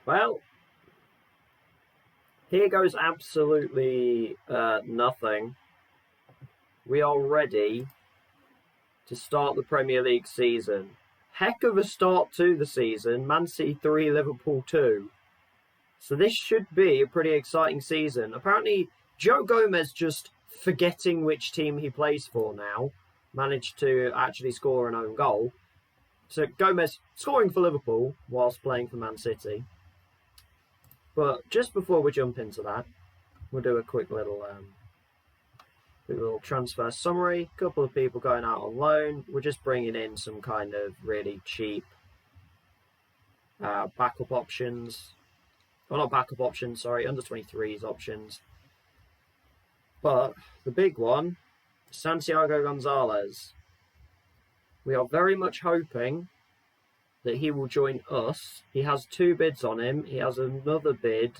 Well, here goes absolutely nothing. We are ready to start the Premier League season. Heck of a start to the season. Man City 3, Liverpool 2. So this should be a pretty exciting season. Apparently, Joe Gomez, just forgetting which team he plays for now, managed to actually score an own goal. So Gomez scoring for Liverpool whilst playing for Man City. But just before we jump into that, we'll do a quick little transfer summary. A couple of people going out on loan. We're just bringing in some kind of really cheap backup options. Well, not backup options, sorry, under 23s options. But the big one, Santiago Gonzalez. We are very much hoping that he will join us. He has 2 bids on him. He has another bid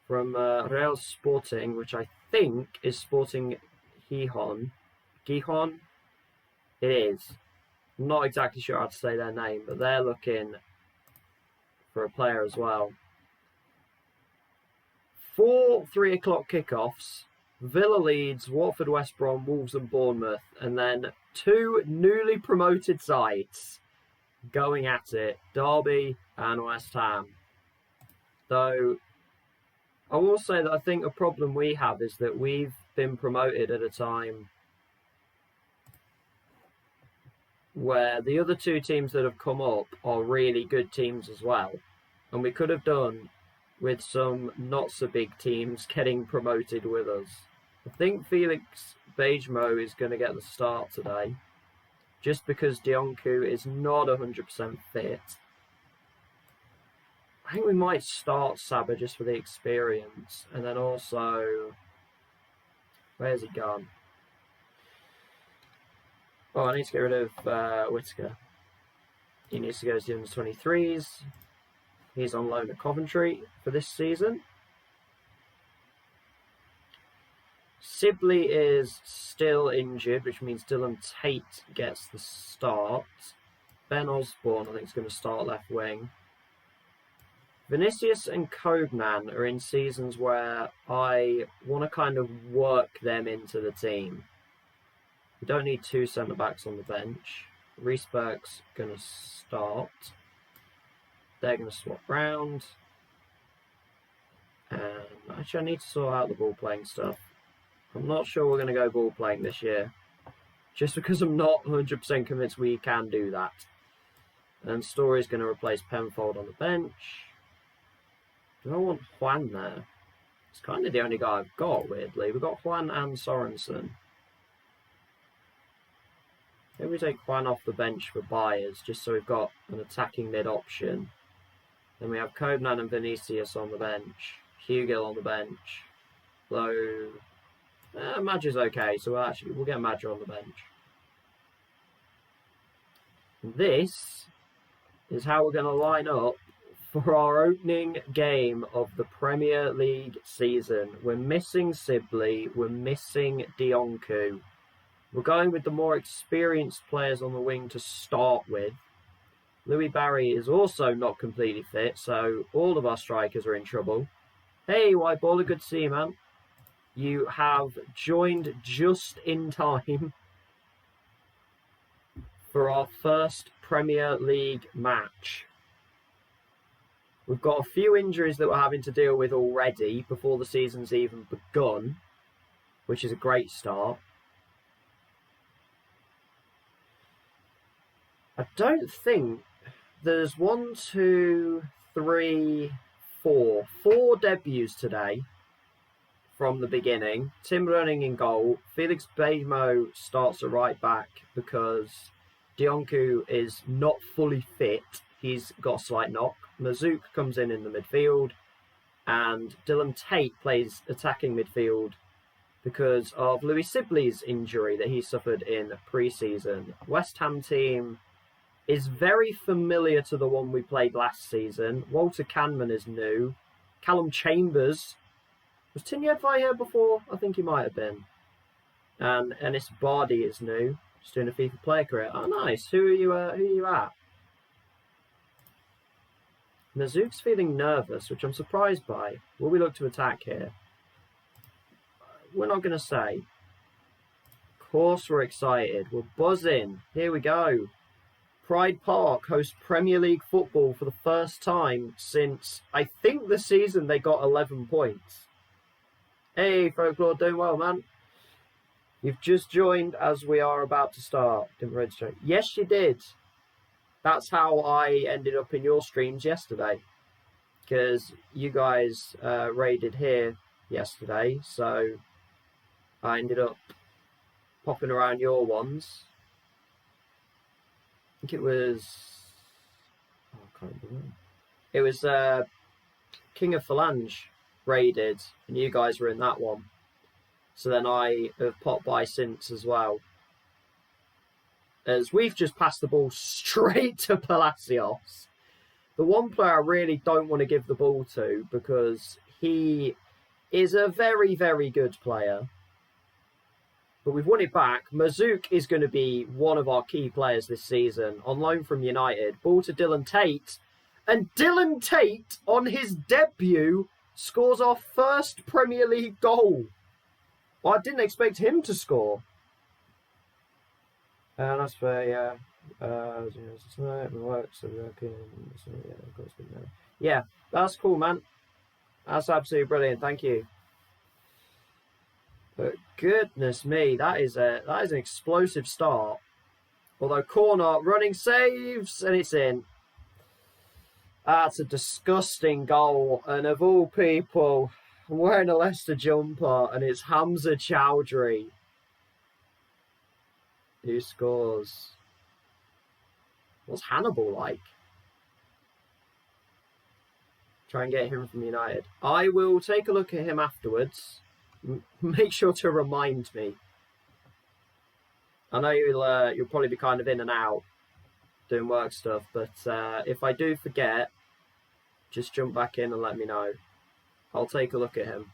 from Real Sporting, which I think is Sporting Gijón. Gijón? It is. I'm not exactly sure how to say their name, but they're looking for a player as well. 4 3 o'clock kickoffs. Villa Leeds, Watford, West Brom, Wolves and Bournemouth. And then 2 newly promoted sides going at it, Derby and West Ham. Though I will say that I think a problem we have is that we've been promoted at a time where the other 2 teams that have come up are really good teams as well. And we could have done with some not so big teams getting promoted with us. I think Felix Bejmo is going to get the start today, just because Dionku is not 100% fit. I think we might start Saba just for the experience. And then also, where's he gone? Oh, I need to get rid of Whittaker. He needs to go to the under-23s. He's on loan at Coventry for this season. Sibley is still injured, which means Dylan Tate gets the start. Ben Osborne, I think, is going to start left wing. Vinicius and Cognan are in seasons where I want to kind of work them into the team. We don't need 2 centre-backs on the bench. Riesberg's going to start. They're going to swap round. And actually, I need to sort out the ball-playing stuff. I'm not sure we're going to go ball-playing this year, just because I'm not 100% convinced we can do that. And Story's going to replace Penfold on the bench. Do I want Juan there? It's kind of the only guy I've got, weirdly. We've got Juan and Sorensen. Maybe we take Juan off the bench for Byers, just so we've got an attacking mid option. Then we have Cognan and Vinicius on the bench. Hugill on the bench. Though Madge is okay, so we'll get Madge on the bench. This is how we're going to line up for our opening game of the Premier League season. We're missing Sibley. We're missing Dionku. We're going with the more experienced players on the wing to start with. Louis Barry is also not completely fit, so all of our strikers are in trouble. Hey, White Baller, good to see you, man. You have joined just in time for our first Premier League match. We've got a few injuries that we're having to deal with already before the season's even begun, which is a great start. I don't think there's 1, 2, 3, 4. 4 debuts today from the beginning. Tim Running in goal. Felix Bejmo starts at right back because Dionku is not fully fit. He's got a slight knock. Mazouk comes in the midfield. And Dylan Tate plays attacking midfield because of Louis Sibley's injury that he suffered in pre-season. West Ham team is very familiar to the one we played last season. Walter Canman is new. Callum Chambers. Was Tinyedvai here before? I think he might have been. And Ennis Bardi is new. Just doing a FIFA player career. Oh, nice. Who are you at? Mazouk's feeling nervous, which I'm surprised by. Will we look to attack here? We're not going to say. Of course we're excited. We're buzzing. Here we go. Pride Park hosts Premier League football for the first time since, I think, the season they got 11 points. Hey, Folklore, doing well, man. You've just joined as we are about to start. Didn't register. Yes, you did. That's how I ended up in your streams yesterday. Because you guys raided here yesterday, so I ended up popping around your ones. I think it was... Oh, I can't remember. It was King of Phalange raided, and you guys were in that one. So then I have popped by since as well. As we've just passed the ball straight to Palacios. The one player I really don't want to give the ball to because he is a very, very good player. But we've won it back. Mazouk is going to be one of our key players this season. On loan from United. Ball to Dylan Tate. And Dylan Tate, on his debut, scores our first Premier League goal. Well, I didn't expect him to score. That's fair, yeah. Yeah, that's cool, man. That's absolutely brilliant. Thank you. But goodness me, that is an explosive start. Although corner, running saves, and it's in. That's a disgusting goal. And of all people, I'm wearing a Leicester jumper, and it's Hamza Chowdhury who scores. What's Hannibal like? Try and get him from United. I will take a look at him afterwards. Make sure to remind me. I know you'll probably be kind of in and out doing work stuff, but if I do forget, just jump back in and let me know. I'll take a look at him.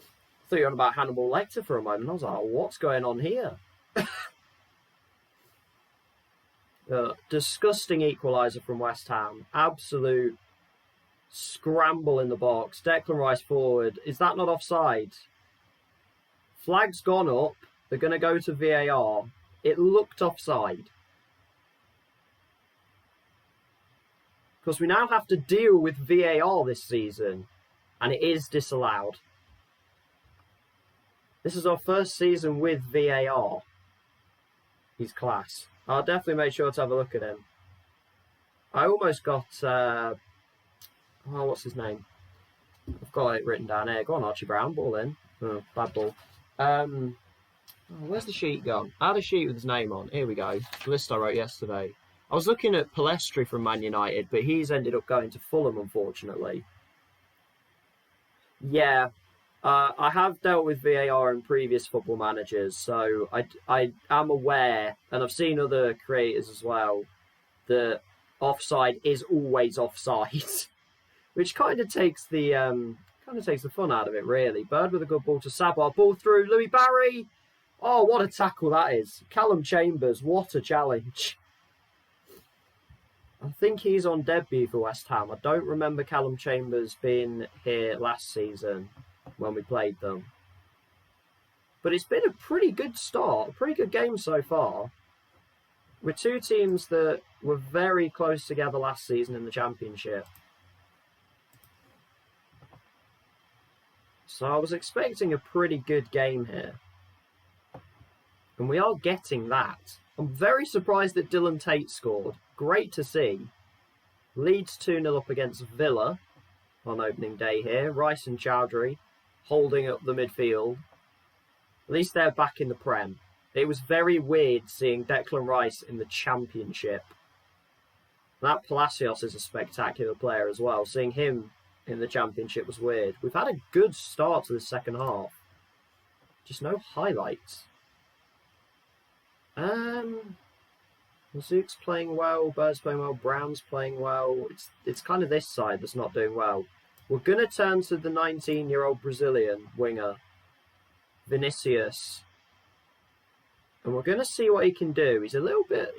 I thought you were on about Hannibal Lecter for a moment. I was like, what's going on here? Disgusting equaliser from West Ham. Absolute scramble in the box. Declan Rice forward. Is that not offside? Flag's gone up. They're going to go to VAR. It looked offside. Because we now have to deal with VAR this season. And it is disallowed. This is our first season with VAR. He's class. I'll definitely make sure to have a look at him. I almost got... what's his name? I've got it written down here. Go on, Archie Brown. Ball in. Oh, bad ball. Where's the sheet gone? I had a sheet with his name on. Here we go. The list I wrote yesterday. I was looking at Palestri from Man United, but he's ended up going to Fulham, unfortunately. Yeah. I have dealt with VAR in previous football managers, so I am aware, and I've seen other creators as well, that offside is always offside, which kind of takes the fun out of it, really. Bird with a good ball to Sabah, ball through Louis Barry. Oh, what a tackle that is! Callum Chambers, what a challenge! I think he's on debut for West Ham. I don't remember Callum Chambers being here last season when we played them. But it's been a pretty good start, a pretty good game so far. With two teams that were very close together last season in the Championship. So I was expecting a pretty good game here. And we are getting that. I'm very surprised that Dylan Tate scored. Great to see. Leeds 2-0 up against Villa on opening day here. Rice and Chowdhury holding up the midfield. At least they're back in the Prem. It was very weird seeing Declan Rice in the Championship. That Palacios is a spectacular player as well. Seeing him in the Championship was weird. We've had a good start to the second half. Just no highlights. Mazouk's playing well, Bird's playing well, Brown's playing well. It's kind of this side that's not doing well. We're going to turn to the 19-year-old Brazilian winger, Vinicius. And we're going to see what he can do. He's a little bit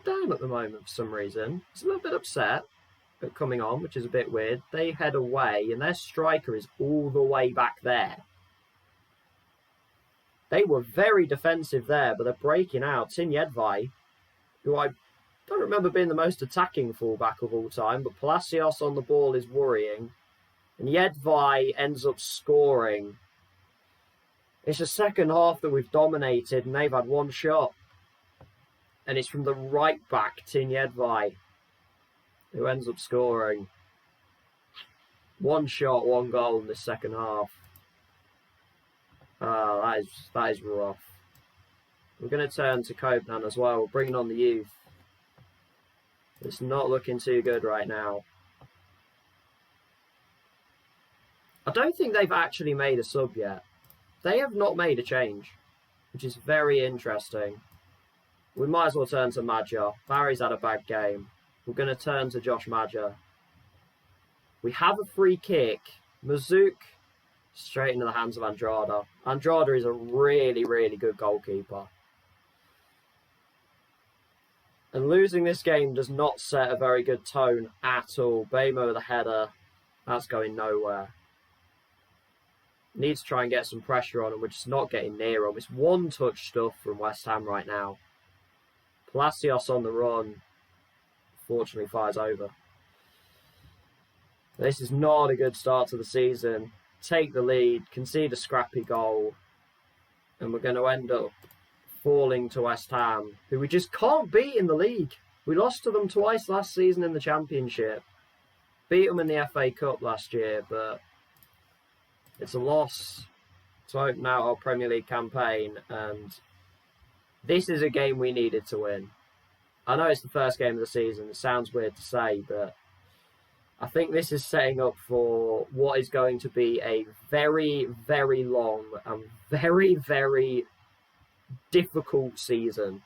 down at the moment for some reason. He's a little bit upset. coming on, which is a bit weird. They head away, and their striker is all the way back there. They were very defensive there, but they're breaking out. Yedvay, who I don't remember being the most attacking fullback of all time, but Palacios on the ball is worrying. And Yedvay ends up scoring. It's the second half that we've dominated, and they've had one shot. And it's from the right back, Yedvay, who ends up scoring. One shot, one goal in the second half. Oh, that is rough. We're going to turn to Copenhagen as well. We're bringing on the youth. It's not looking too good right now. I don't think they've actually made a sub yet. They have not made a change, which is very interesting. We might as well turn to Madja. Barry's had a bad game. We're going to turn to Josh Madja. We have a free kick. Mazouk straight into the hands of Andrada. Andrada is a really, really good goalkeeper. And losing this game does not set a very good tone at all. Bamo with a header. That's going nowhere. Need to try and get some pressure on, and we're just not getting near them. It's one-touch stuff from West Ham right now. Palacios on the run. Fortunately, fires over. This is not a good start to the season. Take the lead, concede a scrappy goal, and we're going to end up falling to West Ham, who we just can't beat in the league. We lost to them twice last season in the Championship. Beat them in the FA Cup last year, but it's a loss to open out our Premier League campaign, and this is a game we needed to win. I know it's the first game of the season. It sounds weird to say, but I think this is setting up for what is going to be a very, very long and very, very difficult season.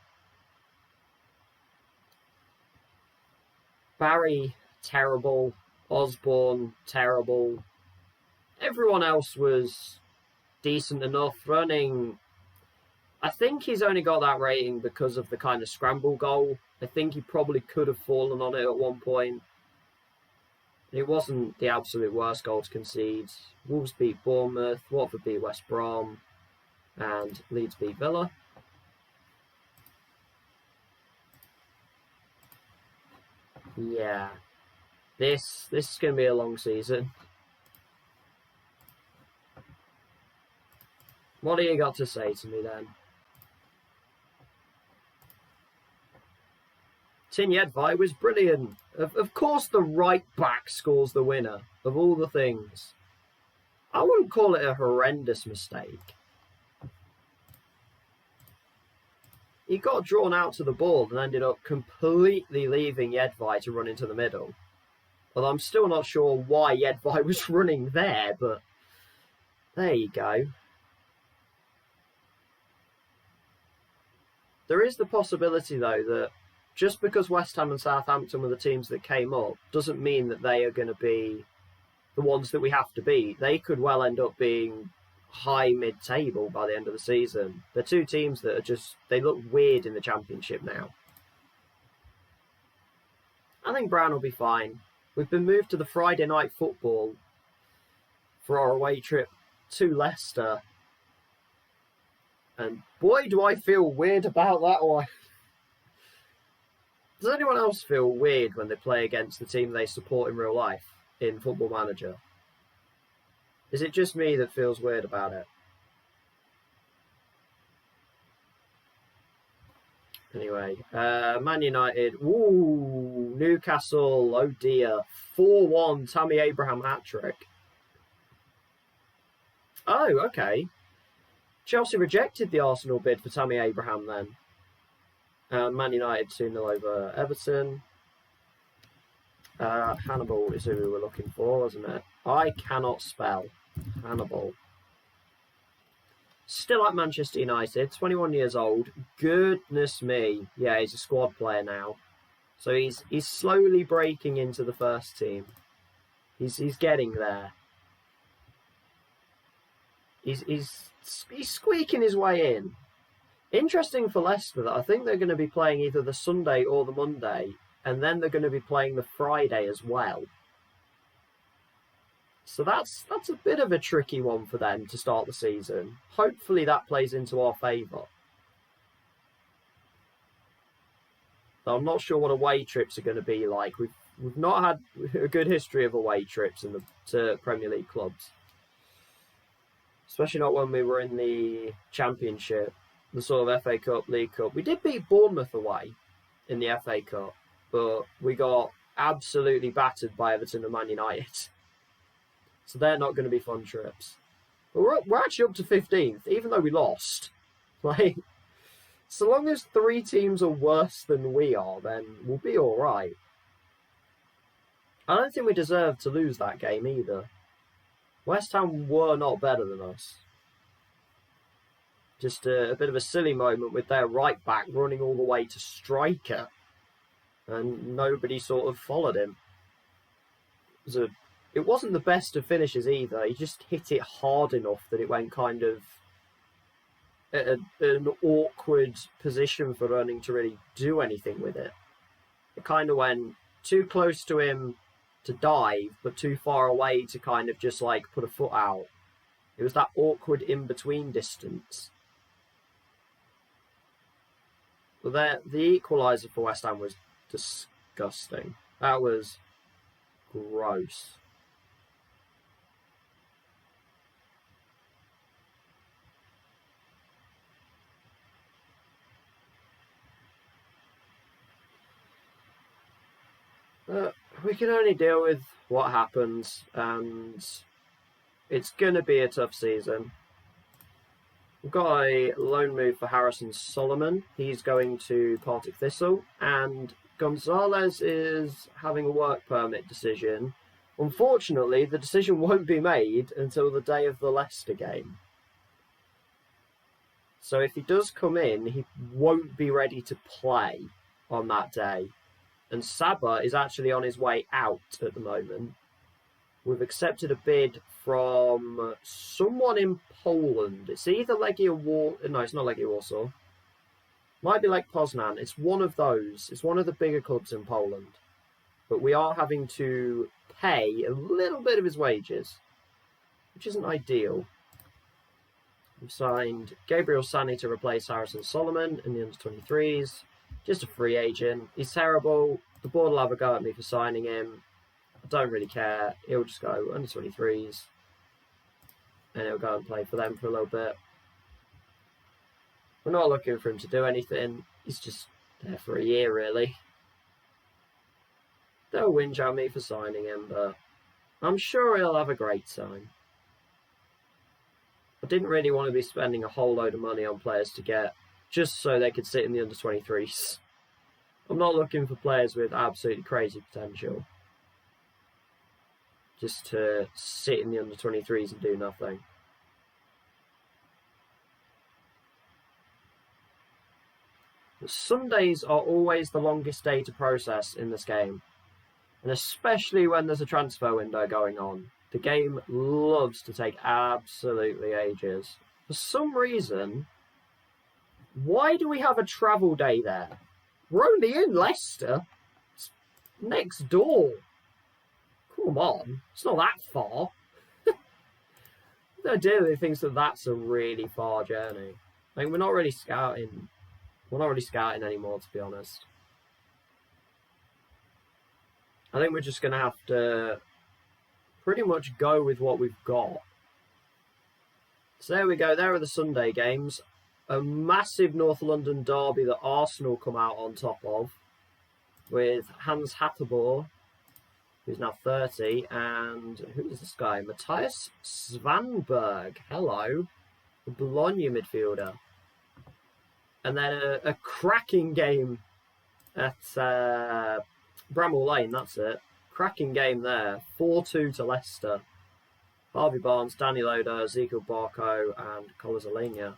Barry, terrible. Osborne, terrible. Everyone else was decent enough. Running, I think he's only got that rating because of the kind of scramble goal. I think he probably could have fallen on it at one point. It wasn't the absolute worst goal to concede. Wolves beat Bournemouth, Watford beat West Brom, and Leeds beat Villa. Yeah. This is going to be a long season. What do you got to say to me then? Yedvay was brilliant. Of course the right back scores the winner, of all the things. I wouldn't call it a horrendous mistake. He got drawn out to the ball and ended up completely leaving Yedvay to run into the middle. Although I'm still not sure why Yedvay was running there, but there you go. There is the possibility, though, that just because West Ham and Southampton were the teams that came up doesn't mean that they are going to be the ones that we have to beat. They could well end up being high mid-table by the end of the season. They're two teams that are just, they look weird in the Championship now. I think Brown will be fine. We've been moved to the Friday night football for our away trip to Leicester. And boy, do I feel weird about that one. Does anyone else feel weird when they play against the team they support in real life in Football Manager? Is it just me that feels weird about it? Anyway, Man United. Ooh, Newcastle. Oh dear. 4-1 Tammy Abraham hat-trick. Oh, okay. Chelsea rejected the Arsenal bid for Tammy Abraham then. Man United 2-0 over Everton. Hannibal is who we were looking for, wasn't it? I cannot spell. Hannibal. Still at Manchester United, 21 years old. Goodness me. Yeah, he's a squad player now. So he's slowly breaking into the first team. He's getting there. He's squeaking his way in. Interesting for Leicester that I think they're going to be playing either the Sunday or the Monday and then they're going to be playing the Friday as well. So that's a bit of a tricky one for them to start the season. Hopefully that plays into our favour. I'm not sure what away trips are going to be like. We've not had a good history of away trips in to Premier League clubs. Especially not when we were in the Championship, the sort of FA Cup, League Cup. We did beat Bournemouth away in the FA Cup, but we got absolutely battered by Everton and Man United. So they're not going to be fun trips. But we're actually up to 15th, even though we lost. Like, so long as 3 teams are worse than we are, then we'll be all right. I don't think we deserve to lose that game either. West Ham were not better than us. Just a bit of a silly moment with their right back running all the way to striker. And nobody sort of followed him. It wasn't the best of finishes either. He just hit it hard enough that it went kind of an awkward position for running to really do anything with it. It kind of went too close to him to dive, but too far away to kind of just like put a foot out. It was that awkward in-between distance. But the equaliser for West Ham was disgusting. That was gross. We can only deal with what happens, and it's going to be a tough season. We've got a loan move for Harrison Solomon. He's going to Partick Thistle, and Gonzalez is having a work permit decision. Unfortunately, the decision won't be made until the day of the Leicester game. So if he does come in, he won't be ready to play on that day. And Saba is actually on his way out at the moment. We've accepted a bid from someone in Poland. It's either Legia Warsaw. No, it's not Legia Warsaw. Might be Lech Poznan. It's one of those. It's one of the bigger clubs in Poland. But we are having to pay a little bit of his wages, which isn't ideal. We've signed Gabriel Sani to replace Harrison Solomon in the under-23s. Just a free agent. He's terrible. The board will have a go at me for signing him. I don't really care. He'll just go under 23s. And he'll go and play for them for a little bit. We're not looking for him to do anything. He's just there for a year, really. They'll whinge at me for signing him, but I'm sure he'll have a great time. I didn't really want to be spending a whole load of money on players to get just so they could sit in the under-23s. I'm not looking for players with absolutely crazy potential. Just to sit in the under-23s and do nothing. But Sundays are always the longest day to process in this game. And especially when there's a transfer window going on. The game loves to take absolutely ages. For some reason, why do we have a travel day there? We're only in Leicester. It's next door. Come on. It's not that far. No idea thinks that that's a really far journey. Like, we're not really scouting. We're not really scouting anymore, to be honest. I think we're just going to have to pretty much go with what we've got. So there we go. There are the Sunday games. A massive North London derby that Arsenal come out on top of, with Hans Hatterborg, who's now 30, and who is this guy? Matthias Svanberg. Hello. The Bologna midfielder. And then a cracking game at Bramall Lane, that's it. Cracking game there. 4-2 to Leicester. Harvey Barnes, Danny Loader, Ezekiel Barco, and Colazolina.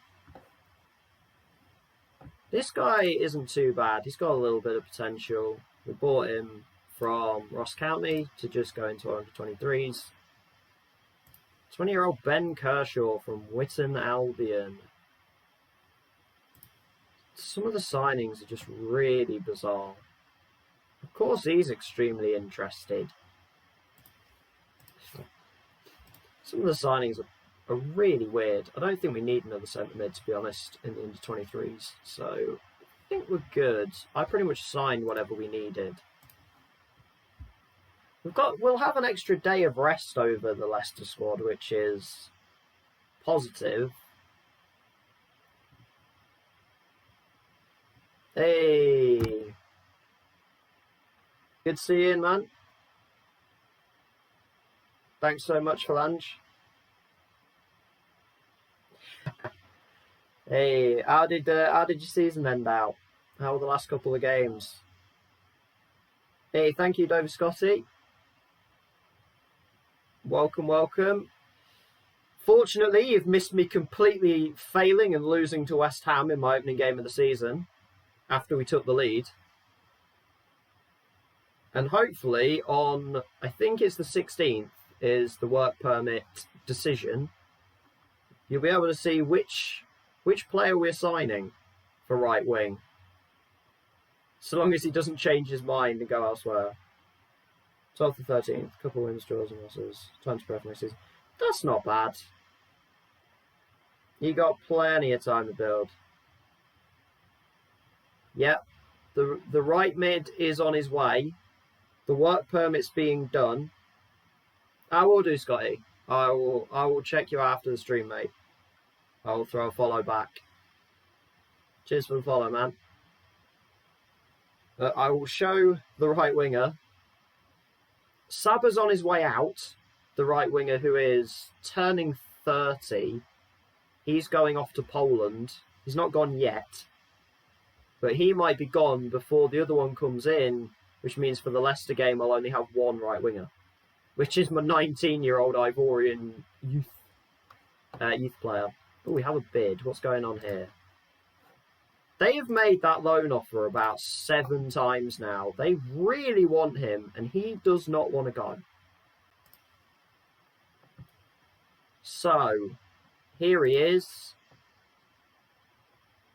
This guy isn't too bad. He's got a little bit of potential. We bought him from Ross County to just go into under-23s. 20-year-old Ben Kershaw from Witton Albion. Some of the signings are just really bizarre. Of course he's extremely interested. Some of the signings are really weird. I don't think we need another centre mid, to be honest, in the under-23s. So I think we're good. I pretty much signed whatever we needed. We'll have an extra day of rest over the Leicester squad, which is positive. Hey, good to see you, man. Thanks so much for lunch. Hey, how did your season end out? How were the last couple of games? Hey, thank you, Dover Scotty. Welcome, welcome. Fortunately, you've missed me completely failing and losing to West Ham in my opening game of the season after we took the lead. And hopefully on, I think it's the 16th, is the work permit decision. You'll be able to see which player we're signing for right wing. So long as he doesn't change his mind and go elsewhere. 12th to 13th, couple of wins, draws and losses. Time to prepare for next season. That's not bad. You got plenty of time to build. Yep, the right mid is on his way. The work permit's being done. I will do, Scotty. I will check you after the stream, mate. I will throw a follow back. Cheers for the follow, man. I will show the right winger. Saba's on his way out. The right winger who is turning 30. He's going off to Poland. He's not gone yet. But he might be gone before the other one comes in, which means for the Leicester game I'll only have one right winger, which is my 19-year-old Ivorian youth player. Oh, we have a bid. What's going on here? They have made that loan offer about 7 times now. They really want him, and he does not want to go. So, here he is.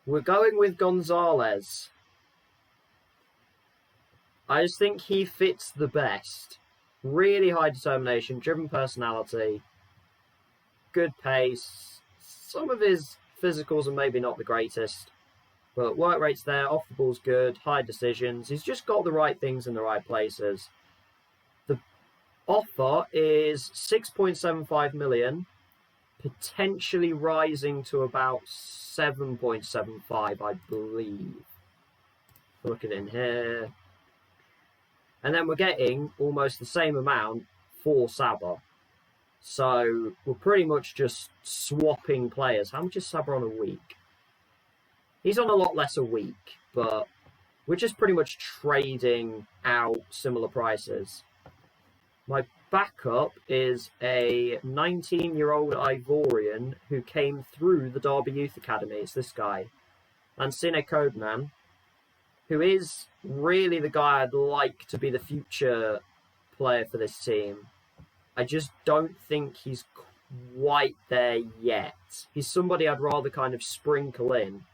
We're going with Gonzalez. I just think he fits the best. Really high determination, driven personality, good pace. Some of his physicals are maybe not the greatest, but work rate's there, off the ball's good, high decisions. He's just got the right things in the right places. The offer is 6.75 million, potentially rising to about 7.75, I believe. Look at it in here. And then we're getting almost the same amount for Saba. So we're pretty much just swapping players. How much is Saba on a week? He's on a lot less a week, but we're just pretty much trading out similar prices. My backup is a 19-year-old Ivorian who came through the Derby Youth Academy. It's this guy, Lansine Codeman, who is really the guy I'd like to be the future player for this team. I just don't think he's quite there yet. He's somebody I'd rather kind of sprinkle in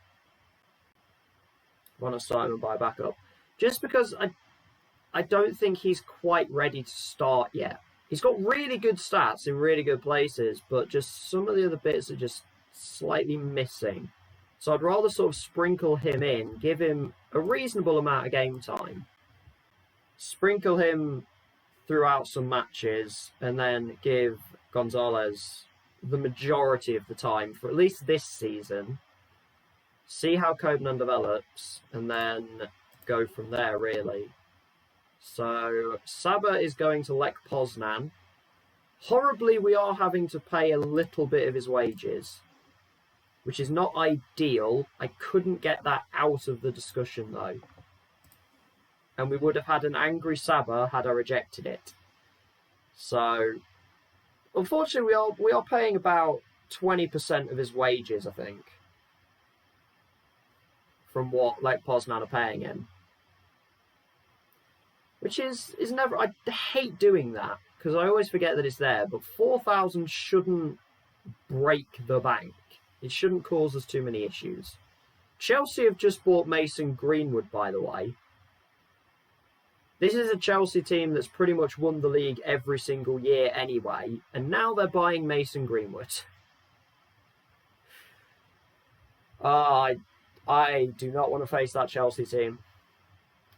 when I start him and buy backup. Just because I don't think he's quite ready to start yet. He's got really good stats in really good places, but just some of the other bits are just slightly missing. So I'd rather sort of sprinkle him in, give him a reasonable amount of game time, sprinkle him throughout some matches, and then give Gonzalez the majority of the time for at least this season, see how Codeman develops, and then go from there, really. So Saba is going to Lech Poznan. Horribly, we are having to pay a little bit of his wages, which is not ideal. I couldn't get that out of the discussion, though. And we would have had an angry Saba had I rejected it. So, unfortunately, we are paying about 20% of his wages, I think, from what Lech Poznan are paying him. Which is never... I hate doing that, because I always forget that it's there, but 4,000 shouldn't break the bank. It shouldn't cause us too many issues. Chelsea have just bought Mason Greenwood, by the way. This is a Chelsea team that's pretty much won the league every single year anyway, and now they're buying Mason Greenwood. I do not want to face that Chelsea team.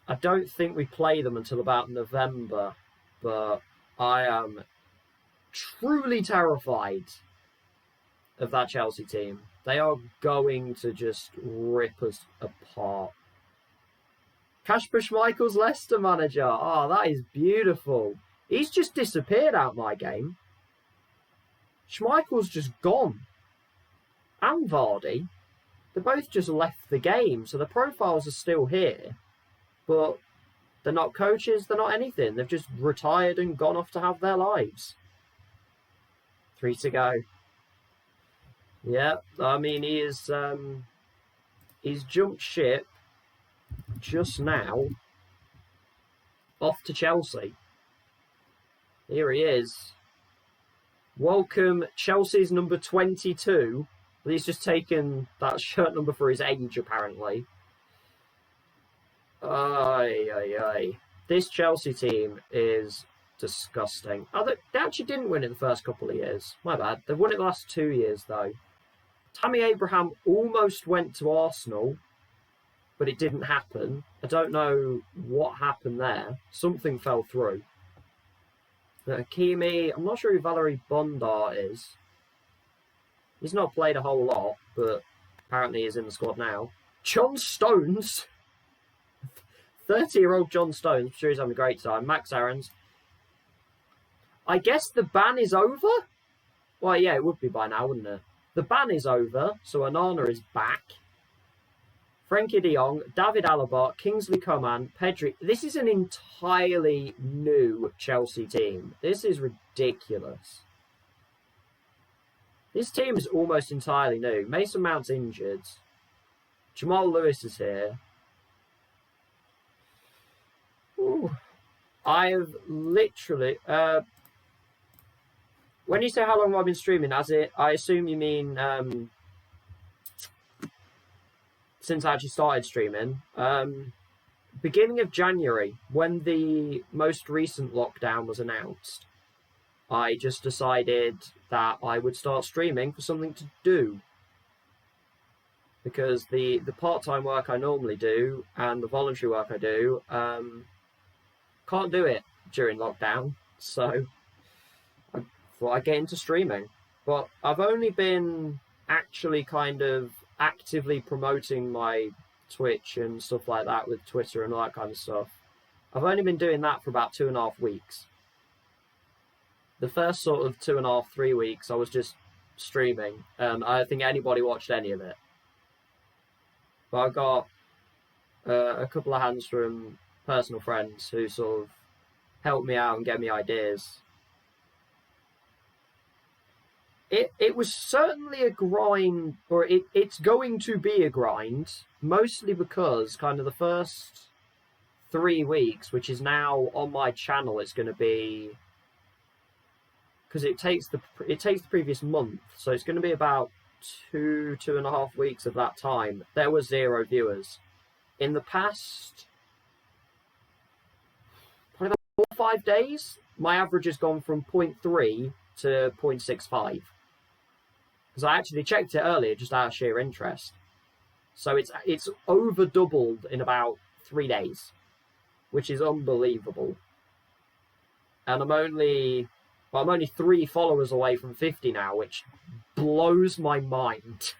I don't think we play them until about November, but I am truly terrified of that Chelsea team. They are going to just rip us apart. Kasper Schmeichel's Leicester manager. Oh, that is beautiful. He's just disappeared out my game. Schmeichel's just gone. And Vardy. They both just left the game, so the profiles are still here. But they're not coaches, they're not anything. They've just retired and gone off to have their lives. 3 to go. Yeah, I mean, he's jumped ship just now off to Chelsea. Here he is. Welcome, Chelsea's number 22. He's just taken that shirt number for his age, apparently. Ay. This Chelsea team is disgusting. Oh, they actually didn't win it the first couple of years. My bad. They've won it the last 2 years, though. Tammy Abraham almost went to Arsenal, but it didn't happen. I don't know what happened there. Something fell through. Hakimi, I'm not sure who Valerie Bondar is. He's not played a whole lot, but apparently he's in the squad now. John Stones. 30-year-old John Stones. I'm sure he's having a great time. Max Aarons. I guess the ban is over? Well, yeah, it would be by now, wouldn't it? The ban is over, so Onana is back. Frenkie de Jong, David Alaba, Kingsley Coman, Pedri. This is an entirely new Chelsea team. This is ridiculous. This team is almost entirely new. Mason Mount's injured. Jamal Lewis is here. Ooh. I've literally... when you say how long have I been streaming, I assume you mean since I actually started streaming. Beginning of January, when the most recent lockdown was announced, I just decided that I would start streaming for something to do. Because the part-time work I normally do and the voluntary work I do, can't do it during lockdown. So I thought I'd get into streaming. But I've only been actually kind of actively promoting my Twitch and stuff like that with Twitter and all that kind of stuff. I've only been doing that for about 2.5 weeks. The first sort of 2.5, 3 weeks, I was just streaming, and I don't think anybody watched any of it. But I got a couple of hands from personal friends who sort of helped me out and gave me ideas. It was certainly a grind, or it's going to be a grind, mostly because kind of the first 3 weeks, which is now on my channel, it's going to be... because it takes the previous month, so it's going to be about 2.5 weeks of that time. There were 0 viewers. In the past, probably about 4 or 5 days, my average has gone from 0.3 to 0.65. Because I actually checked it earlier, just out of sheer interest. So it's over doubled in about 3 days, which is unbelievable. And I'm only 3 followers away from 50 now, which blows my mind.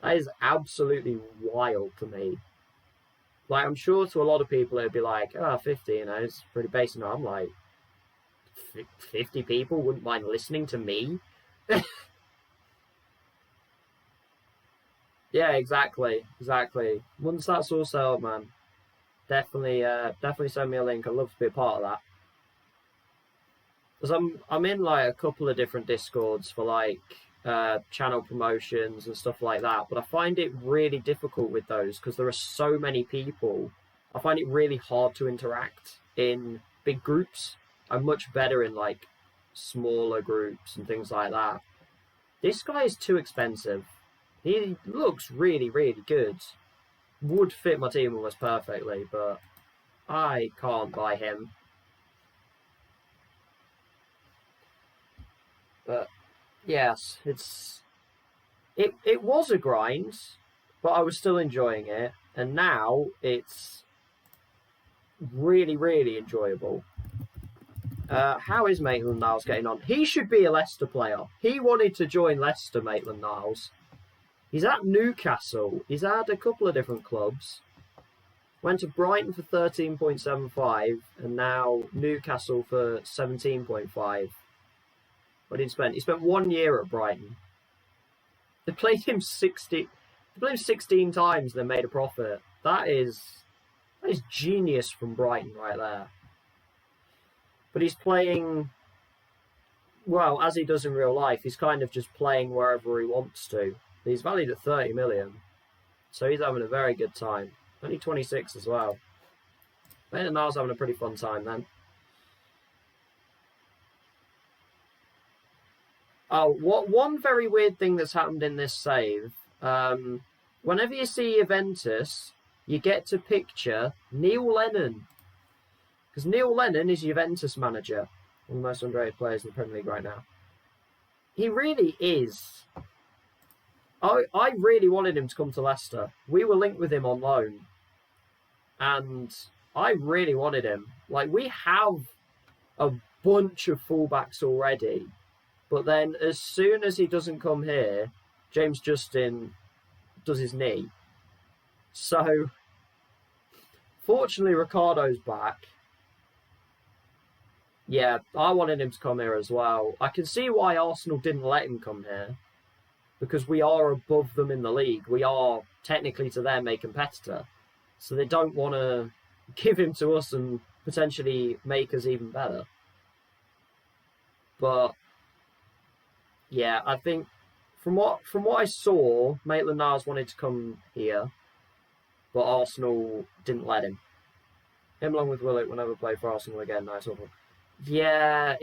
That is absolutely wild to me. Like, I'm sure to a lot of people it'd be like, 50, it's pretty basic. No, I'm like, 50 people wouldn't mind listening to me? Yeah, exactly. Once that's all settled, man, definitely send me a link. I'd love to be a part of that. Because I'm in like a couple of different Discords for like channel promotions and stuff like that, but I find it really difficult with those because there are so many people. I find it really hard to interact in big groups. I'm much better in like smaller groups and things like that. This guy is too expensive. He looks really, really good. Would fit my team almost perfectly, but I can't buy him. But yes, it was a grind, but I was still enjoying it, and now it's really, really enjoyable. How is Maitland-Niles getting on? He should be a Leicester player. He wanted to join Leicester, Maitland-Niles. He's at Newcastle. He's had a couple of different clubs. Went to Brighton for 13.75 and now Newcastle for 17.5. What did he spend? He spent 1 year at Brighton. They played him 16 times and they made a profit. That is genius from Brighton right there. But he's playing, well, as he does in real life, he's kind of just playing wherever he wants to. He's valued at 30 million. So he's having a very good time. Only 26 as well. Maitland-Niles having a pretty fun time then. Oh, one very weird thing that's happened in this save. Whenever you see Juventus, you get to picture Neil Lennon. Because Neil Lennon is Juventus manager. One of the most underrated players in the Premier League right now. He really is. I really wanted him to come to Leicester. We were linked with him on loan. And I really wanted him. Like, we have a bunch of fullbacks already. But then as soon as he doesn't come here, James Justin does his knee. So, fortunately, Ricardo's back. Yeah, I wanted him to come here as well. I can see why Arsenal didn't let him come here. Because we are above them in the league. We are, technically to them, a competitor. So they don't want to give him to us and potentially make us even better. But yeah, I think from what I saw, Maitland-Niles wanted to come here, but Arsenal didn't let him. Him along with Willock will never play for Arsenal again. Nice one. Yeah,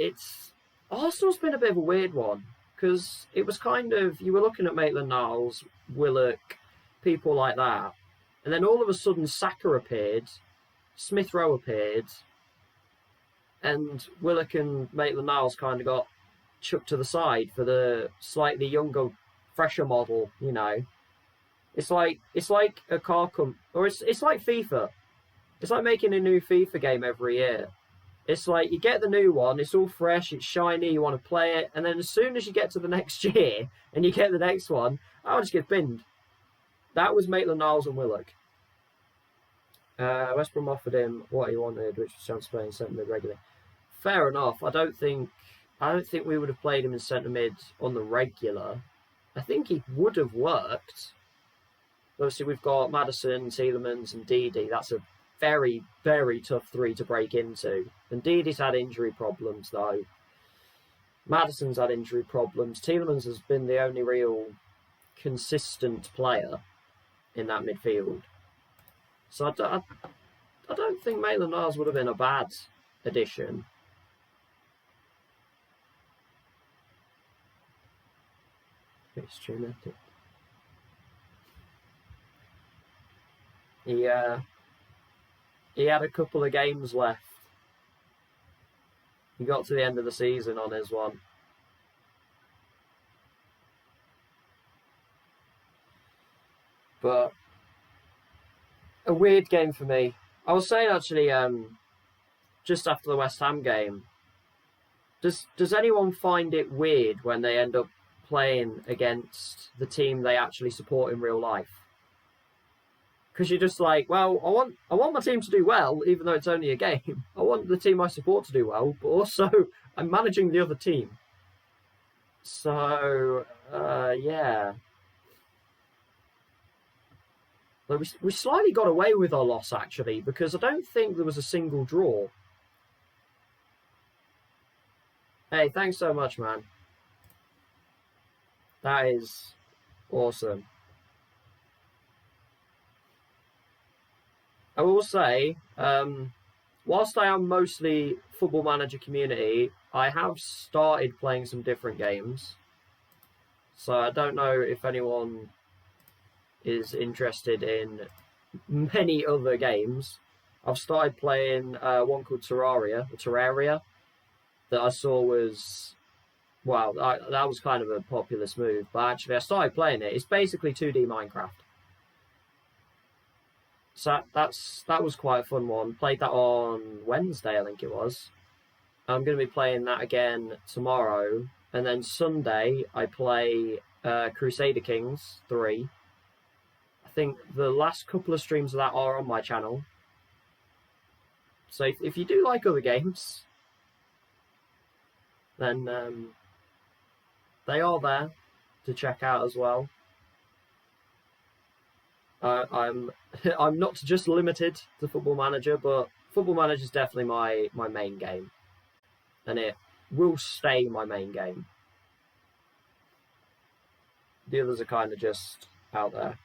Arsenal's been a bit of a weird one because it was kind of, you were looking at Maitland-Niles, Willock, people like that, and then all of a sudden Saka appeared, Smith Rowe appeared, and Willock and Maitland-Niles kind of got chucked to the side for the slightly younger, fresher model. You know, it's like a car or it's like FIFA. It's like making a new FIFA game every year. It's like you get the new one, it's all fresh, it's shiny, you want to play it, and then as soon as you get to the next year and you get the next one, I'll just get binned. That was Maitland-Niles and Willock. West Brom offered him what he wanted, which was chance to play in centre mid regularly. Fair enough. I don't think we would have played him in centre mid on the regular. I think he would have worked. Obviously, we've got Maddison, Tielemans, and Didi. That's a very, very tough three to break into. And Didi's had injury problems, though. Maddison's had injury problems. Tielemans has been the only real consistent player in that midfield. So I don't think Maitland-Niles would have been a bad addition. It's traumatic. He had a couple of games left. He got to the end of the season on his one. But a weird game for me. I was saying actually, just after the West Ham game, does anyone find it weird when they end up playing against the team they actually support in real life? Because you're just like, well, I want my team to do well, even though it's only a game. I want the team I support to do well, but also I'm managing the other team. So, yeah. But we slightly got away with our loss, actually, because I don't think there was a single draw. Hey, thanks so much, man. That is awesome. I will say, whilst I am mostly Football Manager community, I have started playing some different games. So I don't know if anyone is interested in many other games. I've started playing one called Terraria, that I saw was, well, that was kind of a populous move, but actually I started playing it. It's basically 2D Minecraft. So that was quite a fun one. Played that on Wednesday, I think it was. I'm going to be playing that again tomorrow, and then Sunday I play Crusader Kings 3. I think the last couple of streams of that are on my channel. So if you do like other games, then they are there to check out as well. I'm not just limited to Football Manager, but Football Manager is definitely my main game, and it will stay my main game. The others are kind of just out there.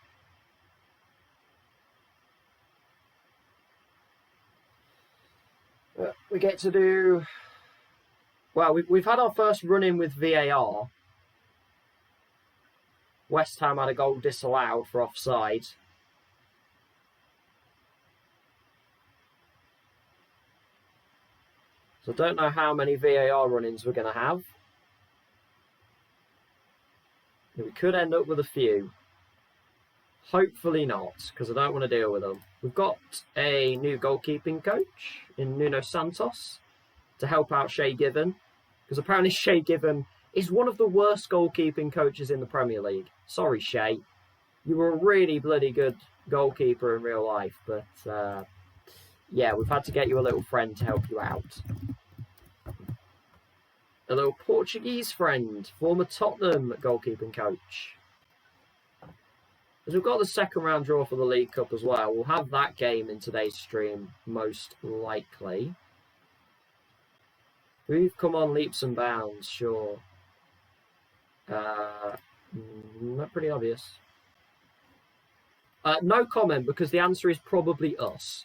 We get to do, well, we've had our first run-in with VAR. West Ham had a goal disallowed for offside. So I don't know how many VAR run-ins we're going to have. We could end up with a few. Hopefully not, because I don't want to deal with them. We've got a new goalkeeping coach in Nuno Santos to help out Shay Given, because apparently Shay Given is one of the worst goalkeeping coaches in the Premier League. Sorry, Shay. You were a really bloody good goalkeeper in real life, but yeah, we've had to get you a little friend to help you out. A little Portuguese friend, former Tottenham goalkeeping coach. As we've got the second round draw for the League Cup as well, we'll have that game in today's stream, most likely. We've come on leaps and bounds, sure. Not pretty obvious. No comment, because the answer is probably us.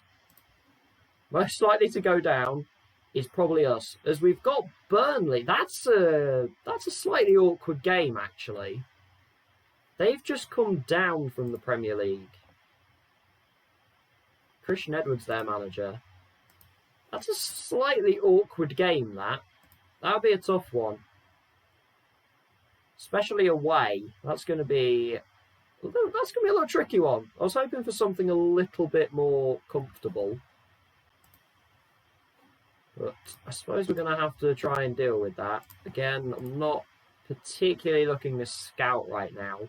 Most likely to go down is probably us. As we've got Burnley, that's a slightly awkward game, actually. They've just come down from the Premier League. Christian Edwards, their manager. That's a slightly awkward game, that. That'll be a tough one. Especially away. That's going to be a little tricky one. I was hoping for something a little bit more comfortable. But I suppose we're going to have to try and deal with that. Again, I'm not particularly looking to scout right now.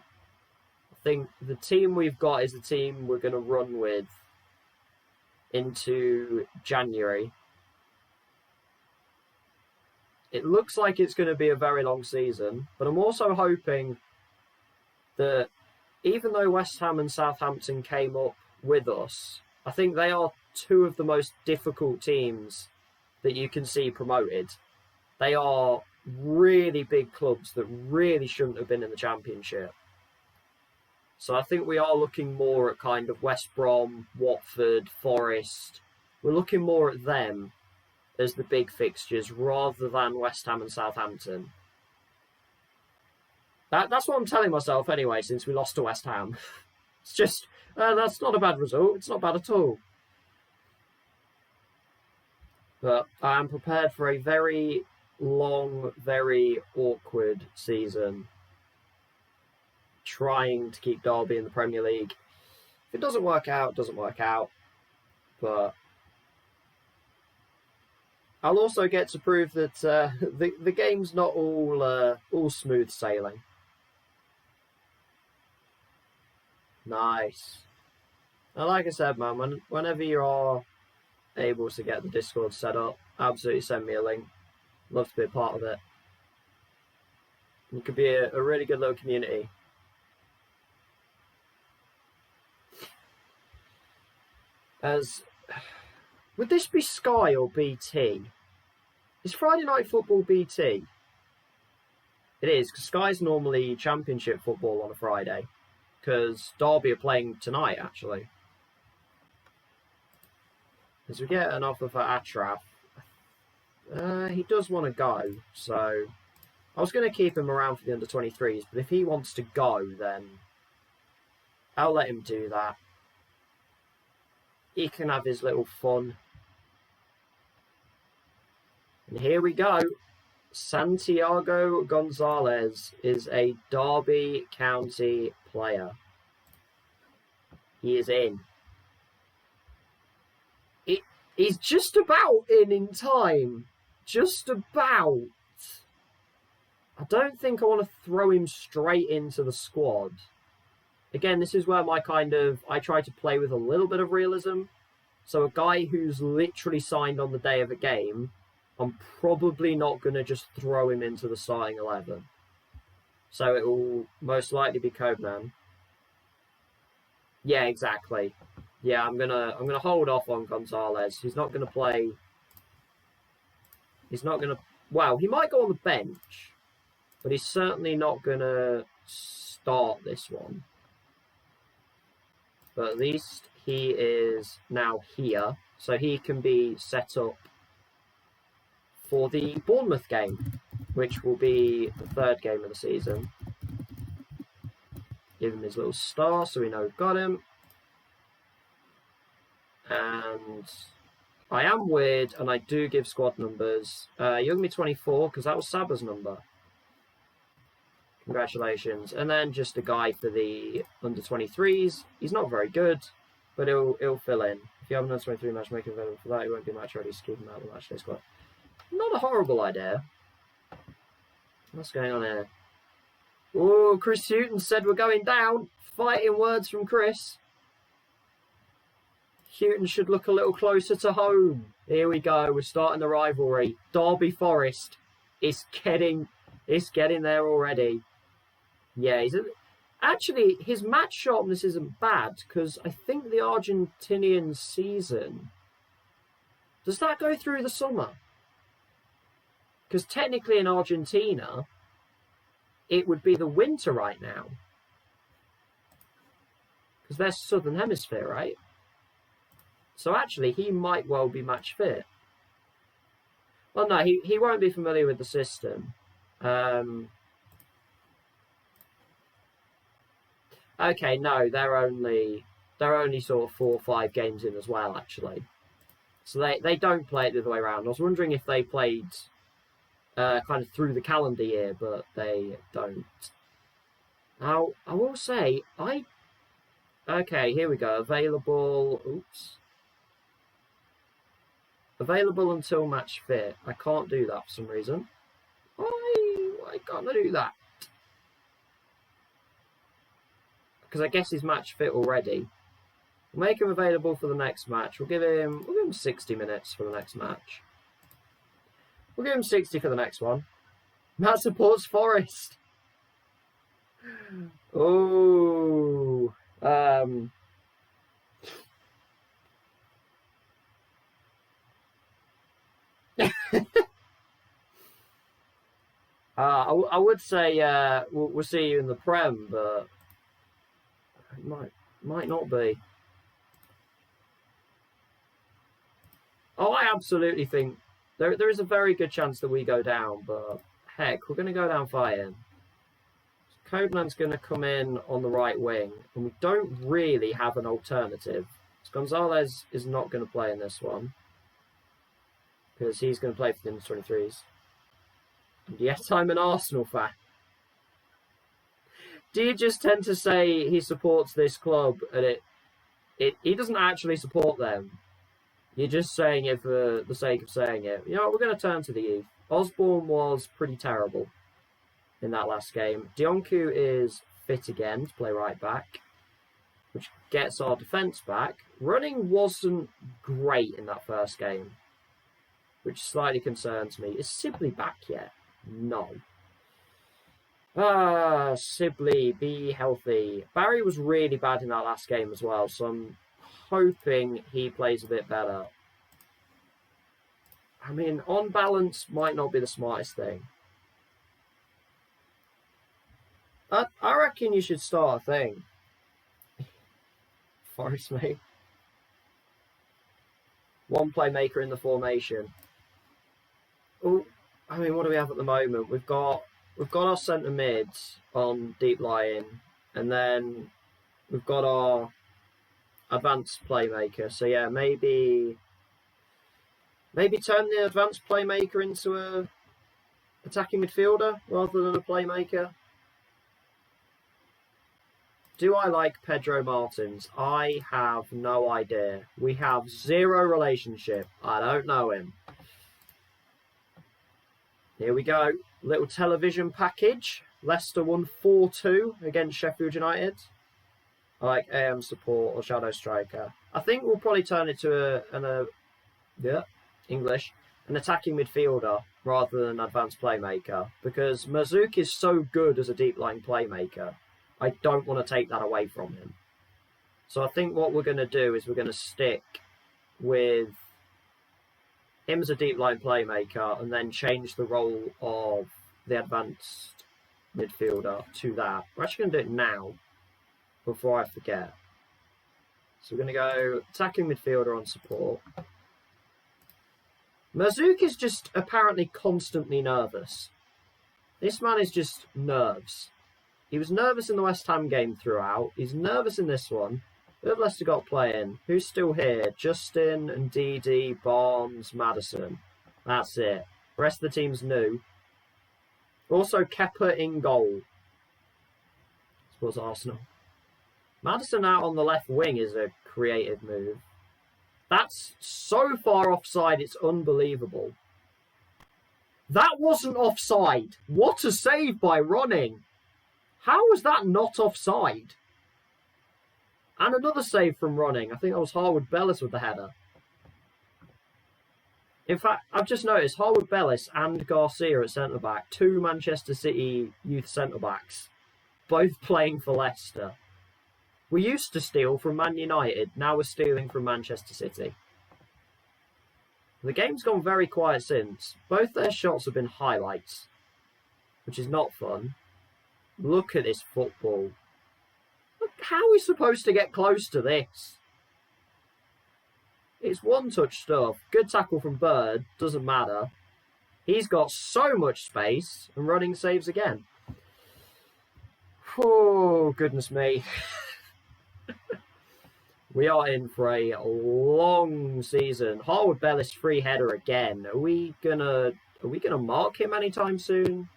I think the team we've got is the team we're going to run with into January. It looks like it's going to be a very long season, but I'm also hoping that even though West Ham and Southampton came up with us, I think they are two of the most difficult teams that you can see promoted. They are really big clubs that really shouldn't have been in the Championship. So I think we are looking more at kind of West Brom, Watford, Forest. We're looking more at them as the big fixtures rather than West Ham and Southampton. That's what I'm telling myself anyway, since we lost to West Ham. It's just, that's not a bad result. It's not bad at all. But I am prepared for a very long, very awkward season, trying to keep Derby in the Premier League. If it doesn't work out, it doesn't work out. But I'll also get to prove that the game's not all smooth sailing. Nice. And like I said, man, whenever you are able to get the Discord set up, absolutely send me a link. Love to be a part of it. It could be a really good little community. Would this be Sky or BT? Is Friday Night Football BT? It is, because Sky's normally Championship football on a Friday. Because Derby are playing tonight, actually. As we get an offer for Ashraf, he does want to go, so I was going to keep him around for the under-23s, but if he wants to go, then I'll let him do that. he can have his little fun. And here we go. Santiago Gonzalez is a Derby County player. He is in. He's just about in time. Just about. I don't think I want to throw him straight into the squad. Again, this is where I try to play with a little bit of realism. So a guy who's literally signed on the day of a game, I'm probably not going to just throw him into the starting 11. So it will most likely be Codeman. Yeah, exactly. Yeah, I'm gonna hold off on Gonzalez. He's not gonna play. He's not gonna. Well, he might go on the bench, but he's certainly not gonna start this one. But at least he is now here, so he can be set up for the Bournemouth game, which will be the third game of the season. Give him his little star so we know we've got him. And I am weird, and I do give squad numbers. You're going to be 24, because that was Saba's number. Congratulations. And then just a guy for the under-23s. He's not very good, but he'll fill in. If you have an under-23 matchmaker available for that, he won't be match ready, so keep him out of the matchday squad. Not a horrible idea. What's going on here? Oh, Chris Houghton said we're going down. Fighting words from Chris. Houghton should look a little closer to home. Here we go. We're starting the rivalry. Derby Forest. It's getting there already. Yeah, actually, his match sharpness isn't bad, because I think the Argentinian season, does that go through the summer? Because technically in Argentina, it would be the winter right now. Because they're Southern Hemisphere, right? So actually, he might well be match fit. Well, no, he won't be familiar with the system. Okay, no, they're only sort of 4 or 5 games in as well, actually. So they don't play it the other way around. I was wondering if they played kind of through the calendar year, but they don't. Now, I will say, okay, here we go. Available. Oops. Available until match fit. I can't do that for some reason. Why can't I do that? Because I guess he's match fit already. We'll make him available for the next match. We'll give him 60 minutes for the next match. We'll give him 60 for the next one. Matt supports Forest. Oh. I would say we'll see you in the Prem, but it might not be. Oh, I absolutely think there is a very good chance that we go down, but heck, we're going to go down fighting. Codeman's going to come in on the right wing, and we don't really have an alternative. Gonzalez is not going to play in this one, because he's going to play for the under-23s. And yes, I'm an Arsenal fan. Do you just tend to say he supports this club, and he doesn't actually support them? You're just saying it for the sake of saying it. You know, we're going to turn to the youth. Osborne was pretty terrible in that last game. Dionku is fit again to play right back, which gets our defence back. Running wasn't great in that first game, which slightly concerns me. Is Sibley back yet? No. Sibley, be healthy. Barry was really bad in that last game as well, so I'm hoping he plays a bit better. I mean, on balance, might not be the smartest thing. I reckon you should start a thing. Forest, mate. One playmaker in the formation. Oh, I mean, what do we have at the moment? We've got our centre mids on deep lying, and then we've got our advanced playmaker. So yeah, maybe turn the advanced playmaker into a attacking midfielder rather than a playmaker. Do I like Pedro Martins? I have no idea. We have zero relationship. I don't know him. Here we go. Little television package. Leicester won 4-2 against Sheffield United. I like AM support or shadow striker. I think we'll probably turn it to an attacking midfielder rather than an advanced playmaker, because Mazzouk is so good as a deep line playmaker. I don't want to take that away from him. So I think what we're going to do is we're going to stick with him as a deep line playmaker and then change the role of the advanced midfielder to that. We're actually going to do it now before I forget. So we're going to go attacking midfielder on support. Mazzouk is just apparently constantly nervous. This man is just nerves. He was nervous in the West Ham game throughout. He's nervous in this one. Who have Leicester got playing? Who's still here? Justin and Ndidi, Barnes, Maddison. That's it. The rest of the team's new. Also, Kepa in goal. I suppose Arsenal. Maddison out on the left wing is a creative move. That's so far offside, it's unbelievable. That wasn't offside. What a save by Ronning. How was that not offside? And another save from Ronning. I think that was Harwood Bellis with the header. In fact, I've just noticed Harwood Bellis and Garcia at centre-back, two Manchester City youth centre-backs, both playing for Leicester. We used to steal from Man United, now we're stealing from Manchester City. The game's gone very quiet since. Both their shots have been highlights, which is not fun. Look at this football. Look, how are we supposed to get close to this? It's one-touch stuff. Good tackle from Bird, doesn't matter. He's got so much space, and Running saves again. Oh, goodness me. We are in for a long season. Harwood Bellis free header again. Are we gonna mark him anytime soon?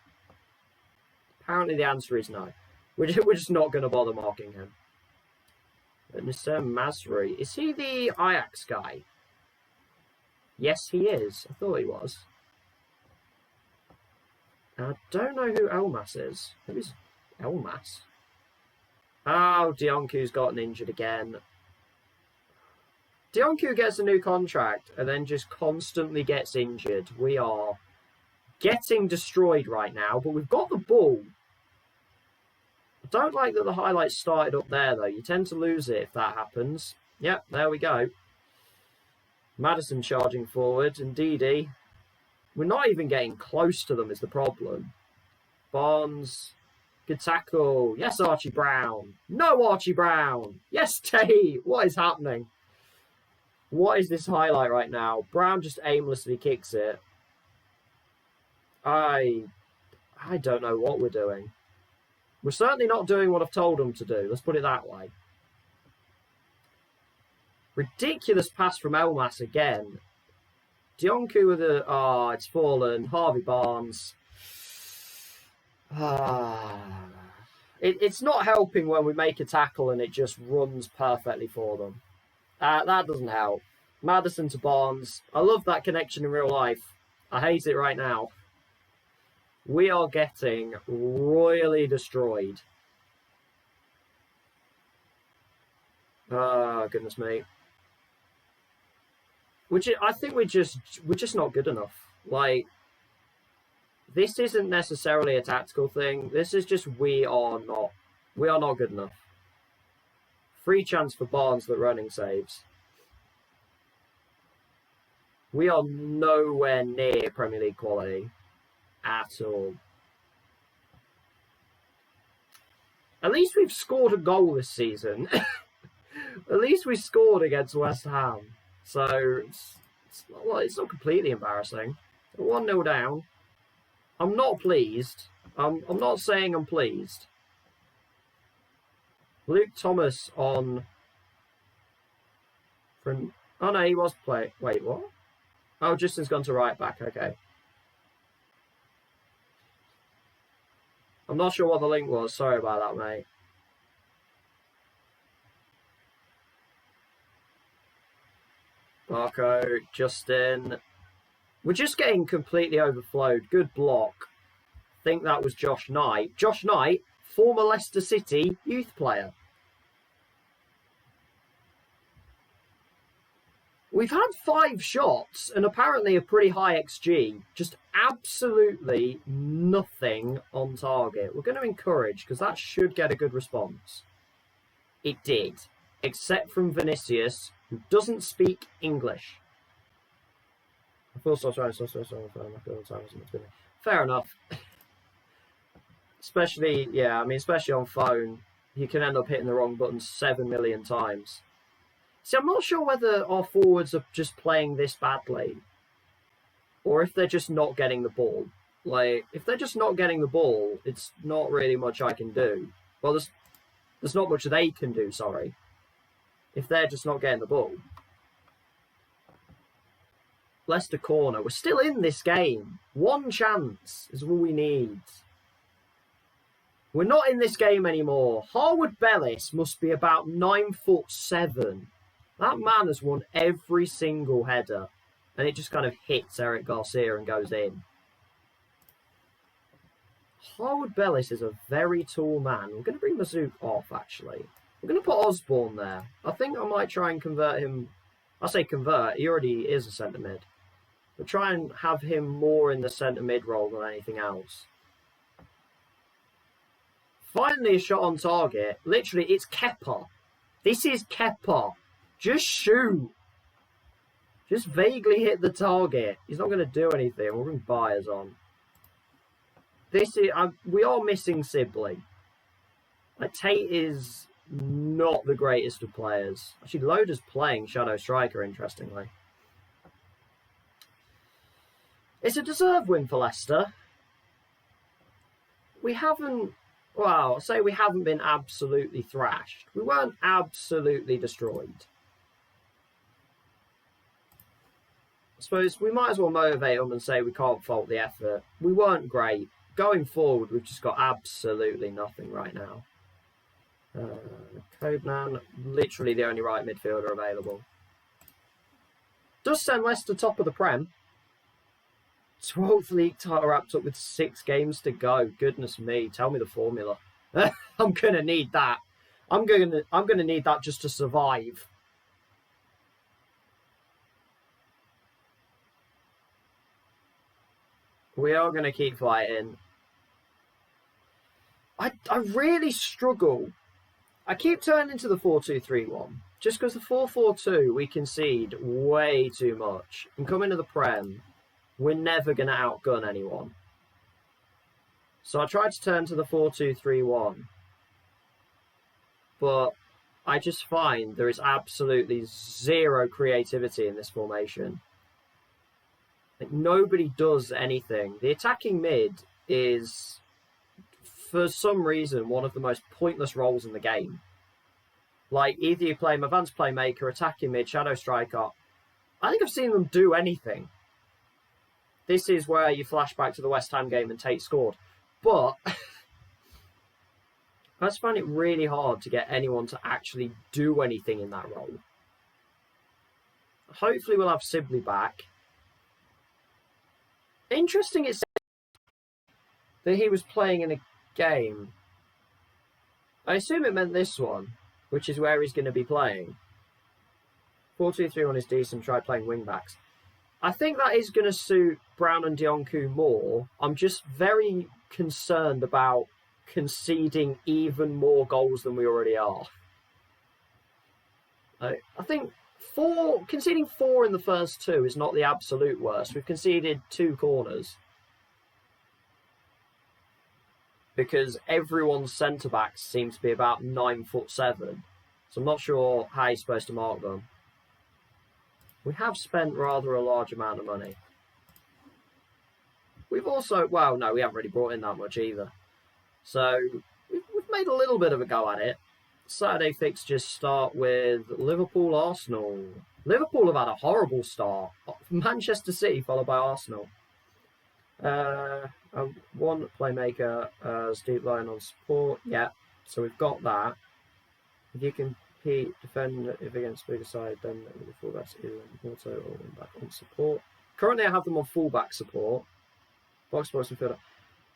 Apparently the answer is no. We're just not gonna bother marking him. But Mr. Masri, is he the Ajax guy? Yes, he is. I thought he was. I don't know who Elmas is. Who's Elmas? Oh, Dionku's gotten injured again. Dionku gets a new contract and then just constantly gets injured. We are getting destroyed right now, but we've got the ball. I don't like that the highlights started up there, though. You tend to lose it if that happens. Yep, there we go. Maddison charging forward, and Ndidi. We're not even getting close to them is the problem. Barnes, good tackle. Yes, Archie Brown. No, Archie Brown. Yes, Tate. What is happening? What is this highlight right now? Brown just aimlessly kicks it. I don't know what we're doing. We're certainly not doing what I've told them to do. Let's put it that way. Ridiculous pass from Elmas again. Dionku with a... Ah, it's fallen. Harvey Barnes. It's not helping when we make a tackle and it just runs perfectly for them. That doesn't help. Maddison to Barnes. I love that connection in real life. I hate it right now. We are getting royally destroyed. Oh, goodness me. I think we're just not good enough. Like, this isn't necessarily a tactical thing. This is just we are not good enough. Free chance for Barnes that Running saves. We are nowhere near Premier League quality at all. At least we've scored a goal this season. At least we scored against West Ham. So it's not completely embarrassing. 1-0 down. I'm not pleased. I'm not saying I'm pleased. Luke Thomas on Oh no, he was playing. Wait, what? Oh, Justin's gone to right back. Okay. I'm not sure what the link was. Sorry about that, mate. Marco, Justin. We're just getting completely overflowed. Good block. I think that was Josh Knight. Josh Knight, former Leicester City youth player. We've had 5 shots and apparently a pretty high XG. Just absolutely nothing on target. We're going to encourage because that should get a good response. It did. Except from Vinicius, who doesn't speak English. Fair enough. Especially, yeah, I mean, especially on phone, you can end up hitting the wrong button 7 million times. See, I'm not sure whether our forwards are just playing this badly or if they're just not getting the ball. Like, if they're just not getting the ball, it's not really much I can do. Well, there's not much they can do, sorry, if they're just not getting the ball. Leicester corner. We're still in this game. 1 chance is all we need. We're not in this game anymore. Harwood Bellis must be about 9'7". That man has won every single header. And it just kind of hits Eric Garcia and goes in. Harwood Bellis is a very tall man. We're going to bring Mazouk off, actually. We're going to put Osborne there. I think I might try and convert him. I say convert. He already is a centre mid. We'll try and have him more in the centre mid role than anything else. Finally, a shot on target. Literally, it's Kepa. This is Kepa. Just shoot. Just vaguely hit the target. He's not going to do anything. We'll bring Byers on. This is we are missing Sibley. Like, Tate is not the greatest of players. Actually, Loder's playing Shadow Striker, interestingly. It's a deserved win for Leicester. We haven't... Well, I'll say we haven't been absolutely thrashed. We weren't absolutely destroyed. I suppose we might as well motivate them and say we can't fault the effort. We weren't great. Going forward, we've just got absolutely nothing right now. Codeman, literally the only right midfielder available. Does send Leicester top of the Prem. 12th league title wrapped up with 6 games to go. Goodness me, tell me the formula. I'm gonna need that. I'm gonna need that just to survive. We are gonna keep fighting. I really struggle. I keep turning to the 4-2-3-1 just because the 4-4-2 we concede way too much. And coming to the Prem, we're never going to outgun anyone. So I tried to turn to the 4-2-3-1. But I just find there is absolutely zero creativity in this formation. Like, nobody does anything. The attacking mid is, for some reason, one of the most pointless roles in the game. Like, either you play advanced playmaker, attacking mid, shadow striker. I think I've seen them do anything. This is where you flash back to the West Ham game and Tate scored. But I just find it really hard to get anyone to actually do anything in that role. Hopefully we'll have Sibley back. Interesting it's that he was playing in a game. I assume it meant this one, which is where he's going to be playing. 4-2-3-1 is decent. Try playing wing backs. I think that is going to suit Brown and Dionku more. I'm just very concerned about conceding even more goals than we already are. I think conceding 4 in the first 2 is not the absolute worst. We've conceded 2 corners. Because everyone's centre-backs seem to be about 9'7". So I'm not sure how you're supposed to mark them. We have spent rather a large amount of money. We've also... Well, no, we haven't really brought in that much either. So we've made a little bit of a go at it. Saturday fixtures start with Liverpool-Arsenal. Liverpool have had a horrible start. Manchester City followed by Arsenal. One playmaker as deep line on support. Yeah, so we've got that. If you compete, defend if against bigger side, then the fullbacks either auto or back on support. Currently, I have them on fullback support. Box-to-box midfielder.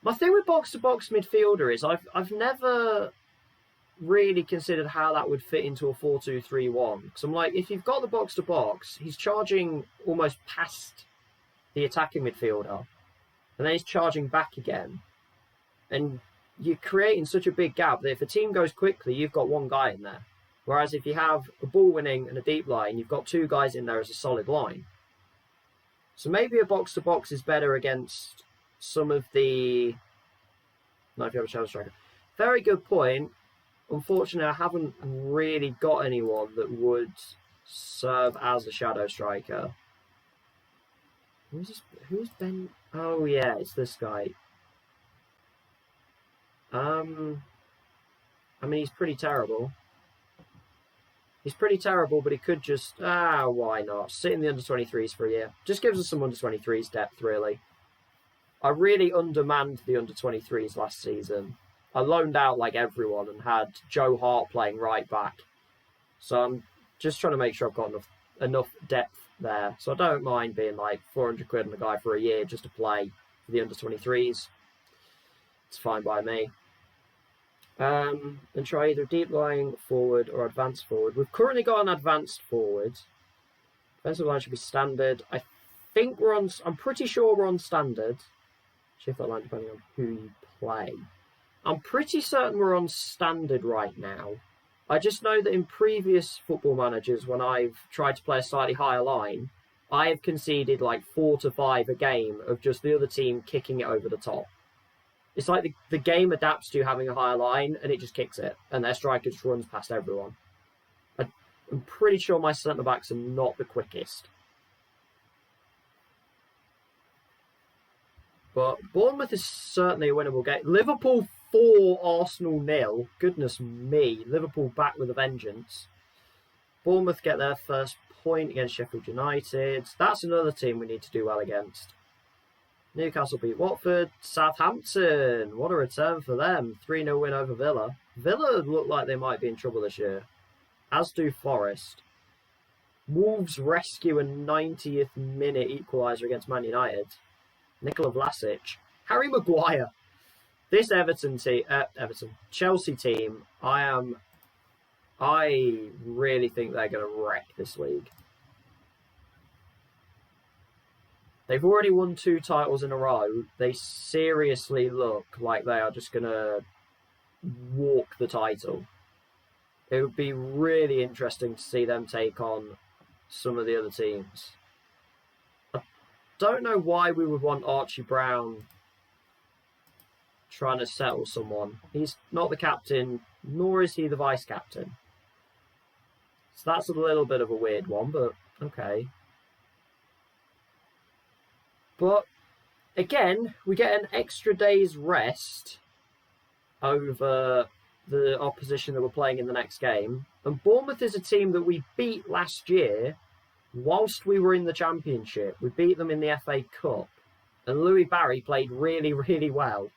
My thing with box-to-box midfielder is I've never really considered how that would fit into a 4-2-3-1. Because I'm like, if you've got the box-to-box, he's charging almost past the attacking midfielder. And then he's charging back again. And you're creating such a big gap that if a team goes quickly, you've got one guy in there. Whereas if you have a ball winning and a deep line, you've got two guys in there as a solid line. So maybe a box-to-box is better against some of the... No, if you have a shadow striker. Very good point. Unfortunately, I haven't really got anyone that would serve as a shadow striker. Who's Ben? Oh, yeah, it's this guy. I mean, he's pretty terrible. He's pretty terrible, but he could just... why not? Sit in the under-23s for a year. Just gives us some under-23s depth, really. I really undermanned the under-23s last season. I loaned out like everyone and had Joe Hart playing right back. So I'm just trying to make sure I've got enough depth there. So I don't mind being like 400 quid on the guy for a year just to play for the under-23s. It's fine by me. And try either deep lying forward or advanced forward. We've currently got an advanced forward. Defensive line should be standard. I think I'm pretty sure we're on standard. Shift that line depending on who you play. I'm pretty certain we're on standard right now. I just know that in previous Football Managers, when I've tried to play a slightly higher line, I have conceded like 4 to 5 a game of just the other team kicking it over the top. It's like the game adapts to having a higher line and it just kicks it, and their striker just runs past everyone. I'm pretty sure my centre-backs are not the quickest. But Bournemouth is certainly a winnable game. Liverpool 4, Arsenal 0. Goodness me. Liverpool back with a vengeance. Bournemouth get their first point against Sheffield United. That's another team we need to do well against. Newcastle beat Watford. Southampton. What a return for them. 3-0 win over Villa. Villa look like they might be in trouble this year. As do Forest. Wolves rescue a 90th minute equaliser against Man United. Nikola Vlasic. Harry Maguire. This Chelsea team, I really think they're going to wreck this league. They've already won 2 titles in a row. They seriously look like they are just going to walk the title. It would be really interesting to see them take on some of the other teams. I don't know why we would want Archie Brown trying to settle someone. He's not the captain, nor is he the vice captain. So that's a little bit of a weird one, but okay. But again, we get an extra day's rest over the opposition that we're playing in the next game. And Bournemouth is a team that we beat last year whilst we were in the Championship. We beat them in the FA Cup. And Louis Barry played really, really well.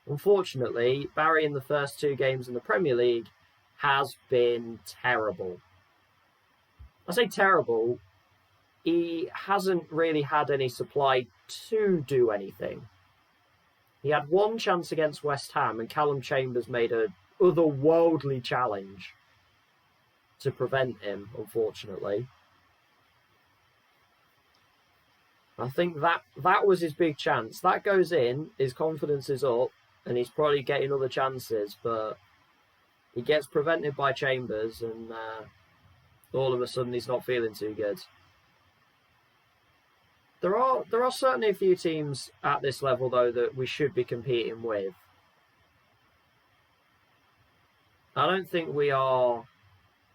Unfortunately, Barry in the first 2 games in the Premier League has been terrible. I say terrible. He hasn't really had any supply to do anything. He had 1 chance against West Ham and Callum Chambers made a otherworldly challenge to prevent him, unfortunately. I think that was his big chance. That goes in, his confidence is up, and he's probably getting other chances, but he gets prevented by Chambers, and all of a sudden he's not feeling too good. There are certainly a few teams at this level, though, that we should be competing with. I don't think we are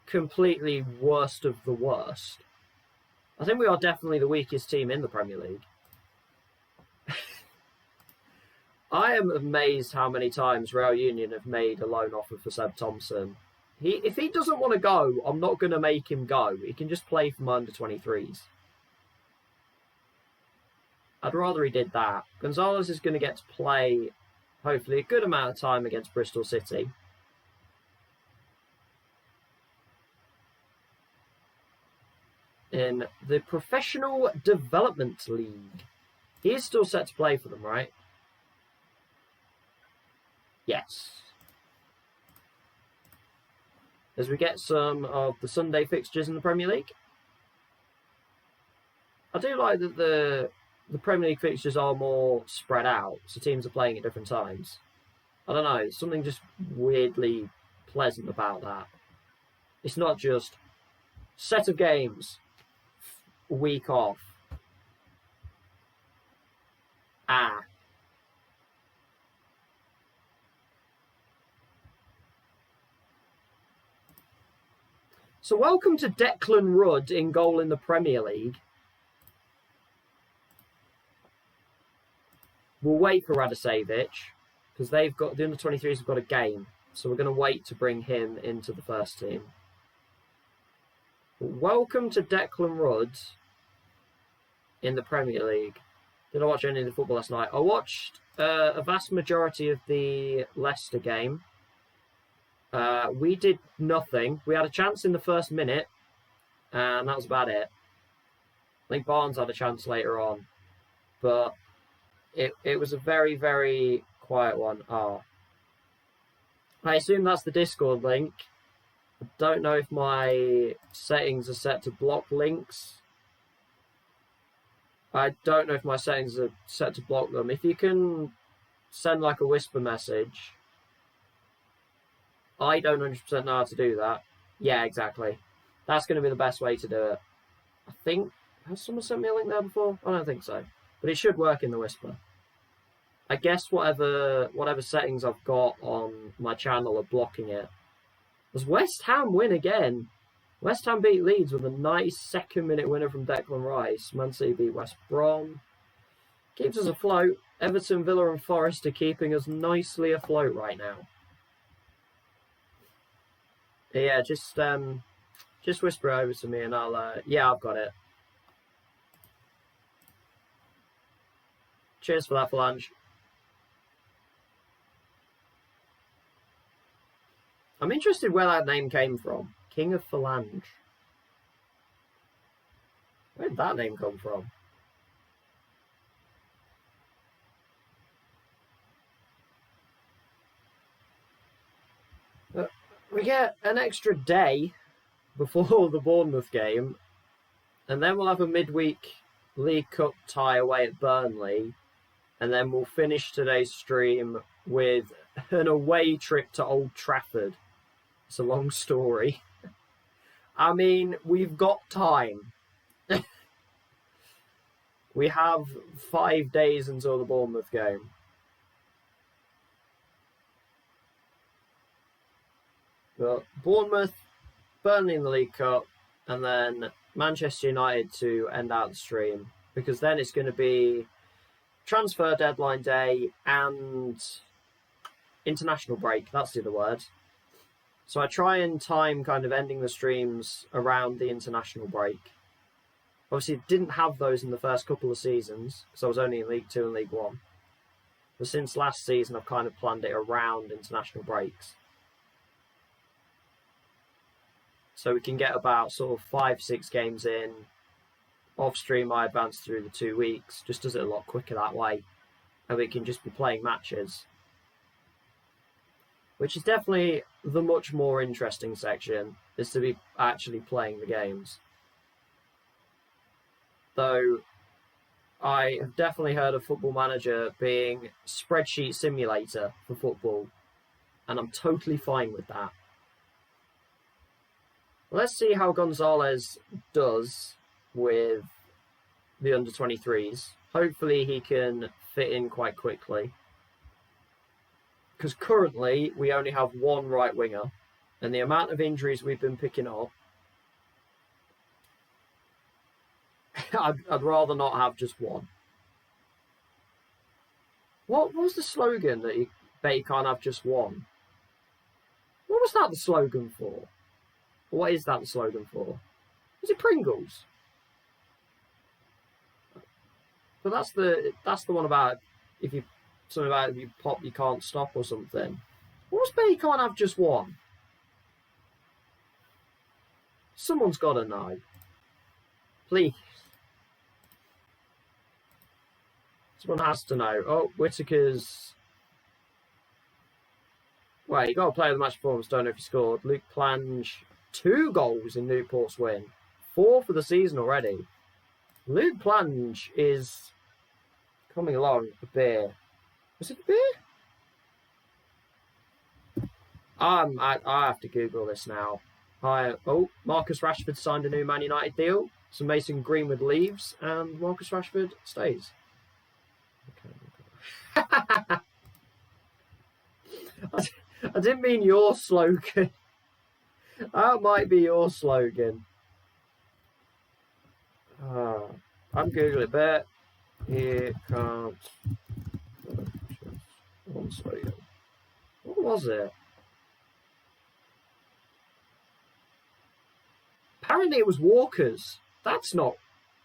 completely worst of the worst. I think we are definitely the weakest team in the Premier League. I am amazed how many times Real Union have made a loan offer for Seb Thompson. If he doesn't want to go, I'm not going to make him go. He can just play for my under-23s. I'd rather he did that. Gonzalez is going to get to play, hopefully, a good amount of time against Bristol City. In the Professional Development League. He is still set to play for them, right? Yes. As we get some of the Sunday fixtures in the Premier League. I do like that the Premier League fixtures are more spread out, so teams are playing at different times. I don't know, something just weirdly pleasant about that. It's not just set of games, week off. So welcome to Declan Rudd in goal in the Premier League. We'll wait for Radosavich because they've got the under-23s have got a game, so we're going to wait to bring him into the first team. But welcome to Declan Rudd in the Premier League. Did I watch any of the football last night? I watched a vast majority of the Leicester game. We did nothing. We had a chance in the first minute, and that was about it. I think Barnes had a chance later on, but it was a very, very quiet one. I assume that's the Discord link. I don't know if my settings are set to block links. I don't know if my settings are set to block them. If you can send like a whisper message. I don't 100% know how to do that. Yeah, exactly. That's going to be the best way to do it. I think... Has someone sent me a link there before? I don't think so. But it should work in the whisper. I guess whatever settings I've got on my channel are blocking it. Does West Ham win again? West Ham beat Leeds with a nice second-minute winner from Declan Rice. Man City beat West Brom. Keeps us afloat. Everton, Villa and Forest are keeping us nicely afloat right now. Yeah, just whisper over to me and I'll... yeah, I've got it. Cheers for that, Phalange. I'm interested where that name came from. King of Phalange. Where did that name come from? We get an extra day before the Bournemouth game, and then we'll have a midweek League Cup tie away at Burnley, and then we'll finish today's stream with an away trip to Old Trafford. It's a long story. I mean, we've got time. We have 5 days until the Bournemouth game. But Bournemouth, Burnley in the League Cup, and then Manchester United to end out the stream. Because then it's going to be transfer deadline day and international break. That's the other word. So I try and time kind of ending the streams around the international break. Obviously, didn't have those in the first couple of seasons, because I was only in League 2 and League 1. But since last season, I've kind of planned it around international breaks. So we can get about sort of 5-6 games in. Off stream, I advance through the 2 weeks. Just does it a lot quicker that way. And we can just be playing matches. Which is definitely the much more interesting section, is to be actually playing the games. Though, I have definitely heard of Football Manager being spreadsheet simulator for football. And I'm totally fine with that. Let's see how Gonzalez does with the under-23s. Hopefully he can fit in quite quickly. Because currently we only have one right winger. And the amount of injuries we've been picking up, I'd rather not have just one. What was the slogan that you bet you can't have just one? What was that the slogan for? What is that the slogan for? Is it Pringles? But that's the one about if you pop you can't stop or something. What was bet you can't have just one? Someone's got to know. Please. Someone has to know. Oh, Whittaker's... Wait, you got to play the match performance. Don't know if he scored. Luke Plange, 2 goals in Newport's win. 4 for the season already. Luke Plange is coming along a beer. Was it a beer? I have to Google this now. Marcus Rashford signed a new Man United deal. So Mason Greenwood leaves and Marcus Rashford stays. Okay. I didn't mean your slogan. That might be your slogan. I'm Googling it, but here can't. One slogan. What was it? Apparently it was Walker's. That's not...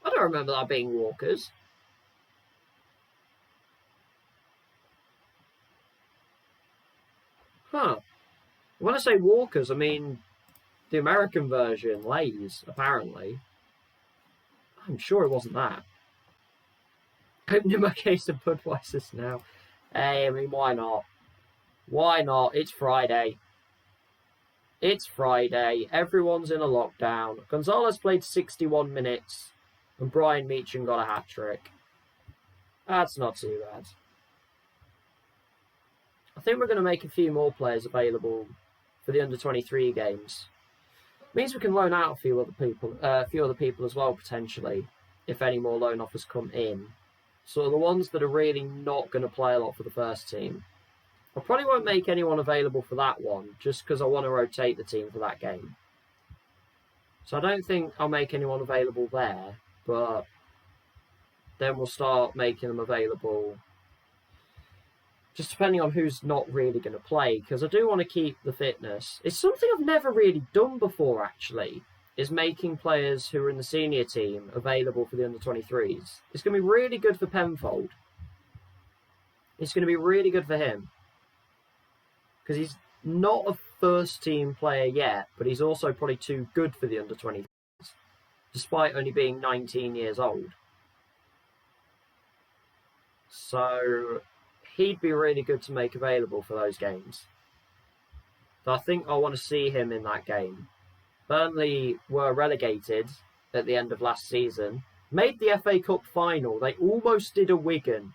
I don't remember that being Walker's. Huh. When I say Walker's, I mean the American version, Lay's, apparently. I'm sure it wasn't that. Opening my case of Budweiser's now. Hey, I mean, why not? Why not? It's Friday. It's Friday. Everyone's in a lockdown. Gonzalez played 61 minutes and Brian Meacham got a hat-trick. That's not too bad. I think we're going to make a few more players available for the under-23 games. Means we can loan out a few other people as well, potentially, if any more loan offers come in. So the ones that are really not going to play a lot for the first team. I probably won't make anyone available for that one, just because I want to rotate the team for that game. So I don't think I'll make anyone available there, but then we'll start making them available just depending on who's not really going to play, because I do want to keep the fitness. It's something I've never really done before, actually, is making players who are in the senior team available for the under-23s. It's going to be really good for Penfold. It's going to be really good for him. Because he's not a first-team player yet, but he's also probably too good for the under-23s, despite only being 19 years old. So he'd be really good to make available for those games. So I think I want to see him in that game. Burnley were relegated at the end of last season. Made the FA Cup final. They almost did a Wigan.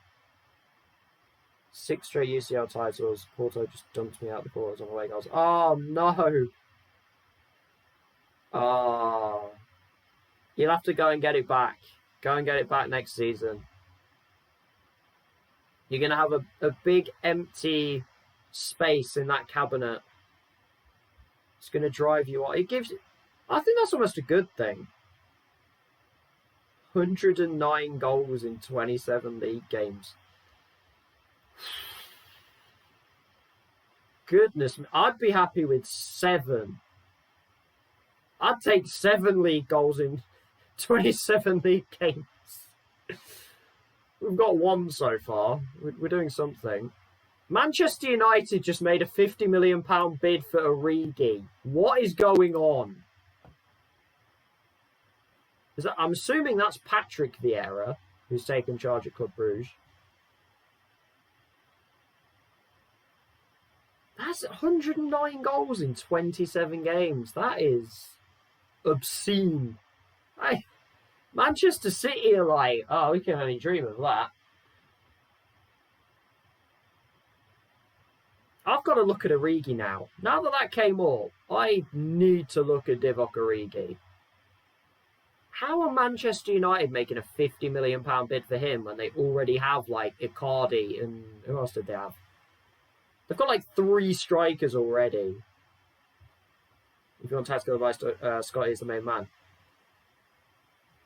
6 straight UCL titles. Porto just dumped me out the quarters on away goals. Oh, no. Oh. You'll have to go and get it back. Go and get it back next season. You're going to have a big empty space in that cabinet. It's going to drive you on. I think that's almost a good thing. 109 goals in 27 league games. Goodness me. I'd be happy with 7. I'd take 7 league goals in 27 league games. We've got 1 so far. We're doing something. Manchester United just made a £50 million bid for Origi. What is going on? I'm assuming that's Patrick Vieira, who's taken charge at Club Brugge. That's 109 goals in 27 games. That is obscene. Manchester City are like, oh, we can only dream of that. I've got to look at Origi now. Now that came up, I need to look at Divock Origi. How are Manchester United making a £50 million bid for him when they already have, like, Icardi and... Who else did they have? They've got, like, 3 strikers already. If you want tactical advice, Scotty is the main man.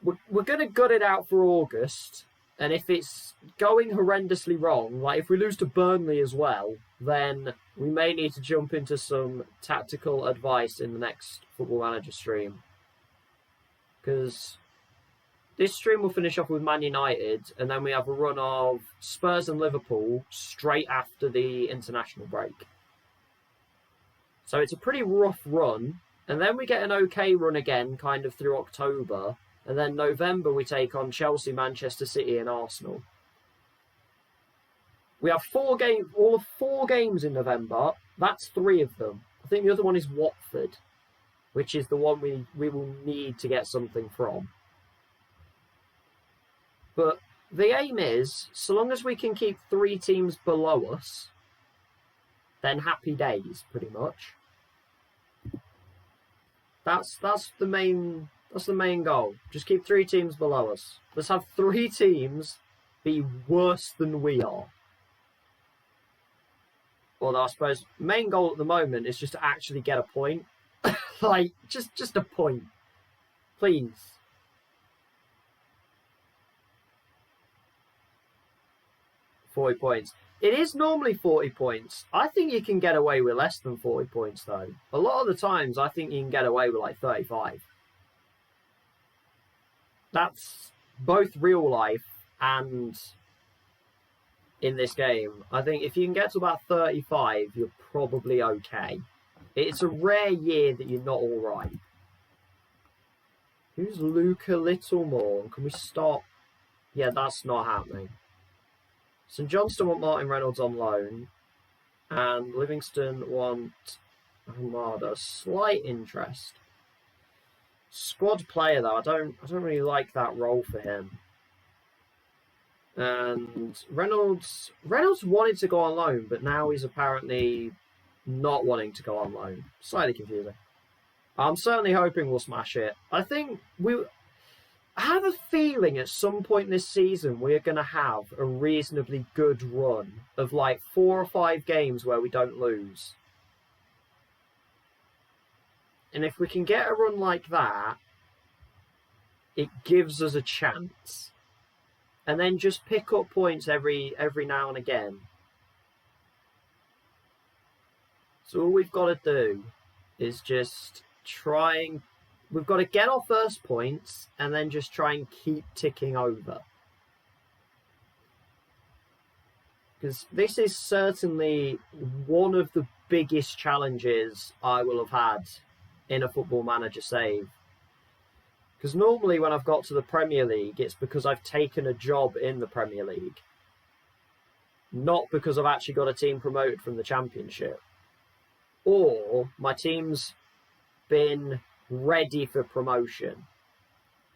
We're going to gut it out for August And if it's going horrendously wrong, like if we lose to Burnley as well, then we may need to jump into some tactical advice in the next Football Manager stream. Because this stream will finish off with Man United, and then we have a run of Spurs and Liverpool straight after the international break. So it's a pretty rough run, and then we get an okay run again, kind of through October, and then November we take on Chelsea, Manchester City, and Arsenal. We have all of 4 games in November. That's 3 of them. I think the other one is Watford, which is the one we will need to get something from. But the aim is, so long as we can keep 3 teams below us, then happy days, pretty much. That's the main goal. Just keep 3 teams below us. Let's have 3 teams be worse than we are. Although I suppose main goal at the moment is just to actually get a point. Like, just a point. Please. $40 points. It is normally 40 points. I think you can get away with less than 40 points, though. A lot of the times, I think you can get away with like 35. That's both real life and in this game. I think if you can get to about 35, you're probably okay. It's a rare year that you're not all right. Who's Luca Littlemore? Can we stop? Yeah, that's not happening. St Johnstone want Martin Reynolds on loan, and Livingston want Armada. Slight interest. Squad player though, I don't really like that role for him. And Reynolds wanted to go on loan, but now he's apparently not wanting to go on loan. Slightly confusing. I'm certainly hoping we'll smash it. I have a feeling at some point this season we're going to have a reasonably good run of like 4 or 5 games where we don't lose. And if we can get a run like that, it gives us a chance. And then just pick up points every now and again. So all we've got to do is just we've got to get our first points and then just try and keep ticking over. Because this is certainly one of the biggest challenges I will have had in a Football Manager save. Because normally when I've got to the Premier League, it's because I've taken a job in the Premier League. Not because I've actually got a team promoted from the Championship. Or my team's been ready for promotion.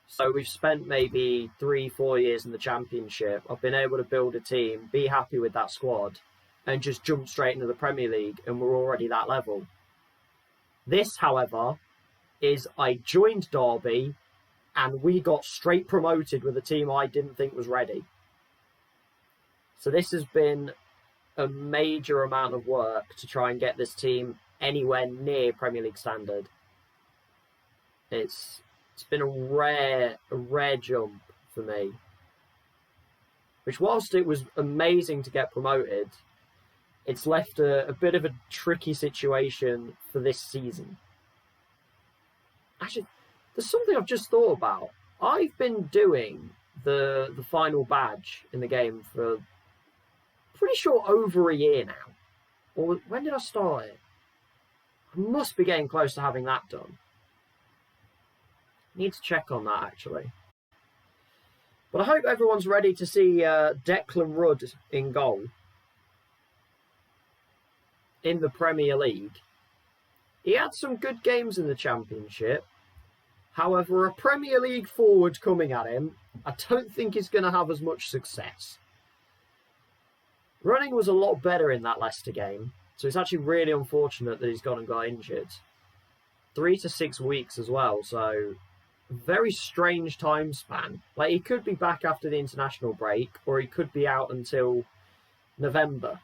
So we've spent maybe 3-4 years in the Championship. I've been able to build a team, be happy with that squad, and just jump straight into the Premier League, and we're already that level. This, however, is I joined Derby, and we got straight promoted with a team I didn't think was ready. So this has been a major amount of work to try and get this team anywhere near Premier League standard. It's been a rare jump for me. Which, whilst it was amazing to get promoted, it's left a bit of a tricky situation for this season. Actually, there's something I've just thought about. I've been doing the final badge in the game for pretty sure over a year now. Or when did I start it? I must be getting close to having that done. Need to check on that, actually. But I hope everyone's ready to see Declan Rudd in goal in the Premier League. He had some good games in the Championship. However, a Premier League forward coming at him, I don't think he's going to have as much success. Running was a lot better in that Leicester game, so it's actually really unfortunate that he's gone and got injured. 3 to 6 weeks as well, so very strange time span. Like, he could be back after the international break, or he could be out until November.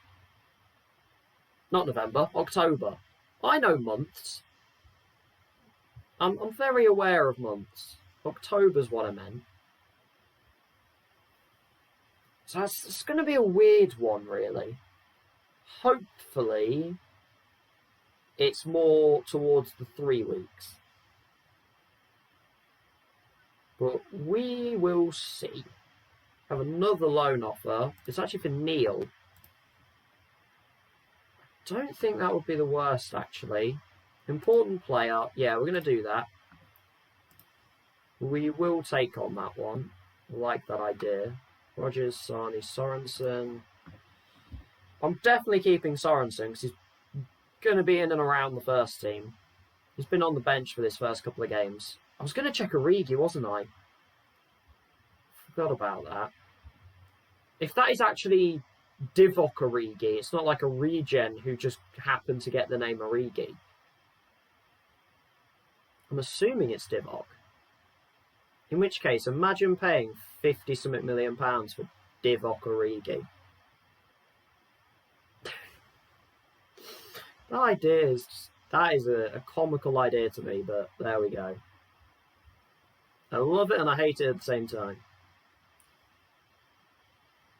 Not November, October. I know months. I'm very aware of months. October's what I meant. So it's going to be a weird one, really. Hopefully, it's more towards the 3 weeks. But we will see. Have another loan offer. It's actually for Neil. Don't think that would be the worst, actually. Important player. Yeah, we're going to do that. We will take on that one. I like that idea. Rogers, Sarni, Sorensen. I'm definitely keeping Sorensen because he's going to be in and around the first team. He's been on the bench for this first couple of games. I was going to check Origi, wasn't I? Forgot about that. If that is actually Divock Origi, it's not like a regen who just happened to get the name Origi. I'm assuming it's Divock. In which case, imagine paying 50-something million pounds for Divock Origi. That is a comical idea to me, but there we go. I love it and I hate it at the same time.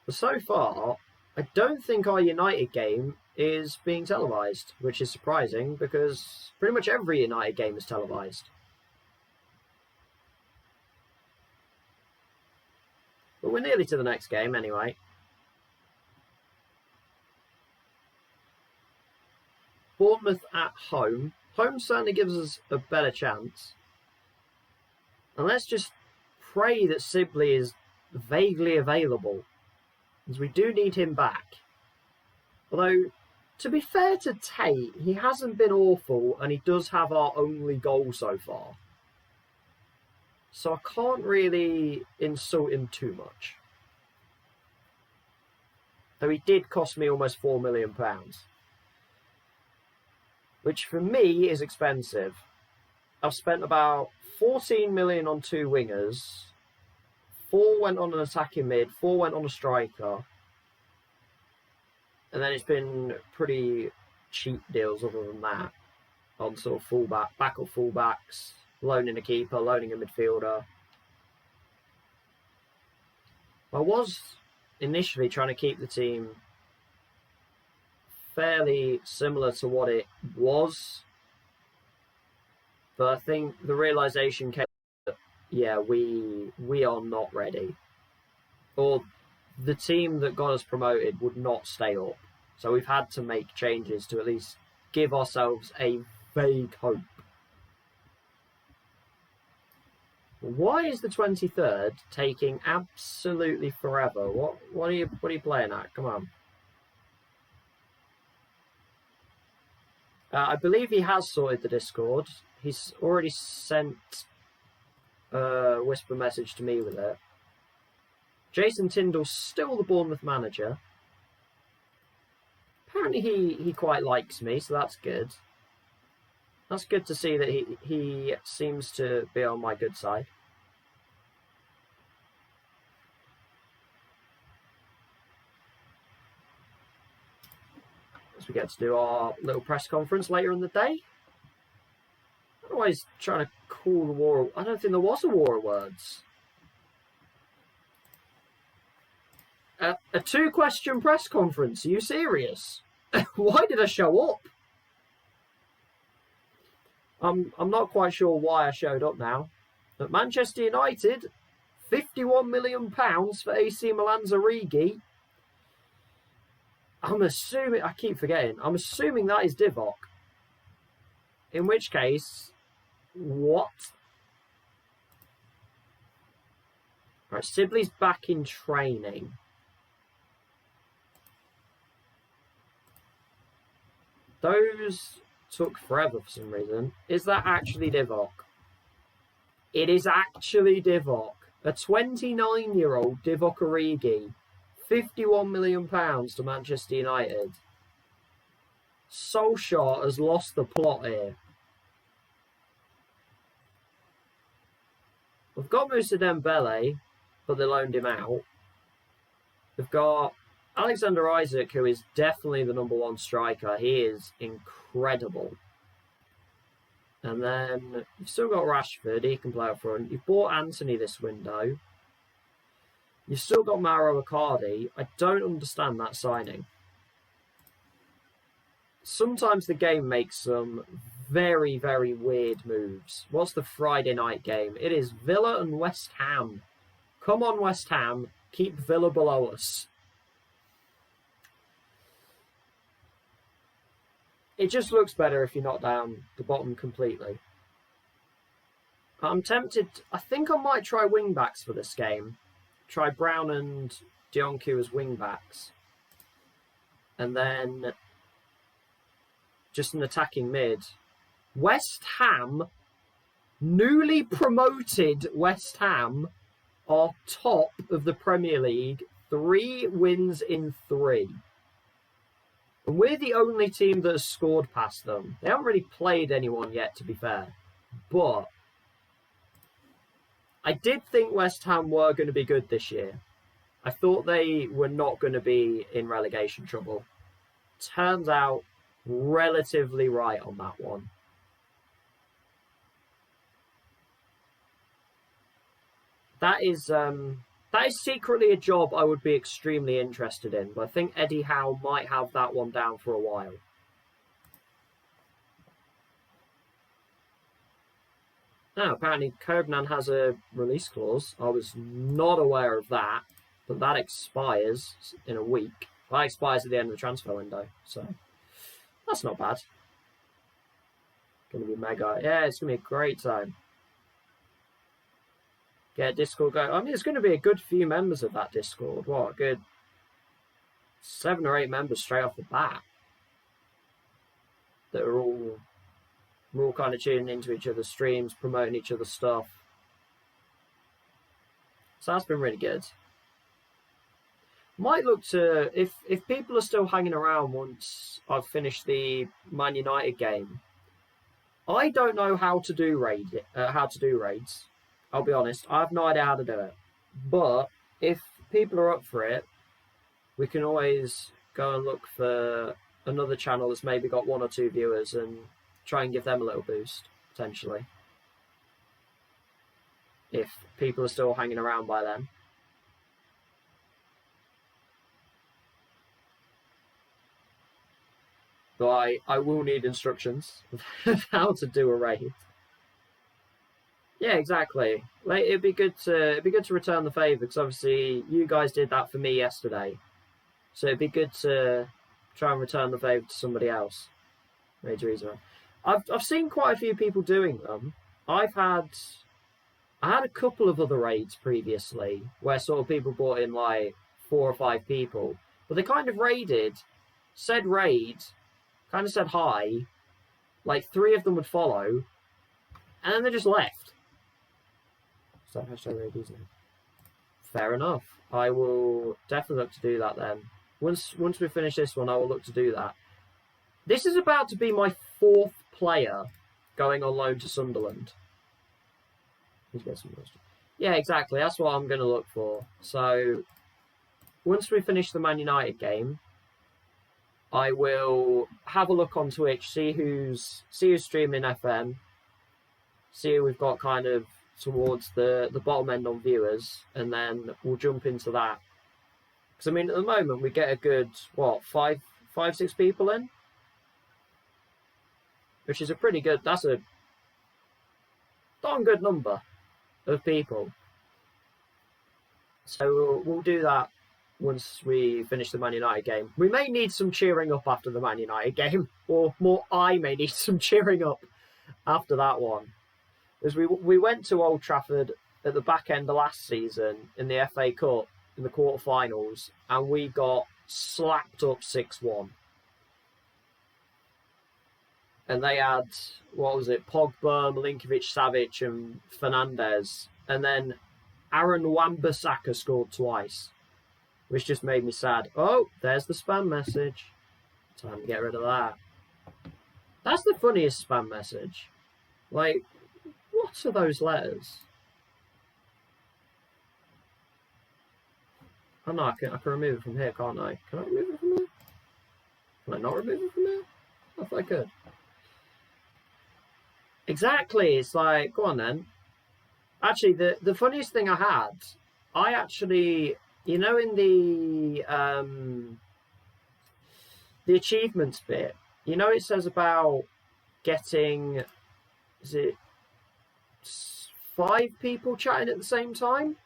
But so far, I don't think our United game is being televised, which is surprising because pretty much every United game is televised. But we're nearly to the next game anyway. Bournemouth at home. Home certainly gives us a better chance. And let's just pray that Sibley is vaguely available, as we do need him back. Although, to be fair to Tate, he hasn't been awful and he does have our only goal so far. So I can't really insult him too much. Though he did cost me almost £4 million. Which for me is expensive. I've spent about 14 million on 2 wingers. 4 went on an attacking mid, 4 went on a striker. And then it's been pretty cheap deals other than that. On sort of backup fullbacks, loaning a keeper, loaning a midfielder. I was initially trying to keep the team fairly similar to what it was. But I think the realisation came that, yeah, we are not ready. Or the team that got us promoted would not stay up. So we've had to make changes to at least give ourselves a vague hope. Why is the 23rd taking absolutely forever? What are you playing at? Come on. I believe he has sorted the Discord. He's already sent a whisper message to me with it. Jason Tyndall's still the Bournemouth manager. Apparently he quite likes me, so that's good. That's good to see that he seems to be on my good side. As we get to do our little press conference later in the day. I'm always trying to call the war. I don't think there was a war of words. A 2-question press conference. Are you serious? Why did I show up? I'm not quite sure why I showed up now. At Manchester United, £51 million for AC Milan's Origi. I'm assuming, I keep forgetting, I'm assuming that is Divock. In which case, what? Right, Sibley's back in training. Those took forever for some reason. Is that actually Divock? It is actually Divock. A 29-year-old Divock Origi. £51 million to Manchester United. Solskjaer has lost the plot here. We've got Moussa Dembele, but they loaned him out. We've got Alexander Isak, who is definitely the #1 striker. He is incredible. And then you've still got Rashford. He can play up front. You've bought Anthony this window. You've still got Mauro Icardi. I don't understand that signing. Sometimes the game makes some very, very weird moves. What's the Friday night game? It is Villa and West Ham. Come on, West Ham. Keep Villa below us. It just looks better if you're not down the bottom completely. I'm tempted. I think I might try wing-backs for this game. Try Brown and Dionku as wing-backs. And then just an attacking mid. West Ham, newly promoted West Ham, are top of the Premier League. 3 wins in 3. And we're the only team that has scored past them. They haven't really played anyone yet, to be fair. But I did think West Ham were going to be good this year. I thought they were not going to be in relegation trouble. Turns out, relatively right on that one. That is secretly a job I would be extremely interested in, but I think Eddie Howe might have that one down for a while. Now, apparently Koubnan has a release clause. I was not aware of that, but that expires in a week. That expires at the end of the transfer window, so that's not bad. Going to be mega. Yeah, it's going to be a great time. Get Discord going. I mean, it's going to be a good few members of that Discord. What, a good 7 or 8 members straight off the bat that are all... We're all kind of tuning into each other's streams, promoting each other's stuff. So that's been really good. Might look to, if people are still hanging around once I've finished the Man United game, I don't know how to do raids. I'll be honest, I have no idea how to do it. But if people are up for it, we can always go and look for another channel that's maybe got 1 or 2 viewers and try and give them a little boost, potentially. If people are still hanging around by then. But I will need instructions of how to do a raid. Yeah, exactly. Like, it'd be good to return the favour, because obviously you guys did that for me yesterday. So it'd be good to try and return the favour to somebody else. Raids are easier. I've seen quite a few people doing them. I had a couple of other raids previously where sort of people brought in like 4 or 5 people, but they kind of said raid, kind of said hi, like 3 of them would follow, and then they just left. So hashtag raid, isn't it? Fair enough. I will definitely look to do that then. Once we finish this one, I will look to do that. This is about to be my 4th player going on loan to Sunderland. Yeah, exactly. That's what I'm going to look for. So, once we finish the Man United game, I will have a look on Twitch, see who's streaming FM, see who we've got kind of towards the bottom end on viewers, and then we'll jump into that. Because, I mean, at the moment, we get a good, 5, 6 people in? Which is a pretty good, that's a darn good number of people. So we'll do that once we finish the Man United game. We may need some cheering up after the Man United game, or more, I may need some cheering up after that one. As we went to Old Trafford at the back end of last season in the FA Cup in the quarterfinals, and we got slapped up 6-1. And they had, Pogba, Milinkovic-Savic and Fernandes. And then Aaron Wan-Bissaka scored twice, which just made me sad. Oh, there's the spam message. Time to get rid of that. That's the funniest spam message. Like, what are those letters? Oh no, I can remove it from here, can't I? Can I remove it from there? Can I not remove it from there? I thought I could. Exactly, it's like, go on then. Actually, the funniest thing I I actually, in the achievements bit, it says about getting, is it 5 people chatting at the same time?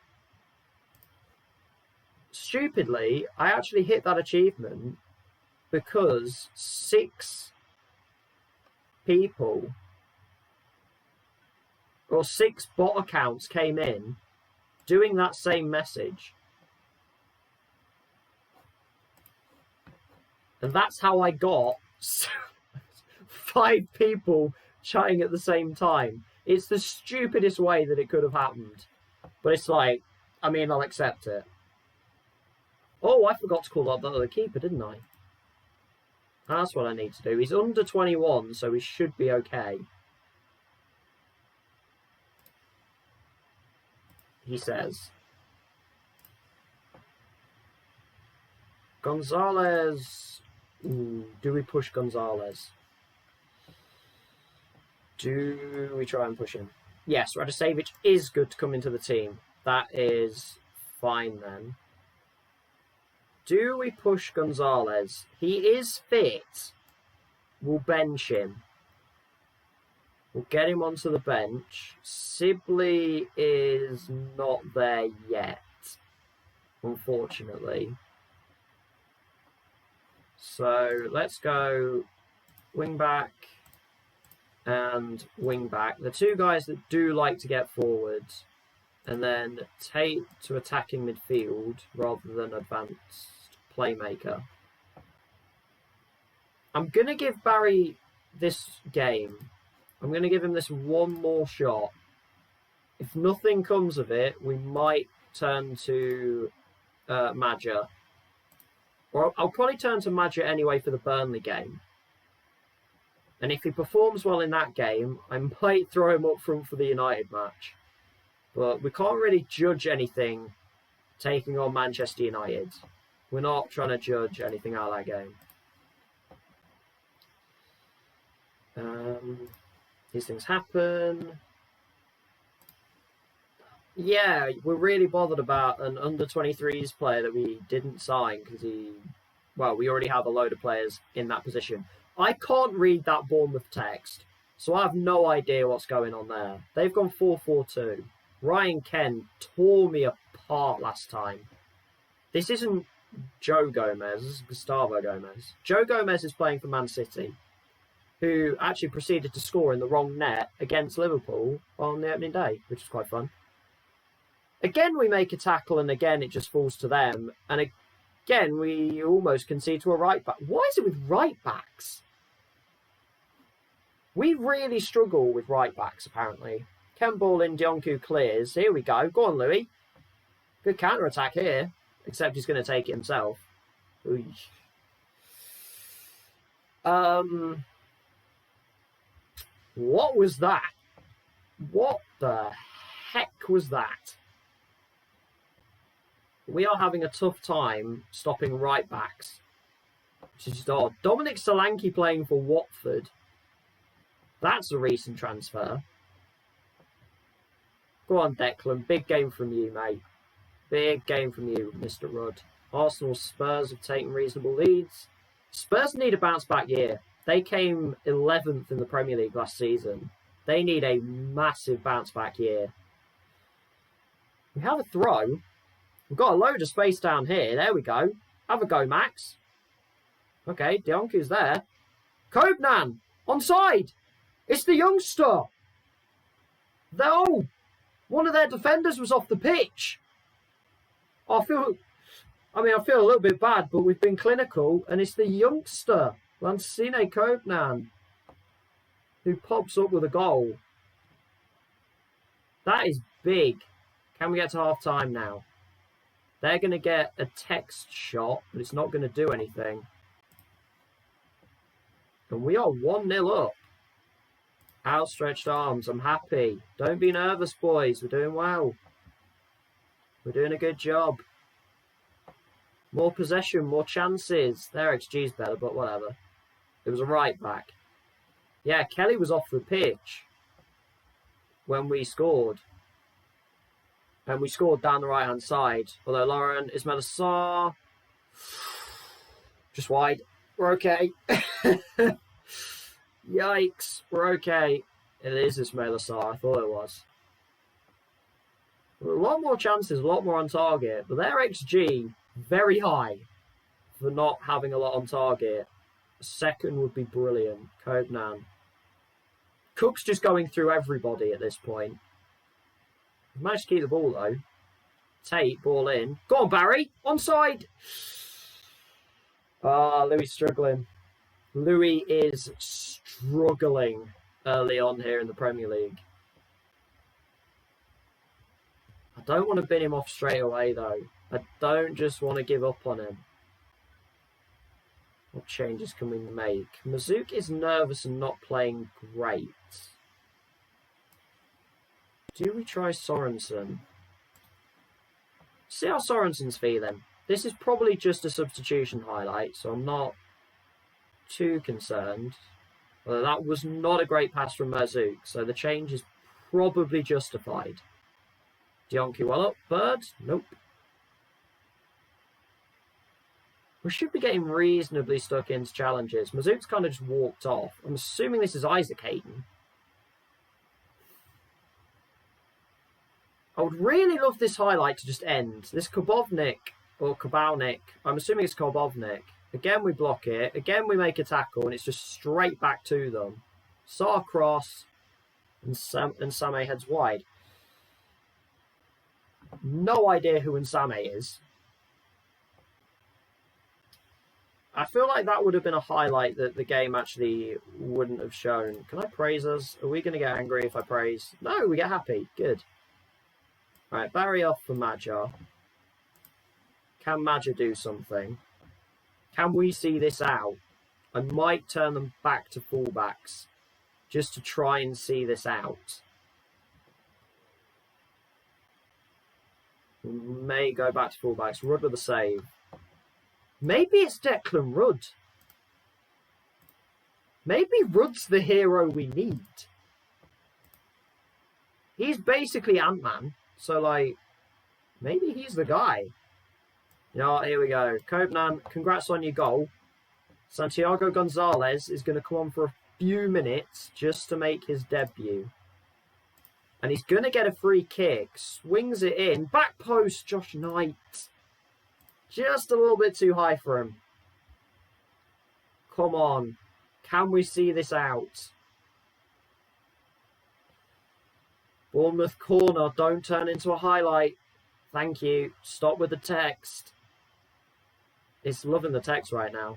Stupidly, I actually hit that achievement because 6 people or 6 bot accounts came in doing that same message. And that's how I got 5 people chatting at the same time. It's the stupidest way that it could have happened. But it's like, I mean, I'll accept it. Oh, I forgot to call out the other keeper, didn't I? That's what I need to do. He's under 21, so he should be okay. He says. Gonzalez. Ooh, do we push Gonzalez? Do we try and push him? Yes, Radosavich is good to come into the team. That is fine then. Do we push Gonzalez? He is fit. We'll bench him. We'll get him onto the bench. Sibley is not there yet, unfortunately. So let's go wing back and wing back. The 2 guys that do like to get forwards and then take to attacking midfield rather than advanced playmaker. I'm going to give Barry this game. I'm going to give him this one more shot. If nothing comes of it, we might turn to Madja. Or I'll probably turn to Madja anyway for the Burnley game. And if he performs well in that game, I might throw him up front for the United match. But we can't really judge anything taking on Manchester United. We're not trying to judge anything out of that game. These things happen. Yeah, we're really bothered about an under-23s player that we didn't sign because we already have a load of players in that position. I can't read that Bournemouth text, so I have no idea what's going on there. They've gone 4-4-2. Ryan Kent tore me apart last time. This isn't Joe Gomez, this is Gustavo Gomez. Joe Gomez is playing for Man City, who actually proceeded to score in the wrong net against Liverpool on the opening day, which is quite fun. Again, we make a tackle, and again, it just falls to them. And again, we almost concede to a right back. Why is it with right backs? We really struggle with right backs, apparently. Ken Ball in, Dionku clears. Here we go. Go on, Louis. Good counter-attack here. Except he's going to take it himself. What was that? What the heck was that? We are having a tough time stopping right backs. Which is just odd. Dominic Solanke playing for Watford. That's a recent transfer. Go on, Declan. Big game from you, mate. Big game from you, Mr. Rudd. Arsenal Spurs have taken reasonable leads. Spurs need a bounce-back year. They came 11th in the Premier League last season. They need a massive bounce-back year. We have a throw. We've got a load of space down here. There we go. Have a go, Max. Okay, Dionku's there. Kobnan! Onside! It's the youngster! One of their defenders was off the pitch. I feel a little bit bad, but we've been clinical, and it's the youngster, Lancine Kobnan, who pops up with a goal. That is big. Can we get to half-time now? They're going to get a text shot, but it's not going to do anything. And we are 1-0 up. Outstretched arms. I'm happy. Don't be nervous, boys. We're doing well. We're doing a good job. More possession, more chances. Their XG's better, but whatever. It was a right back. Yeah, Kelly was off the pitch when we scored. And we scored down the right-hand side. Although Lauren Ismail Sarr. Just wide. We're okay. Yikes. We're okay. It is Ismail Sarr. I thought it was. A lot more chances, a lot more on target. But their XG, very high for not having a lot on target. A second would be brilliant. Copenan. Cook's just going through everybody at this point. We've managed to keep the ball, though. Tate, ball in. Go on, Barry. Onside. Louis struggling. Louis is struggling early on here in the Premier League. I don't want to bin him off straight away, though. I don't just want to give up on him. What changes can we make? Mazouk is nervous and not playing great. Do we try Sorensen? See how Sorensen's feeling. This is probably just a substitution highlight, so I'm not too concerned. Although that was not a great pass from Mazouk, so the change is probably justified. Dionki well up. Bird? Nope. We should be getting reasonably stuck into challenges. Mazouk's kind of just walked off. I'm assuming this is Isaac Hayden. I would really love this highlight to just end. This Kobovnik, or Kobownik, I'm assuming it's Kobovnik. Again, we block it. Again, we make a tackle, and it's just straight back to them. Sarr cross, and Same heads wide. No idea who Nsame is. I feel like that would have been a highlight that the game actually wouldn't have shown. Can I praise us? Are we going to get angry if I praise? No, we get happy. Good. Right, Barry off for Maja. Can Maja do something? Can we see this out? I might turn them back to fullbacks just to try and see this out. We may go back to fullbacks. Rudd with a save. Maybe it's Declan Rudd. Maybe Rudd's the hero we need. He's basically Ant-Man. So, like, maybe he's the guy. You know what? Here we go. Copenan, congrats on your goal. Santiago Gonzalez is going to come on for a few minutes just to make his debut. And he's going to get a free kick. Swings it in. Back post, Josh Knight. Just a little bit too high for him. Come on. Can we see this out? Bournemouth corner. Don't turn into a highlight. Thank you. Stop with the text. It's loving the text right now.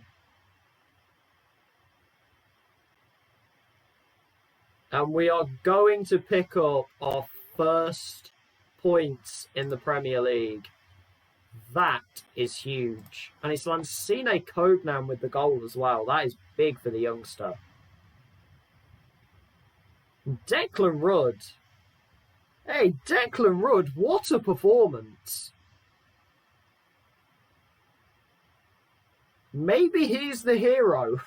And we are going to pick up our first points in the Premier League. That is huge. And it's Lancine Copenan with the goal as well. That is big for the youngster. Declan Rudd. Hey, Declan Rudd, what a performance. Maybe he's the hero.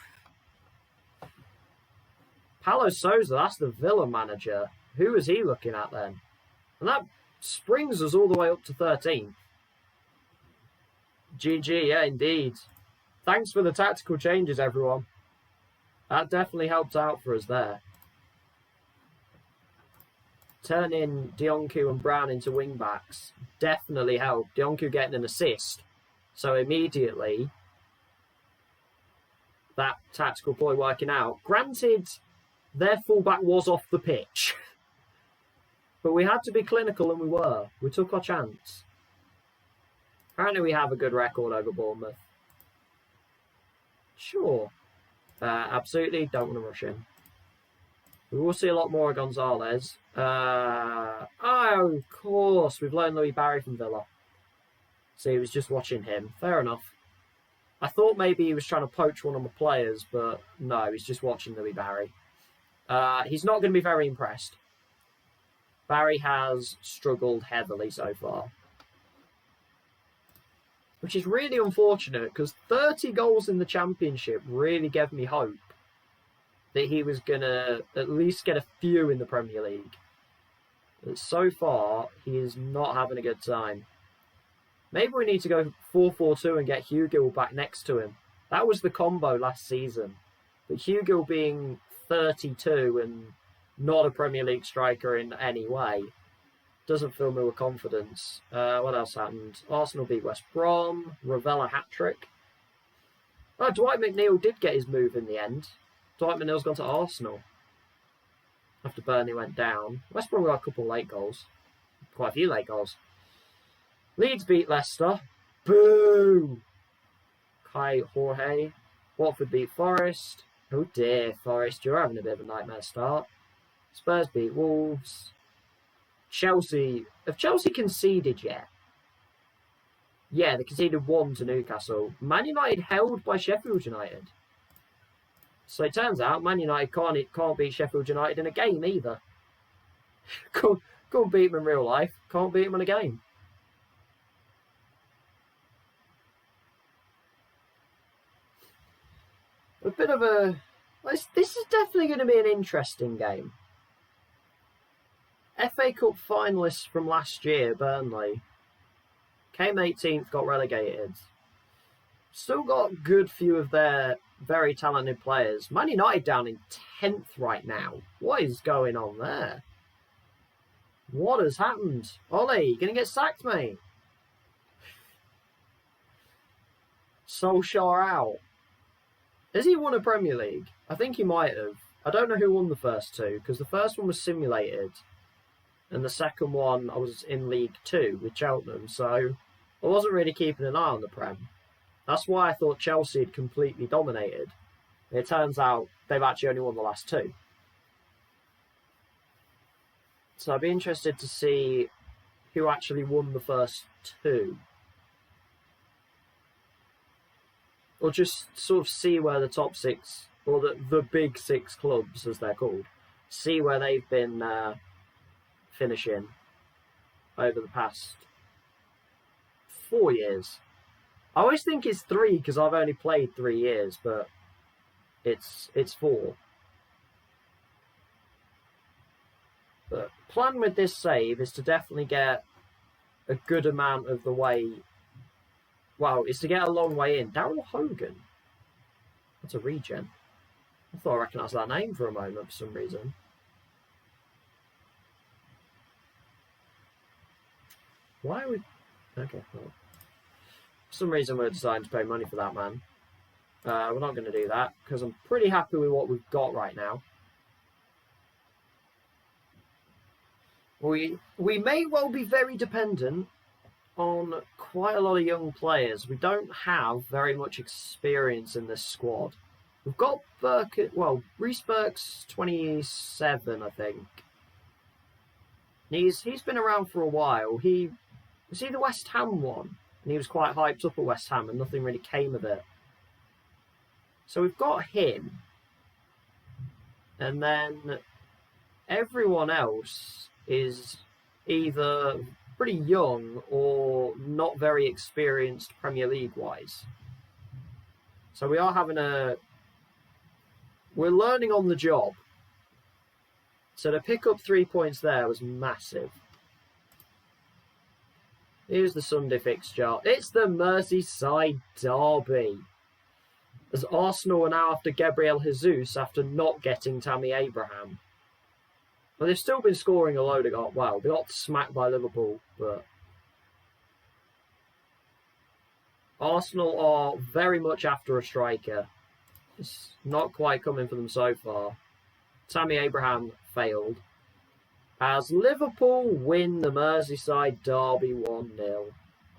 Paulo Sousa, that's the Villa manager. Who is he looking at then? And that springs us all the way up to 13th. GG, yeah, indeed. Thanks for the tactical changes, everyone. That definitely helped out for us there. Turning Dionku and Brown into wing-backs definitely helped. Dionku getting an assist. So immediately, that tactical ploy working out. Granted, their fullback was off the pitch. But we had to be clinical, and we were. We took our chance. Apparently we have a good record over Bournemouth. Sure. Absolutely don't want to rush him. We will see a lot more of Gonzalez. Oh, of course. We've loaned Louis Barry from Villa. So he was just watching him. Fair enough. I thought maybe he was trying to poach one of my players, but no, he's just watching Louis Barry. He's not going to be very impressed. Barry has struggled heavily so far. Which is really unfortunate, because 30 goals in the Championship really gave me hope that he was going to at least get a few in the Premier League. But so far, he is not having a good time. Maybe we need to go 4-4-2 and get Hugill back next to him. That was the combo last season. But Hugill being 32 and not a Premier League striker in any way doesn't fill me with confidence. What else happened? Arsenal beat West Brom. Ravella hat-trick. Oh, Dwight McNeil did get his move in the end. Dwight McNeil's gone to Arsenal after Burnley went down. West Brom got a couple of late goals. Quite a few late goals. Leeds beat Leicester. Boo! Kai Jorge. Watford beat Forest. Oh dear, Forest, you're having a bit of a nightmare start. Spurs beat Wolves. Chelsea. Have Chelsea conceded yet? Yeah, they conceded 1 to Newcastle. Man United held by Sheffield United. So it turns out Man United can't beat Sheffield United in a game either. Can't beat them in real life. Can't beat them in a game. A bit of a... This is definitely going to be an interesting game. FA Cup finalists from last year, Burnley, came 18th, got relegated. Still got a good few of their very talented players. Man United down in 10th right now. What is going on there? What has happened? Ollie, you're going to get sacked, mate. Solskjaer out. Has he won a Premier League? I think he might have. I don't know who won the first two, because the first one was simulated. And the second one, I was in League 2 with Cheltenham, so I wasn't really keeping an eye on the Prem. That's why I thought Chelsea had completely dominated. It turns out they've actually only won the last two. So I'd be interested to see who actually won the first two. Or just sort of see where the top six, or the big six clubs, as they're called, see where they've been finishing over the past 4 years. I always think it's 3 because I've only played 3 years, but it's 4. But plan with this save is to definitely get a good amount of the way. Well, it's to get a long way in. Daryl Hogan. That's a regen. I thought I recognised that name for a moment for some reason. Why would... Okay, well. For some reason we're deciding to pay money for that man. We're not going to do that, because I'm pretty happy with what we've got right now. We may well be very dependent on quite a lot of young players. We don't have very much experience in this squad. We've got Burke... Well, Reece Burke's 27, I think. He's been around for a while. Was he the West Ham one? And he was quite hyped up at West Ham and nothing really came of it. So we've got him. And then everyone else is either pretty young or not very experienced Premier League-wise. So we are having we're learning on the job. So to pick up 3 points there was massive. Here's the Sunday fixture. It's the Merseyside derby. As Arsenal are now after Gabriel Jesus after not getting Tammy Abraham. Well, they've still been scoring a load of goals. Well, they got smacked by Liverpool, but Arsenal are very much after a striker. It's not quite coming for them so far. Tammy Abraham failed. As Liverpool win the Merseyside derby 1-0.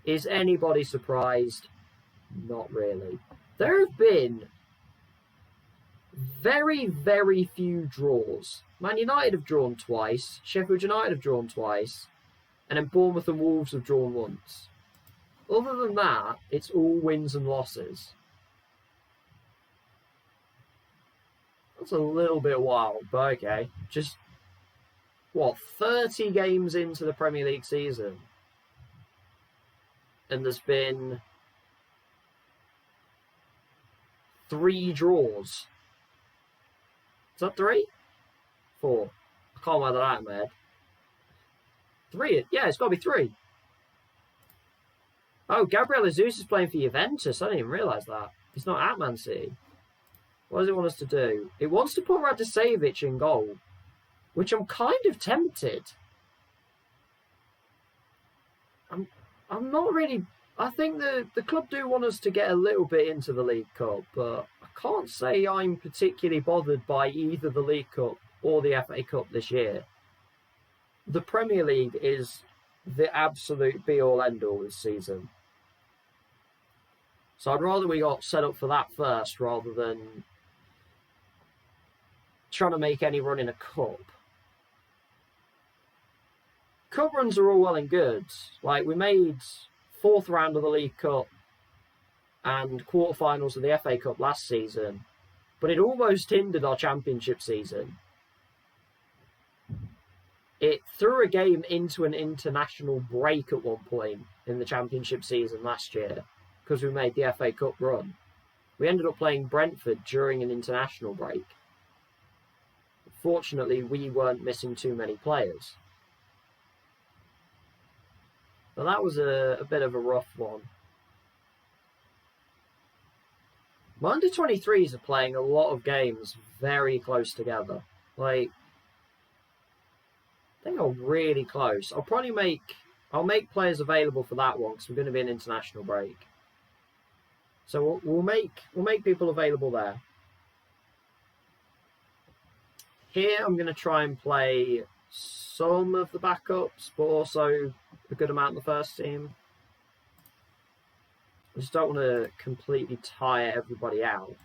Is anybody surprised? Not really. There have been very, very few draws. Man United have drawn twice. Sheffield United have drawn twice. And then Bournemouth and Wolves have drawn once. Other than that, it's all wins and losses. That's a little bit wild, but okay. Just, 30 games into the Premier League season? And there's been 3 draws. Is that 3? 4. I can't remember that in my head. 3? Yeah, it's got to be 3. Oh, Gabriel Jesus is playing for Juventus. I didn't even realise that. He's not at Man City. What does it want us to do? It wants to put Radicevic in goal, which I'm kind of tempted. I'm not really... I think the club do want us to get a little bit into the League Cup, but I can't say I'm particularly bothered by either the League Cup or the FA Cup this year. The Premier League is the absolute be-all, end-all this season. So I'd rather we got set up for that first rather than trying to make any run in a cup. Cup runs are all well and good. Like, we made 4th round of the League Cup and quarterfinals of the FA Cup last season, but it almost hindered our Championship season. It threw a game into an international break at one point in the Championship season last year because we made the FA Cup run. We ended up playing Brentford during an international break. Fortunately, we weren't missing too many players. But that was a bit of a rough one. My under-23s are playing a lot of games very close together. Like, I think they're really close. I'll make players available for that one because we're going to be an international break. So we'll make people available there. Here I'm going to try and play some of the backups, but also a good amount of the first team. I just don't want to completely tire everybody out.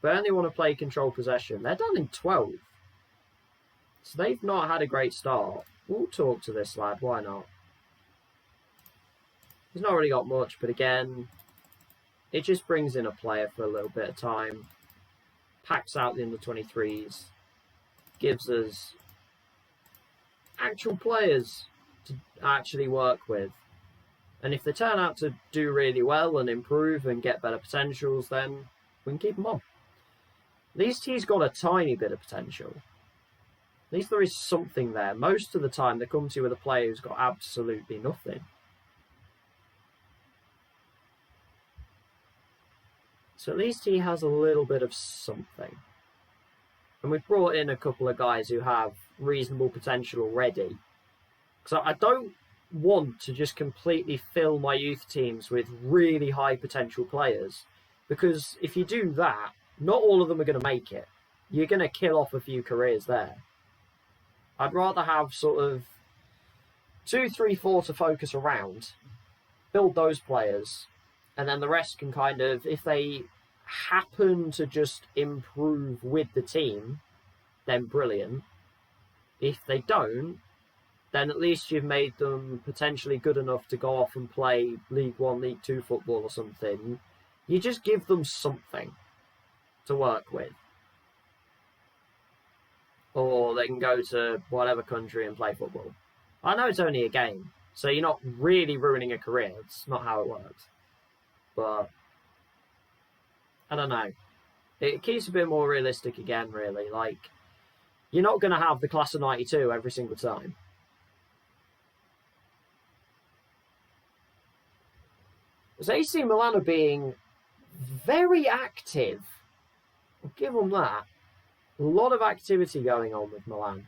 Burnley want to play control possession. They're down in 12. So they've not had a great start. We'll talk to this lad, why not? He's not really got much, but again, it just brings in a player for a little bit of time. Packs out the under-23s. Gives us actual players to actually work with. And if they turn out to do really well and improve and get better potentials, then we can keep them on. At least he's got a tiny bit of potential. At least there is something there. Most of the time they come to you with a player who's got absolutely nothing. So at least he has a little bit of something. And we've brought in a couple of guys who have reasonable potential already. Because I don't want to just completely fill my youth teams with really high potential players. Because if you do that, not all of them are going to make it. You're going to kill off a few careers there. I'd rather have sort of 2, 3, 4 to focus around, build those players, and then the rest can kind of, if they happen to just improve with the team, then brilliant. If they don't, then at least you've made them potentially good enough to go off and play League 1, League 2 football or something. You just give them something to work with. Or they can go to whatever country and play football. I know it's only a game, so you're not really ruining a career. It's not how it works. But I don't know. It keeps a bit more realistic again, really. Like, you're not going to have the class of 92 every single time. Because AC Milan are being very active. I'll give them that. A lot of activity going on with Milan.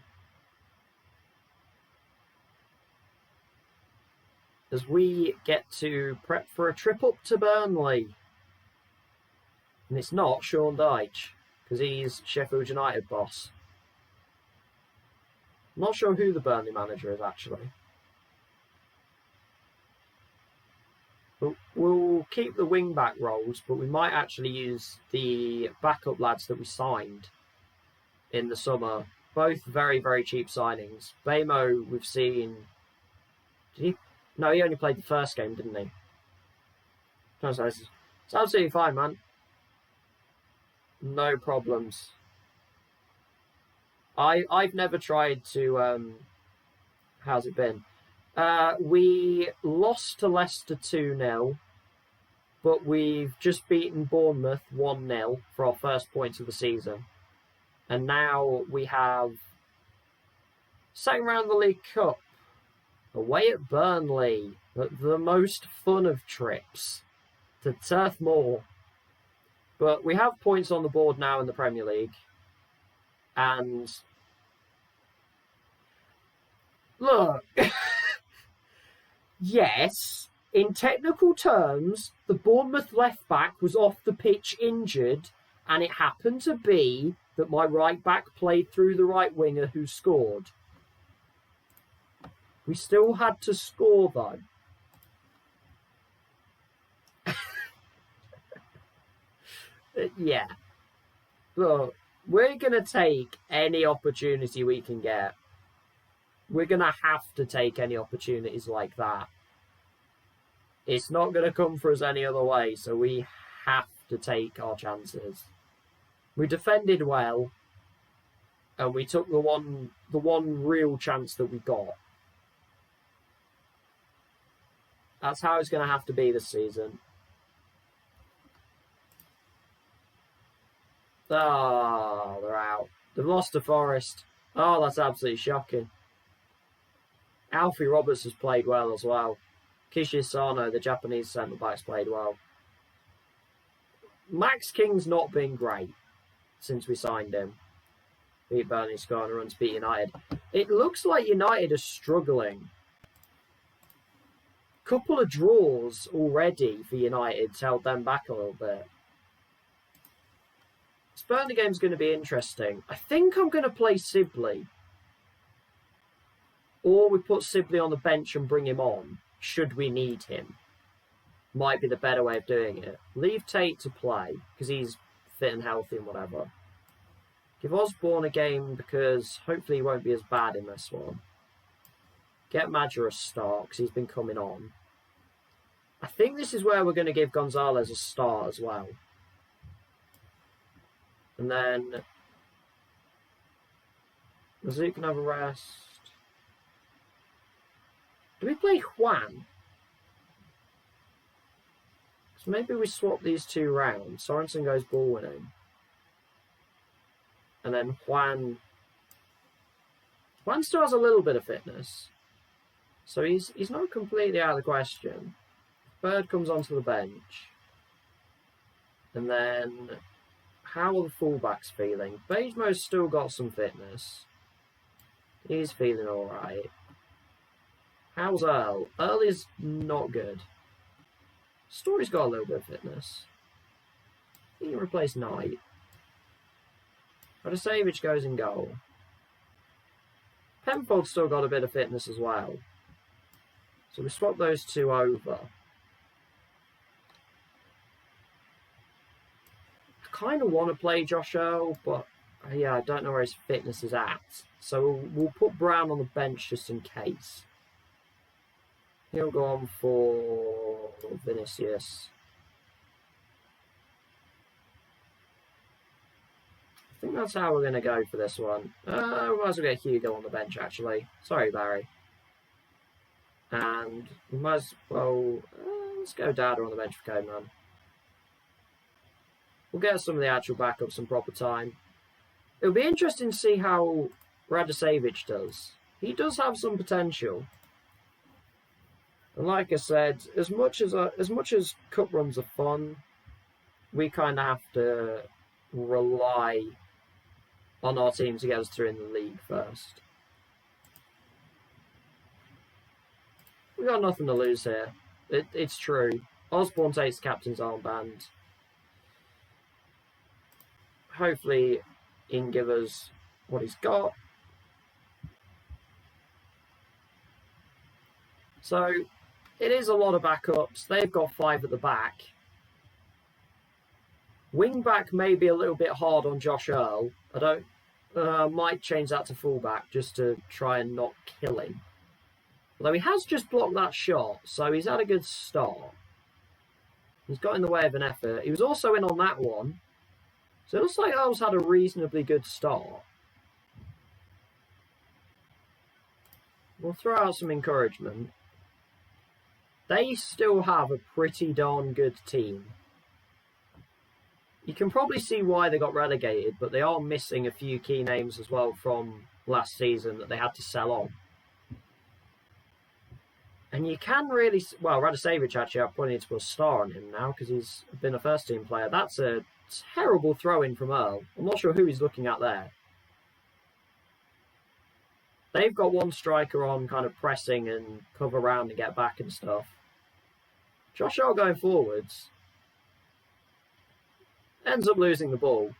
As we get to prep for a trip up to Burnley. And it's not Sean Dyche, because he's Sheffield United boss. I'm not sure who the Burnley manager is, actually. But we'll keep the wing-back roles, but we might actually use the backup lads that we signed in the summer. Both very, very cheap signings. Bamo, we've seen... Did he? No, he only played the first game, didn't he? It's absolutely fine, man. No problems. I've never tried to... how's it been? We lost to Leicester 2-0, but we've just beaten Bournemouth 1-0 for our first points of the season. And now we have second round of the League Cup. Away at Burnley, the most fun of trips to Turf Moor. But we have points on the board now in the Premier League. And look, yes, in technical terms, the Bournemouth left back was off the pitch injured, and it happened to be that my right back played through the right winger who scored. We still had to score, though. Yeah. Look, we're going to take any opportunity we can get. We're going to have to take any opportunities like that. It's not going to come for us any other way, so we have to take our chances. We defended well, and we took the one real chance that we got. That's how it's going to have to be this season. Oh, they're out. They've lost to Forest. Oh, that's absolutely shocking. Alfie Roberts has played well as well. Kishi Sano, the Japanese centre-back's played well. Max King's not been great since we signed him. Beat Burnley, scoring a run to beat United. It looks like United are struggling. Couple of draws already for United held them back a little bit. This Burnley game's going to be interesting. I think I'm going to play Sibley. Or we put Sibley on the bench and bring him on, should we need him. Might be the better way of doing it. Leave Tate to play, because he's fit and healthy and whatever. Give Osborne a game, because hopefully he won't be as bad in this one. Get Major a start, because he's been coming on. I think this is where we're going to give Gonzalez a start as well. And then Mazouk can have a rest. Do we play Juan? So maybe we swap these two rounds. Sorensen goes ball winning. And then Juan still has a little bit of fitness. So he's not completely out of the question. Bird comes onto the bench. And then how are the fullbacks feeling? Bagemo's still got some fitness. He's feeling alright. How's Earl? Earl is not good. Story's got a little bit of fitness. He can replace Knight. Radosavage goes in goal. Penfold's still got a bit of fitness as well. So we swap those two over. I kind of want to play Josh Earl, but yeah, I don't know where his fitness is at. So we'll put Brown on the bench just in case. He'll go on for Vinicius. I think that's how we're going to go for this one. We might as well get Hugo on the bench, actually. Sorry, Barry. And we might as well... let's go Dada on the bench for Coleman. We'll get some of the actual backups in proper time. It'll be interesting to see how Radosavage does. He does have some potential. And like I said, as much as cup runs are fun, we kind of have to rely on our team to get us through in the league first. We got nothing to lose here. It's true. Osborne takes the captain's armband. Hopefully, he can give us what he's got. So, it is a lot of backups. They've got 5 at the back. Wing back may be a little bit hard on Josh Earl. I might change that to fullback just to try and not kill him. Although he has just blocked that shot, so he's had a good start. He's got in the way of an effort. He was also in on that one. So it looks like Earl's had a reasonably good start. We'll throw out some encouragement. They still have a pretty darn good team. You can probably see why they got relegated, but they are missing a few key names as well from last season that they had to sell on. And you can really... Well, Radicevic actually, I'm pointing to a star on him now because he's been a first-team player. That's a terrible throw-in from Earl. I'm not sure who he's looking at there. They've got one striker on kind of pressing and cover around and get back and stuff. Josh Earl going forwards. Ends up losing the ball.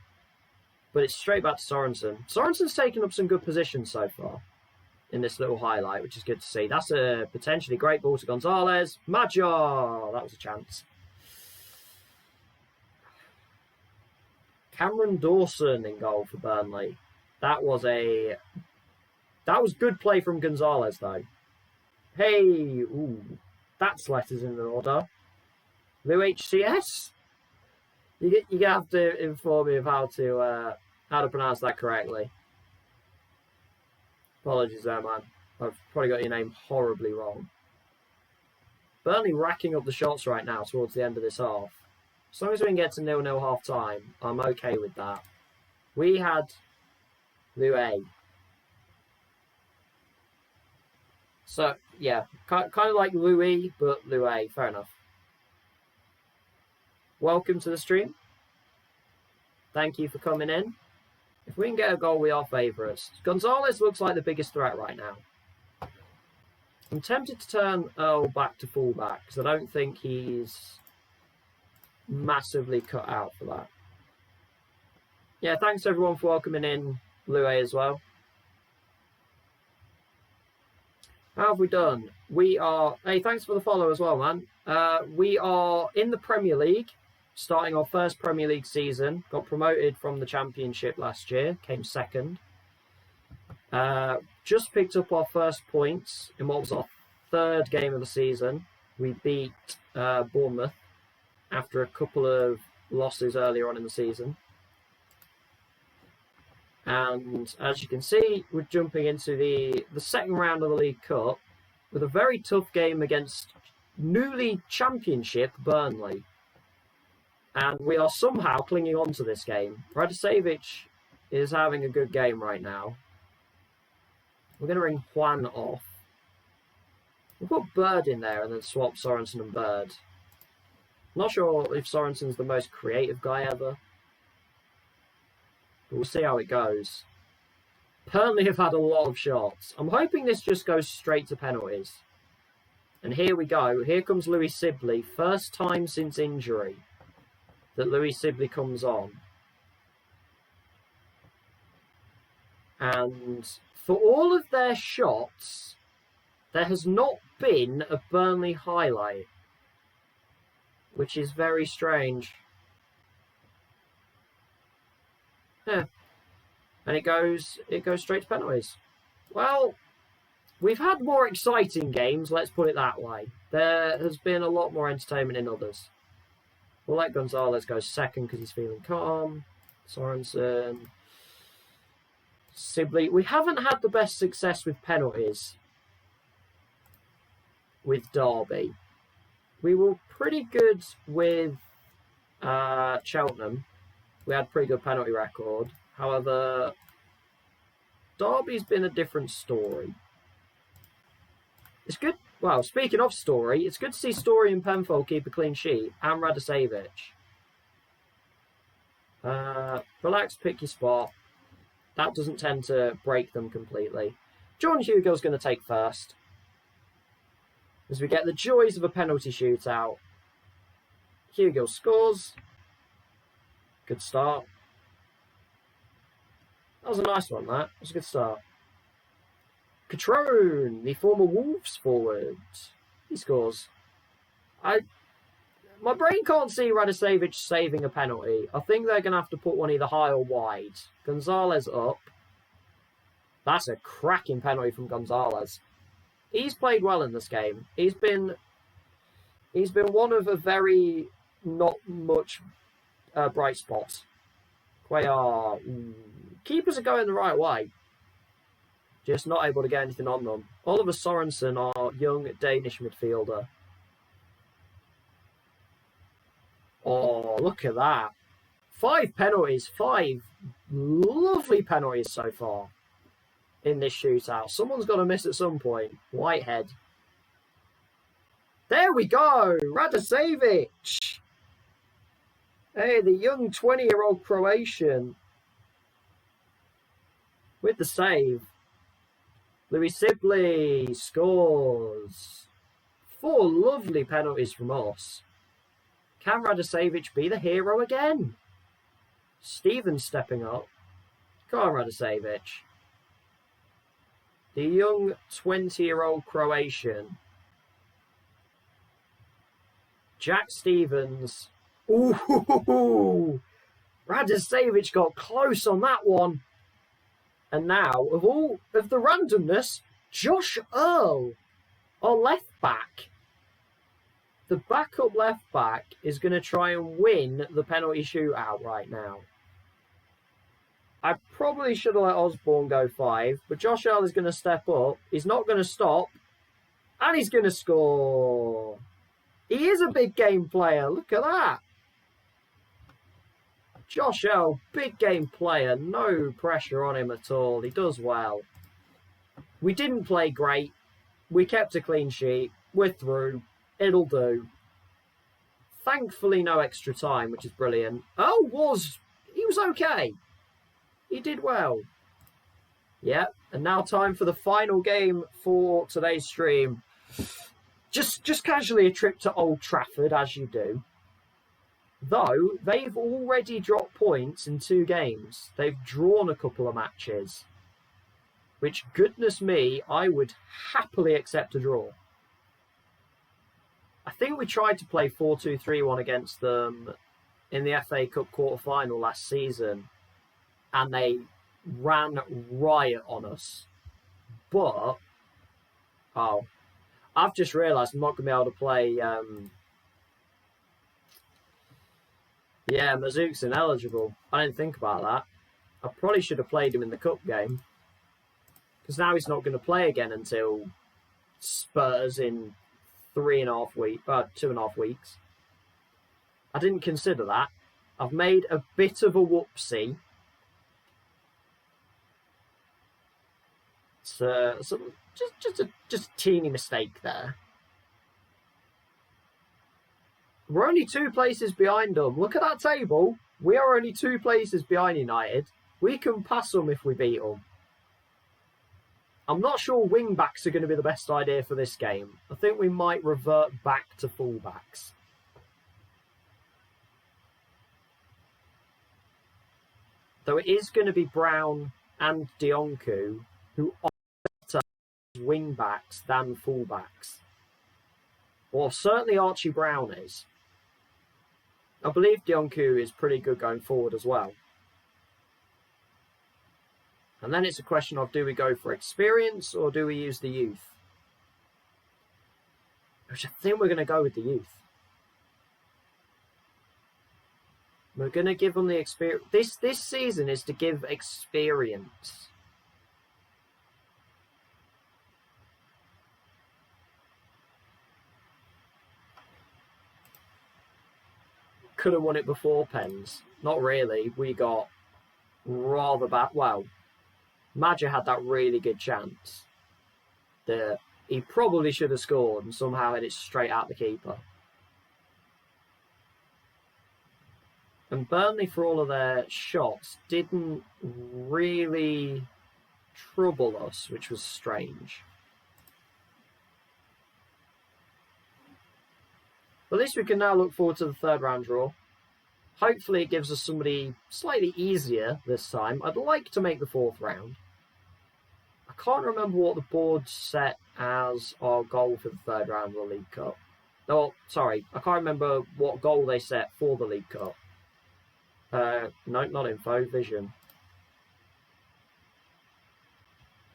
But it's straight back to Sorensen. Sorensen's taken up some good positions so far in this little highlight, which is good to see. That's a potentially great ball to Gonzalez. Magyar! That was a chance. Cameron Dawson in goal for Burnley. That was good play from Gonzalez, though. Hey! Ooh. That's letters in order. Lou HCS? You're going to have to inform me of how to pronounce that correctly. Apologies there, man. I've probably got your name horribly wrong. Burnley racking up the shots right now towards the end of this half. As long as we can get to 0-0 half time, I'm okay with that. We had Lou A. So, yeah, kind of like Louis, but Lou A. Fair enough. Welcome to the stream. Thank you for coming in. If we can get a goal, we are favourites. Gonzalez looks like the biggest threat right now. I'm tempted to turn Earl back to fullback because I don't think he's massively cut out for that. Yeah, thanks everyone for welcoming in Lou A as well. How have we done? We are... Hey, thanks for the follow as well, man. We are in the Premier League, starting our first Premier League season. Got promoted from the Championship last year, came second. Just picked up our first points in what was our third game of the season. We beat Bournemouth after a couple of losses earlier on in the season. And as you can see, we're jumping into the second round of the League Cup with a very tough game against newly Championship Burnley. And we are somehow clinging on to this game. Radicevic is having a good game right now. We're going to ring Juan off. We'll put Bird in there and then swap Sorensen and Bird. I'm not sure if Sorensen's the most creative guy ever. But we'll see how it goes. Burnley have had a lot of shots. I'm hoping this just goes straight to penalties. And here we go. Here comes Louis Sibley. First time since injury that Louis Sibley comes on. And for all of their shots, there has not been a Burnley highlight, which is very strange. Yeah. And it goes straight to penalties. Well, we've had more exciting games, let's put it that way. There has been a lot more entertainment in others. We'll let Gonzalez go second because he's feeling calm. Sorensen. Sibley. We haven't had the best success with penalties with Derby. We were pretty good with Cheltenham. We had a pretty good penalty record. However, Derby's been a different story. It's good. Well, speaking of story, it's good to see Story and Penfold keep a clean sheet, and Radicevic. Relax, pick your spot. That doesn't tend to break them completely. John Hugo's going to take first. As we get the joys of a penalty shootout. Hugo scores. Good start. That was a nice one, that. It was a good start. Catrone, the former Wolves forward. He scores. My brain can't see Radicevic saving a penalty. I think they're going to have to put one either high or wide. Gonzalez up. That's a cracking penalty from Gonzalez. He's played well in this game. He's been one of a very not much bright spots. Cuellar. Keepers are going the right way. Just not able to get anything on them. Oliver Sorensen, our young Danish midfielder. Oh, look at that. 5 penalties. 5 lovely penalties so far in this shootout. Someone's got to miss at some point. Whitehead. There we go! Radicevic! Hey, the young 20-year-old Croatian with the save. Louis Sibley scores. 4 lovely penalties from us. Can Radicevic be the hero again? Stevens stepping up. Come on, Radicevic. The young 20-year-old Croatian. Jack Stevens. Ooh! Radicevic got close on that one. And now, of all of the randomness, Josh Earl, our left back. The backup left back is going to try and win the penalty shootout right now. I probably should have let Osborne go 5, but Josh Earl is going to step up. He's not going to stop, and he's going to score. He is a big game player. Look at that. Josh Earl, big game player. No pressure on him at all. He does well. We didn't play great. We kept a clean sheet. We're through. It'll do. Thankfully, no extra time, which is brilliant. Oh, he was okay. He did well. Yeah, and now time for the final game for today's stream. Just casually a trip to Old Trafford, as you do. Though, they've already dropped points in 2 games. They've drawn a couple of matches. Which, goodness me, I would happily accept a draw. I think we tried to play 4-2-3-1 against them in the FA Cup quarter-final last season. And they ran riot on us. But, I've just realised I'm not going to be able to play... Mazouk's ineligible. I didn't think about that. I probably should have played him in the cup game. Because now he's not going to play again until Spurs in 2.5 weeks. I didn't consider that. I've made a bit of a whoopsie. So just a teeny mistake there. We're only 2 places behind them. Look at that table. We are only 2 places behind United. We can pass them if we beat them. I'm not sure wing-backs are going to be the best idea for this game. I think we might revert back to full-backs. Though it is going to be Brown and Dionku who are better wing-backs than full-backs. Or certainly Archie Brown is. I believe Dionku is pretty good going forward as well. And then it's a question of, do we go for experience or do we use the youth? Which I think we're going to go with the youth. We're going to give them the experience. This season is to give experience. Could have won it before Pens. Not really. We got rather bad. Well, Madja had that really good chance that he probably should have scored and somehow had it straight out the keeper. And Burnley, for all of their shots, didn't really trouble us, which was strange. At least we can now look forward to the 3rd round draw. Hopefully it gives us somebody slightly easier this time. I'd like to make the 4th round. I can't remember what the board set as our goal for the 3rd round of the League Cup. Oh, sorry. I can't remember what goal they set for the League Cup. No, not info, vision.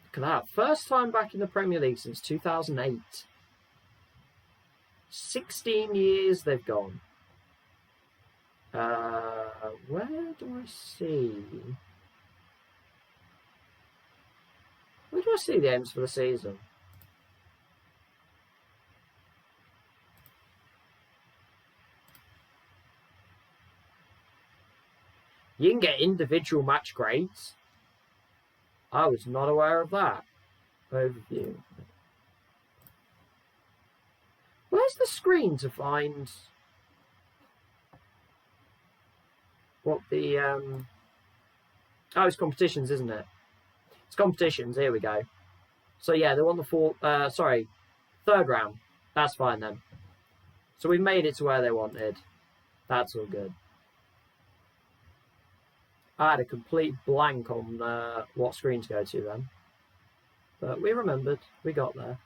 Look at that. First time back in the Premier League since 2008. 16 years they've gone. Where do I see? Where do I see the aims for the season? You can get individual match grades. I was not aware of that. Overview. Where's the screen to find what the oh, it's competitions, isn't it? It's competitions. Here we go. So yeah, they won the third round. That's fine then. So we made it to where they wanted. That's all good. I had a complete blank on what screen to go to then. But we remembered. We got there.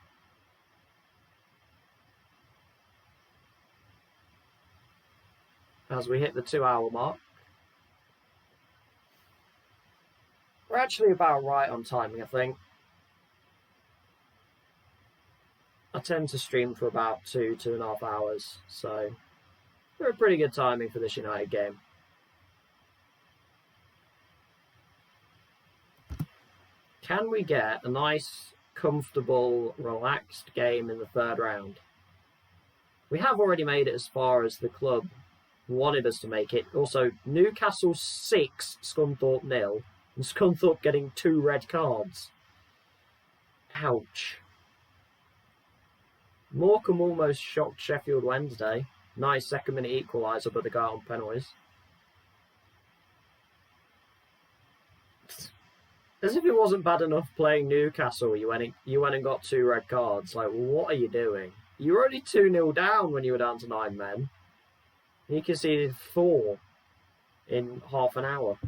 As we hit the 2-hour mark. We're actually about right on timing, I think. I tend to stream for about 2.5 hours, so we're a pretty good timing for this United game. Can we get a nice, comfortable, relaxed game in the third round? We have already made it as far as the club wanted us to make it. Also, Newcastle 6, Scunthorpe 0, and Scunthorpe getting 2 red cards. Ouch. Morecambe almost shocked Sheffield Wednesday. Nice second-minute equaliser, but they got on penalties. As if it wasn't bad enough playing Newcastle, you went and got 2 red cards. Like, what are you doing? You were already 2-0 down when you were down to 9 men. You conceded 4 in half an hour.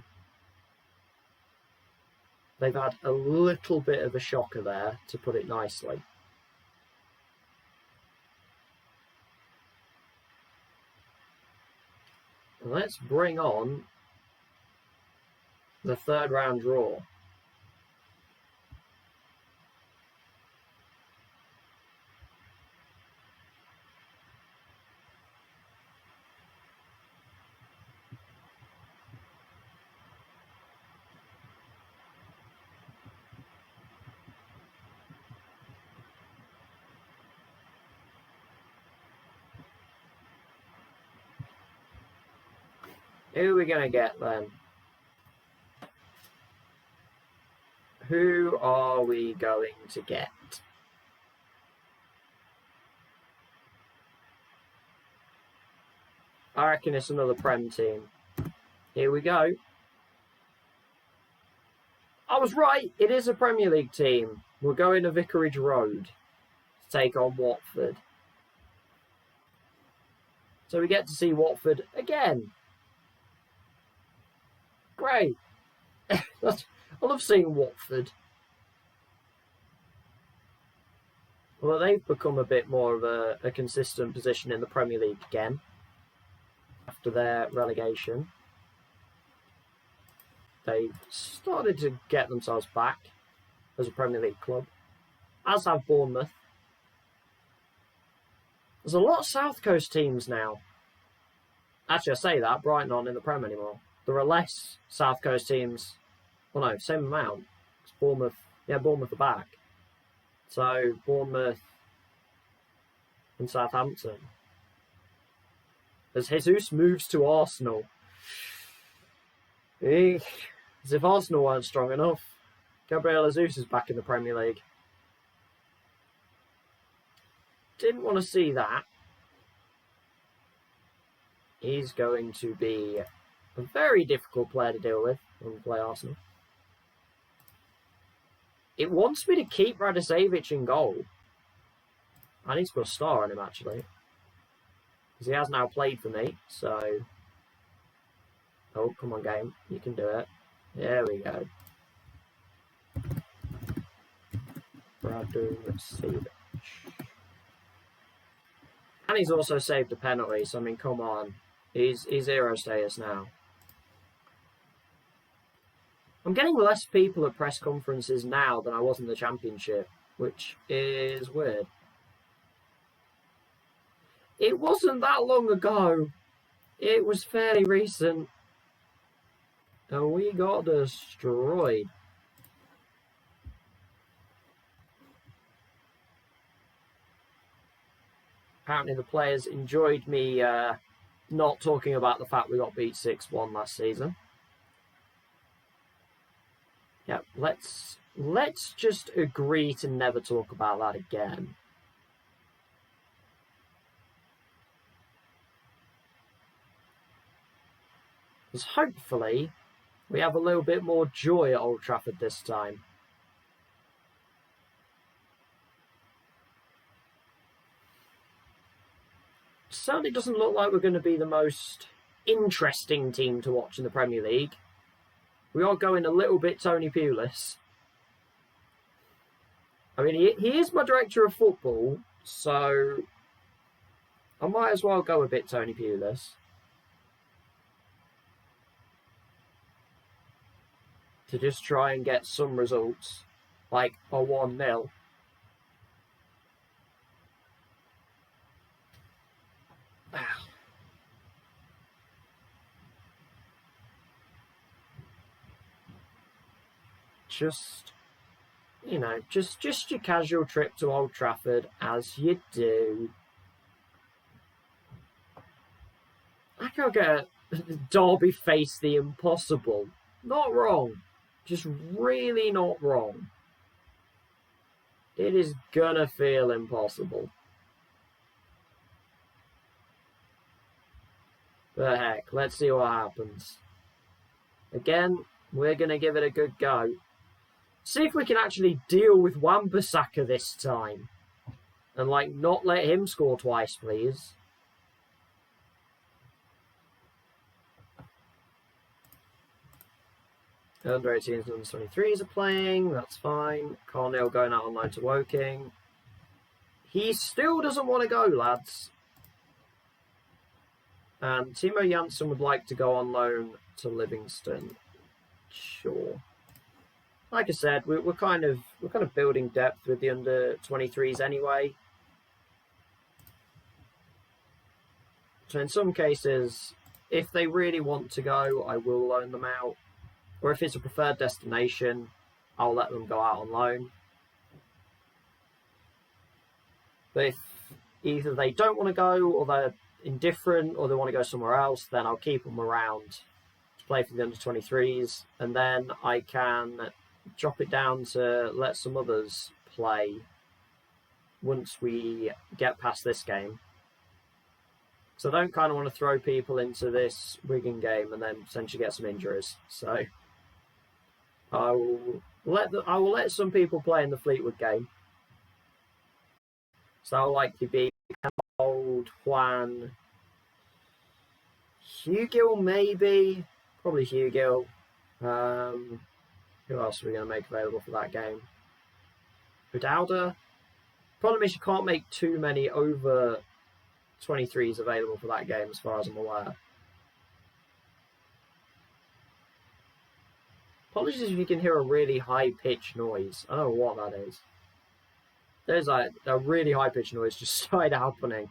They've had a little bit of a shocker there, to put it nicely. Let's bring on the third round draw. Who are we going to get then? Who are we going to get? I reckon it's another Prem team. Here we go. I was right. It is a Premier League team. We're going to Vicarage Road to take on Watford. So we get to see Watford again. Great. I love seeing Watford. Well, they've become a bit more of a consistent position in the Premier League again after their relegation. They've started to get themselves back as a Premier League club, as have Bournemouth. There's a lot of South Coast teams now. Actually, I say that, Brighton aren't in the Prem anymore. There are less South Coast teams. Well, no, same amount. It's Bournemouth. Yeah, Bournemouth are back. So, Bournemouth and Southampton. As Jesus moves to Arsenal. As if Arsenal weren't strong enough. Gabriel Jesus is back in the Premier League. Didn't want to see that. He's going to be a very difficult player to deal with when we play Arsenal. It wants me to keep Radosavich in goal. I need to put a star on him, actually. Because he has now played for me, so... Oh, come on, game. You can do it. There we go. Radosavich. And he's also saved a penalty, so I mean, come on. He's hero status now. I'm getting less people at press conferences now than I was in the Championship, which is weird. It wasn't that long ago. It was fairly recent. And we got destroyed. Apparently the players enjoyed me not talking about the fact we got beat 6-1 last season. Yeah, let's just agree to never talk about that again. Because hopefully we have a little bit more joy at Old Trafford this time. Certainly doesn't look like we're going to be the most interesting team to watch in the Premier League. We are going a little bit Tony Pulis. I mean, he is my director of football, so I might as well go a bit Tony Pulis. To just try and get some results, like a 1-0. Just, you know, just your casual trip to Old Trafford, as you do. I can't get Derby face the impossible. Not wrong. Just really not wrong. It is gonna feel impossible. But heck, let's see what happens. Again, we're gonna give it a good go. See if we can actually deal with Wan-Bissaka this time. And, like, not let him score twice, please. Under 18s and under 23s are playing. That's fine. Carnell going out on loan to Woking. He still doesn't want to go, lads. And Timo Janssen would like to go on loan to Livingston. Sure. Like I said, we're kind of building depth with the under 23s anyway. So in some cases, if they really want to go, I will loan them out. Or if it's a preferred destination, I'll let them go out on loan. But if either they don't want to go, or they're indifferent, or they want to go somewhere else, then I'll keep them around to play for the under 23s, and then I can drop it down to let some others play once we get past this game. So I don't kind of want to throw people into this Wigan game and then potentially get some injuries. So I will let some people play in the Fleetwood game. So I'll likely be Old Juan, Hugill maybe, probably Hugill. Who else are we going to make available for that game? Udauda. Problem is you can't make too many over 23s available for that game as far as I'm aware. Apologies if you can hear a really high-pitched noise. I don't know what that is. There's a really high-pitched noise just started happening.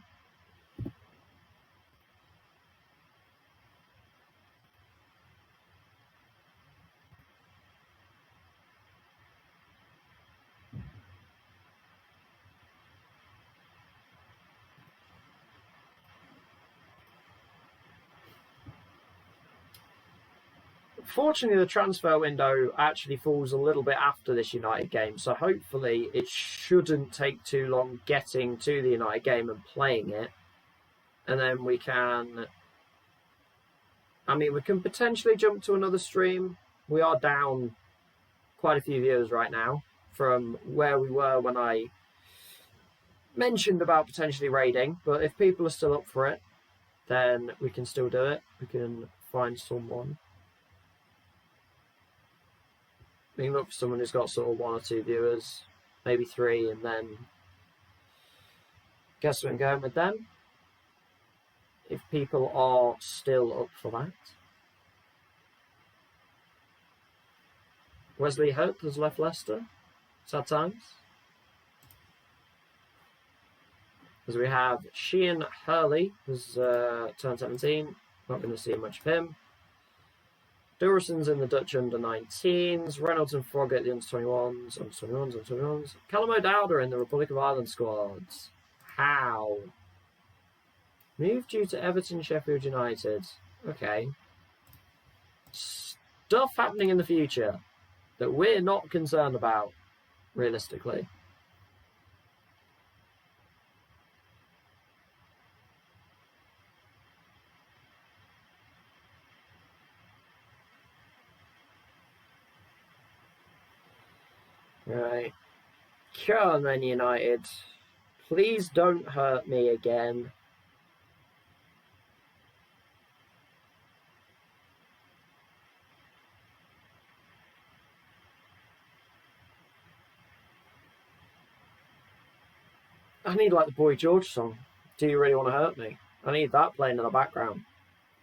Fortunately, the transfer window actually falls a little bit after this United game, so hopefully it shouldn't take too long getting to the United game and playing it. And then we can... I mean, we can potentially jump to another stream. We are down quite a few viewers right now from where we were when I mentioned about potentially raiding, but if people are still up for it, then we can still do it. We can find someone. We can look for someone who's got sort of 1 or 2 viewers, maybe 3, and then guess we're going with them. If people are still up for that. Wesley Hope has left Leicester. Sad times. As we have Sheehan Hurley, who's turned 17. Not going to see much of him. Durison's in the Dutch under-19s. Reynolds and Froggatt, the under-21s. Under-21s. Callum O'Dowda in the Republic of Ireland squads. How? Move due to Everton, Sheffield United. Okay. Stuff happening in the future that we're not concerned about, realistically. Right. Come on, Man United. Please don't hurt me again. I need like the Boy George song. Do you really want to hurt me? I need that playing in the background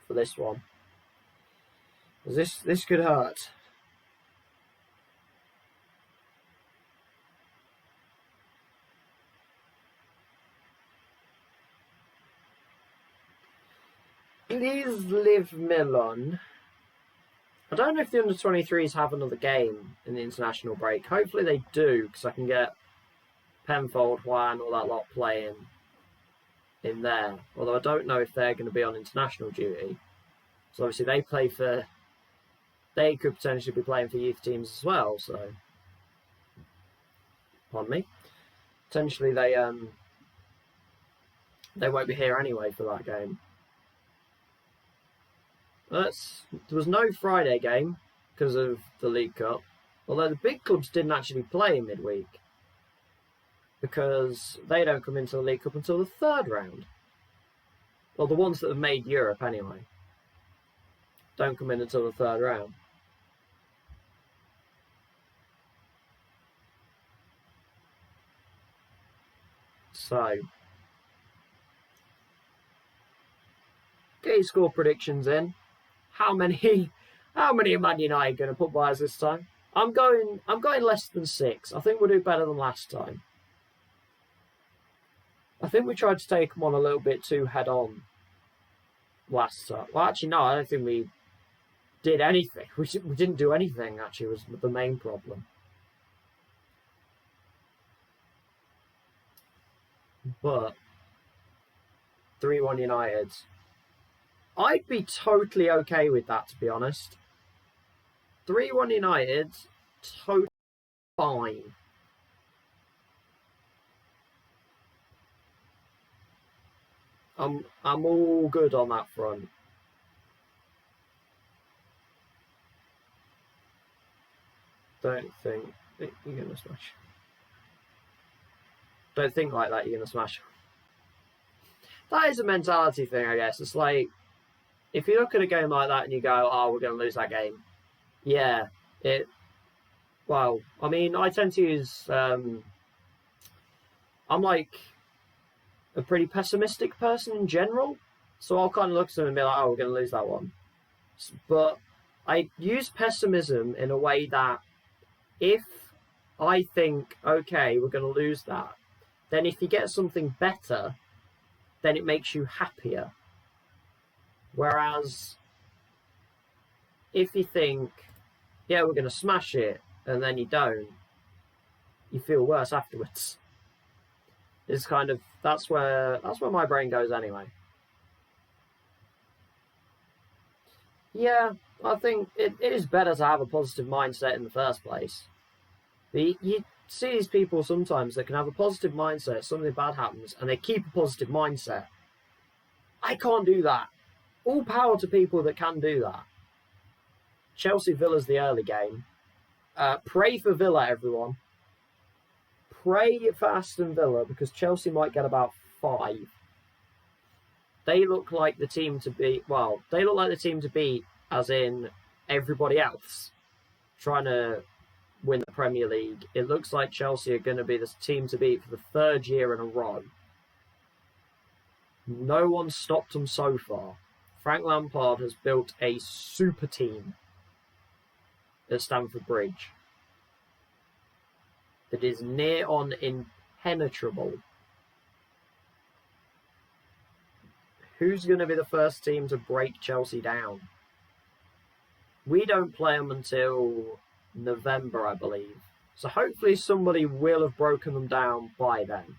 for this one. This could hurt. Please leave me alone. I don't know if the under-23s have another game in the international break. Hopefully they do, because I can get Penfold, Juan, all that lot playing in there. Although I don't know if they're going to be on international duty. So obviously they could potentially be playing for youth teams as well. So, pardon me. Potentially they won't be here anyway for that game. There was no Friday game because of the League Cup, although the big clubs didn't actually play in midweek because they don't come into the League Cup until the third round. Well, the ones that have made Europe anyway don't come in until the third round. So, get your score predictions in. How many are Man United going to put by us this time? I'm going less than 6. I think we'll do better than last time. I think we tried to take them on a little bit too head on last time. Well, actually, no, I don't think we did anything. We didn't do anything, actually, was the main problem. But 3-1 United. I'd be totally okay with that, to be honest. 3-1 United, totally fine. I'm all good on that front. Don't think you're gonna smash. Don't think like that. You're gonna smash. That is a mentality thing, I guess. It's like if you look at a game like that and you go, "Oh, we're gonna lose that game." Yeah, it. Well, I mean, I tend to use. I'm like a pretty pessimistic person in general, so I'll kind of look at them and be like, "Oh, we're gonna lose that one." But I use pessimism in a way that if I think, okay, we're going to lose that, then if you get something better, then it makes you happier. Whereas if you think, yeah, we're going to smash it, and then you don't, you feel worse afterwards. It's kind of that's where my brain goes anyway. Yeah, I think it is better to have a positive mindset in the first place. You see these people sometimes that can have a positive mindset, something bad happens, and they keep a positive mindset. I can't do that. All power to people that can do that. Chelsea Villa's the early game. Pray for Villa, everyone. Pray for Aston Villa because Chelsea might get about 5. They look like the team to beat. Well, they look like the team to beat, as in everybody else trying to win the Premier League. It looks like Chelsea are going to be the team to beat for the 3rd year in a row. No one stopped them so far. Frank Lampard has built a super team at Stamford Bridge that is near on impenetrable. Who's going to be the first team to break Chelsea down? We don't play them until November, I believe. So hopefully somebody will have broken them down by then.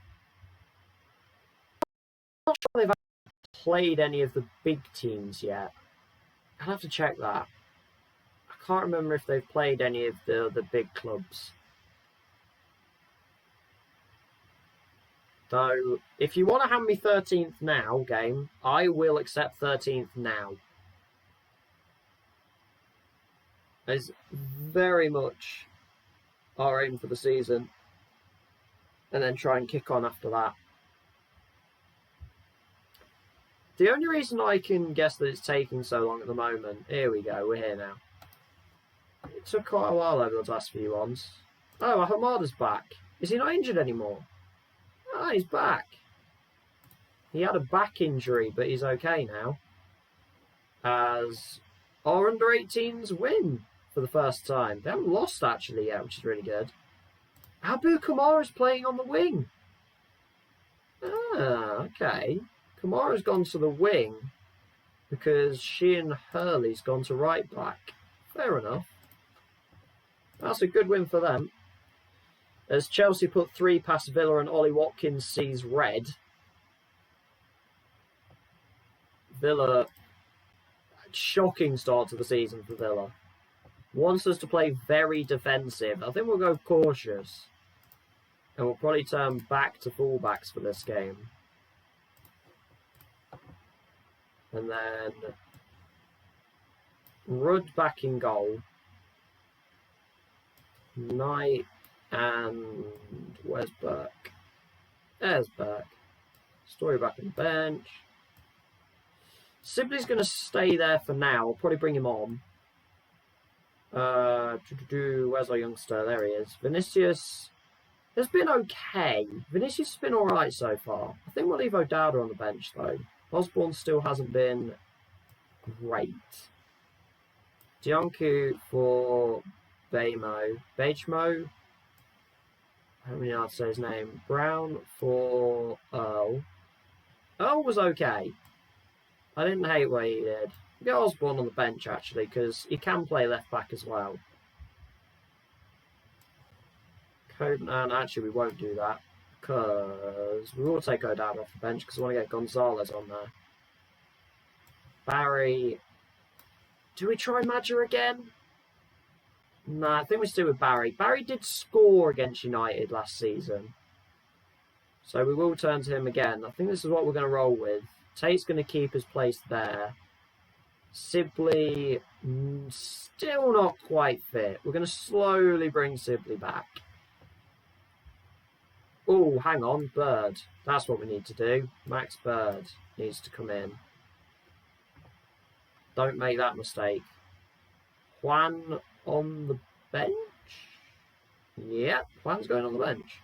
I'm not sure they've played any of the big teams yet. I'll have to check that. I can't remember if they've played any of the big clubs. So, if you want to hand me 13th now, game, I will accept 13th now. There's very much our aim for the season, and then try and kick on after that. The only reason I can guess that it's taking so long at the moment, here we go, we're here now. It took quite a while over those last few ones. Oh, Hamada's back. Is he not injured anymore? Oh, he's back. He had a back injury, but he's okay now. As our under-18s win for the first time. They haven't lost actually yet, which is really good. Abu Kamara's playing on the wing. Ah, okay. Kamara's gone to the wing because Sheehan Hurley's gone to right back. Fair enough. That's a good win for them. As Chelsea put 3 past Villa and Ollie Watkins sees red. Villa, shocking start to the season for Villa. Wants us to play very defensive. I think we'll go cautious. And we'll probably turn back to fullbacks for this game. And then Rudd back in goal. Knight and where's Burke? There's Burke. Story back on the bench. Sibley's going to stay there for now. I'll probably bring him on. Where's our youngster? There he is. Vinicius has been okay. Vinicius has been alright so far. I think we'll leave O'Dowda on the bench though. Osborne still hasn't been great. Dionku for Bejmo. How many I'd say his name? Brown for Earl. Earl was okay. I didn't hate what he did. Get Osborne on the bench actually, because he can play left back as well. And actually we won't do that because we will take O'Dowda off the bench because we want to get Gonzalez on there. Barry. Do we try Madger again? Nah, I think we still with Barry. Barry did score against United last season. So we will turn to him again. I think this is what we're going to roll with. Tate's going to keep his place there. Sibley, still not quite fit. We're going to slowly bring Sibley back. Oh, hang on. Bird. That's what we need to do. Max Bird needs to come in. Don't make that mistake. Juan on the bench? Yeah, Juan's going on the bench.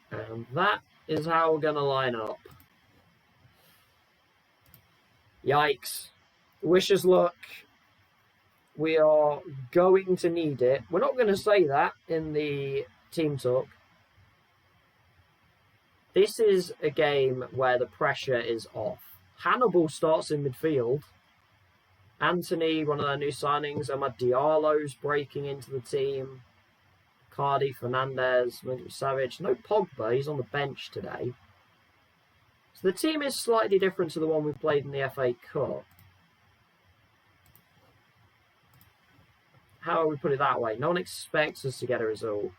And that is how we're going to line up. Yikes. Wish us luck. We are going to need it. We're not going to say that in the team talk. This is a game where the pressure is off. Hannibal starts in midfield. Anthony, one of their new signings. Amad Diallo's breaking into the team. Cardi, Fernandez, Savage. No Pogba, he's on the bench today. So the team is slightly different to the one we played in the FA Cup. How would we put it that way? No one expects us to get a result.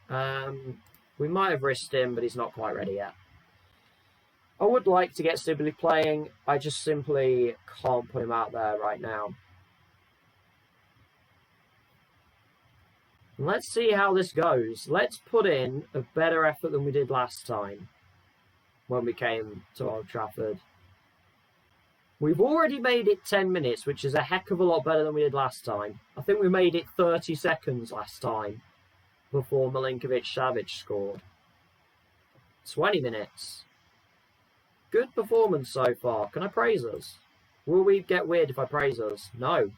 We might have risked him, but he's not quite ready yet. I would like to get Sibley playing. I just simply can't put him out there right now. Let's see how this goes. Let's put in a better effort than we did last time when we came to Old Trafford. We've already made it 10 minutes, which is a heck of a lot better than we did last time. I think we made it 30 seconds last time before Milinkovic-Savic scored. 20 minutes. Good performance so far. Can I praise us? Will we get weird if I praise us? No.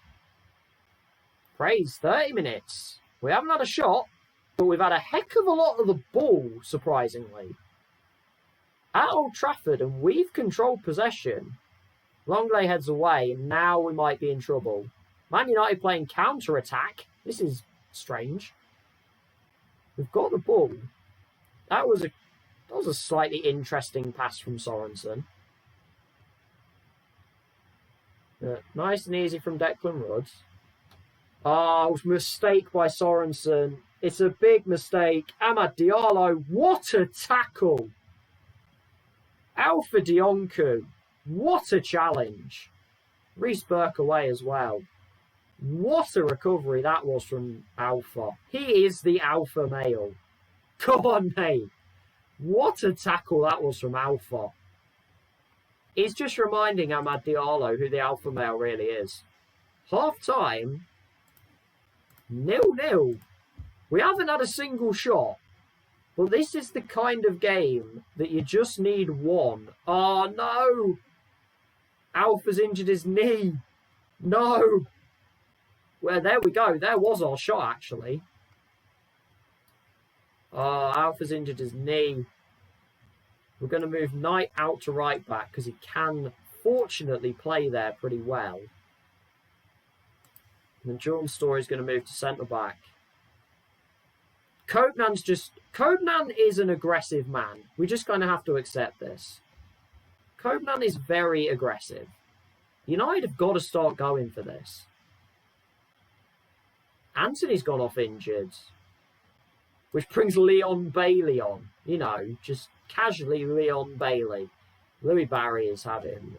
Praise 30 minutes. We haven't had a shot, but we've had a heck of a lot of the ball, surprisingly. At Old Trafford, and we've controlled possession. Longley heads away, and now we might be in trouble. Man United playing counter-attack. This is strange. We've got the ball. That was a slightly interesting pass from Sorensen. Nice and easy from Declan Rudd. Oh, mistake by Sorensen. It's a big mistake. Amad Diallo, what a tackle. Alpha Dionku, what a challenge. Reece Burke away as well. What a recovery that was from Alpha. He is the alpha male. Come on, mate. What a tackle that was from Alpha. He's just reminding Amad Diallo who the alpha male really is. Half time, 0-0. We haven't had a single shot. But this is the kind of game that you just need one. Oh, no. Alpha's injured his knee. No. Well, there we go. There was our shot, actually. Oh, Alpha's injured his knee. We're going to move Knight out to right back because he can, fortunately, play there pretty well. And then Jordan Story's going to move to centre back. Codenan is an aggressive man. We just kind of have to accept this. Codenan is very aggressive. United have got to start going for this. Anthony's gone off injured. Which brings Leon Bailey on. You know, just casually Leon Bailey. Louis Barry is having...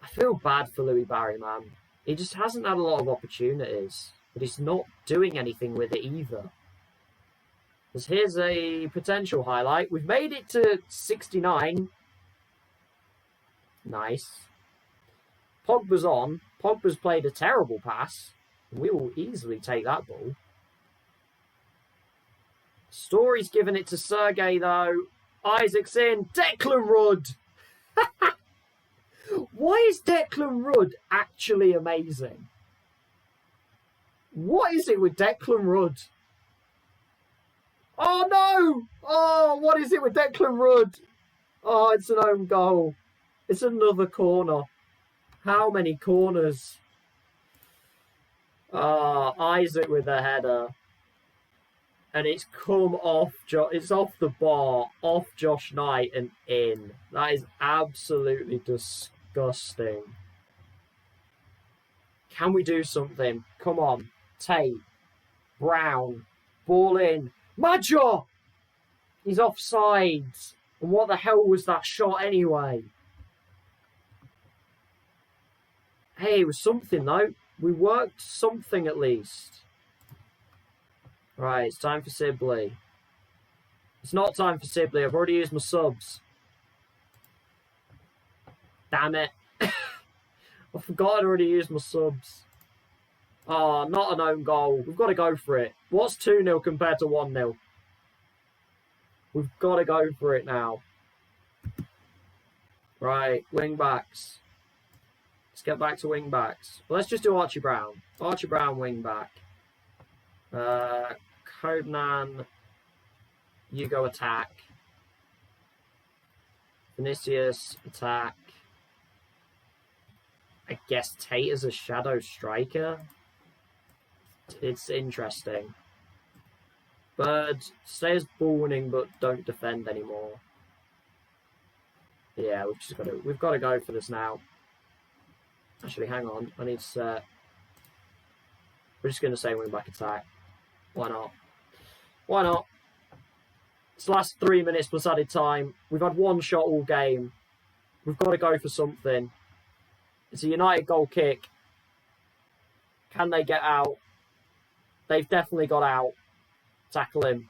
I feel bad for Louis Barry, man. He just hasn't had a lot of opportunities. But he's not doing anything with it either. Because here's a potential highlight. We've made it to 69. Nice. Pogba's on. Pogba's played a terrible pass. We will easily take that ball. Story's given it to Sergey, though. Isaac's in. Declan Rudd! Why is Declan Rudd actually amazing? What is it with Declan Rudd? Oh, no! Oh, what is it with Declan Rudd? Oh, it's an own goal. It's another corner. How many corners? Isaac with a header. And it's come off, it's off the bar, off Josh Knight and in. That is absolutely disgusting. Can we do something? Come on. Tate. Brown. Ball in. Major! He's offsides. And what the hell was that shot anyway? Hey, it was something though. We worked something at least. Right, it's time for Sibley. It's not time for Sibley. I've already used my subs. Damn it. I forgot I'd already used my subs. Oh, not an own goal. We've got to go for it. What's 2-0 compared to 1-0? We've got to go for it now. Right, wing backs. Let's get back to wing backs. Well, let's just do Archie Brown. Archie Brown, wing back. Codenan, you go attack. Vinicius, attack. I guess Tate is a shadow striker. It's interesting. Bird, stay as ball winning but don't defend anymore. Yeah, we've got to go for this now. Actually, hang on. I need to. We're just going to say wing back attack. Why not? Why not? It's the last 3 minutes plus added time. We've had one shot all game. We've got to go for something. It's a United goal kick. Can they get out? They've definitely got out. Tackle him.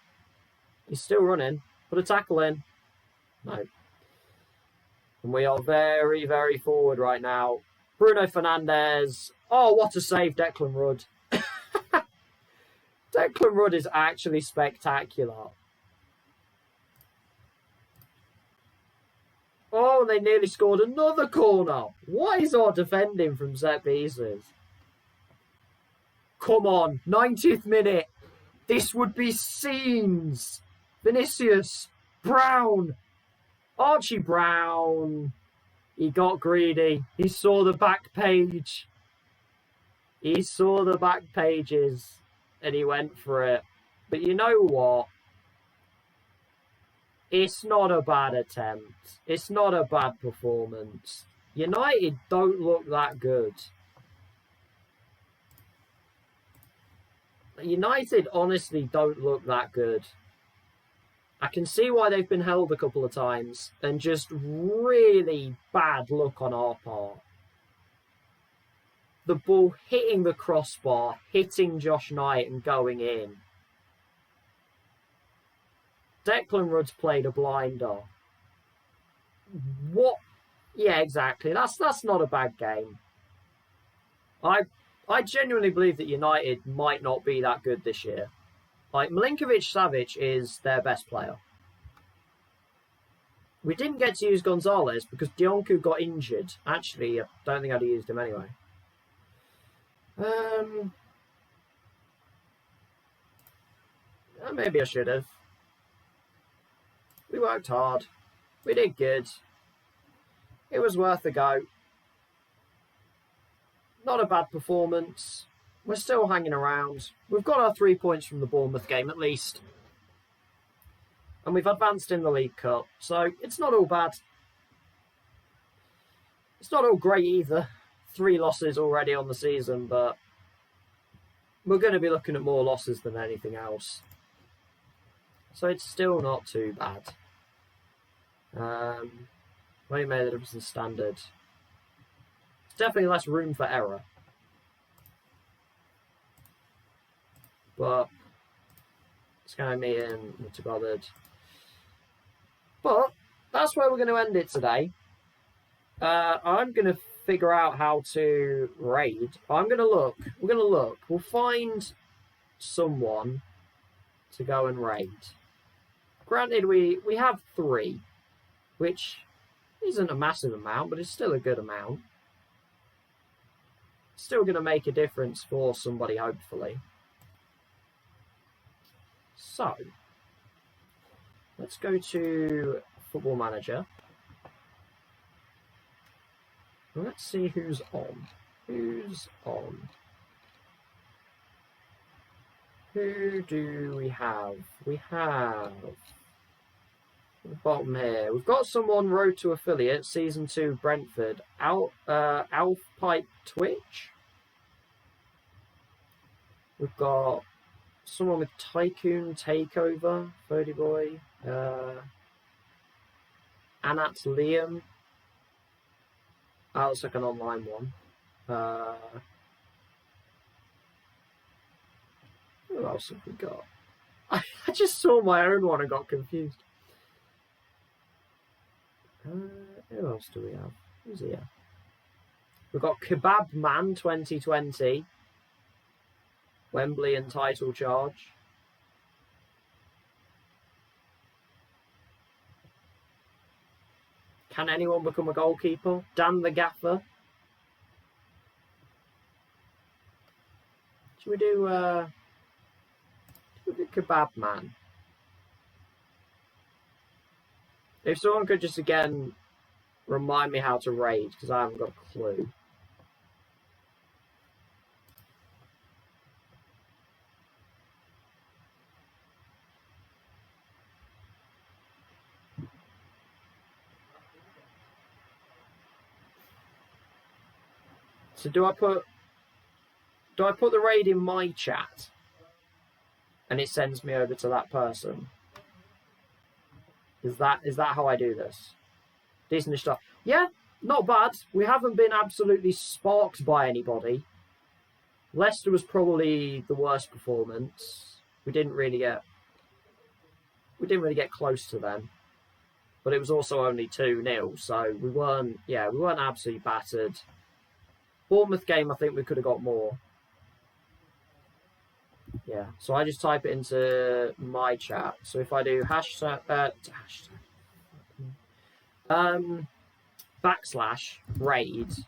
He's still running. Put a tackle in. No. And we are very, very forward right now. Bruno Fernandes. Oh, what a save, Declan Rudd. Declan Rudd is actually spectacular. Oh, they nearly scored another corner. What is our defending from set pieces? Come on, 90th minute. This would be scenes. Vinicius, Brown, Archie Brown. He got greedy. He saw the back page. He saw the back pages and he went for it. But you know what? It's not a bad attempt. It's not a bad performance. United don't look that good. United honestly don't look that good. I can see why they've been held a couple of times and just really bad luck on our part. the ball hitting the crossbar, hitting Josh Knight and going in. Declan Rudd's played a blinder. What? Yeah, exactly. That's not a bad game. I genuinely believe that United might not be that good this year. Like, Milinkovic-Savic is their best player. We didn't get to use Gonzalez because Dionku got injured. Actually, I don't think I'd have used him anyway. Maybe I should have. We worked hard. We did good. It was worth a go. Not a bad performance. We're still hanging around. We've got our 3 points from the Bournemouth game at least. And we've advanced in the League Cup. So it's not all bad. It's not all great either. 3 losses already on the season, but we're going to be looking at more losses than anything else. So it's still not too bad. When you made the difference in standard. There's definitely less room for error. But it's going to be in, not too bothered. But that's where we're going to end it today. I'm going to figure out how to raid. I'm going to look. We're going to look. We'll find someone to go and raid. Granted, we have 3, which isn't a massive amount, but it's still a good amount. Still going to make a difference for somebody, hopefully. So, let's go to Football Manager. Let's see who's on. Who's on? Who do we have? We have... at the bottom here. We've got someone Road to Affiliate, Season 2, Brentford. Alf Pipe Twitch. We've got someone with Tycoon Takeover, Fody Boy. Anat Liam. That looks like an online one. Who else have we got? I just saw my own one and got confused. Who else do we have? Who's here? We've got Kebab Man 2020. Wembley and title charge. Can anyone become a goalkeeper? Dan the Gaffer. Should we do Kebab Man? If someone could just again remind me how to raid, because I haven't got a clue. So do I put the raid in my chat and it sends me over to that person? Is that how I do this? Decent stuff. Yeah, not bad. We haven't been absolutely sparked by anybody. Leicester was probably the worst performance. We didn't really get close to them. But it was also only 2-0, so we weren't absolutely battered. Bournemouth game, I think we could have got more. Yeah, so I just type it into my chat. So if I do /raid,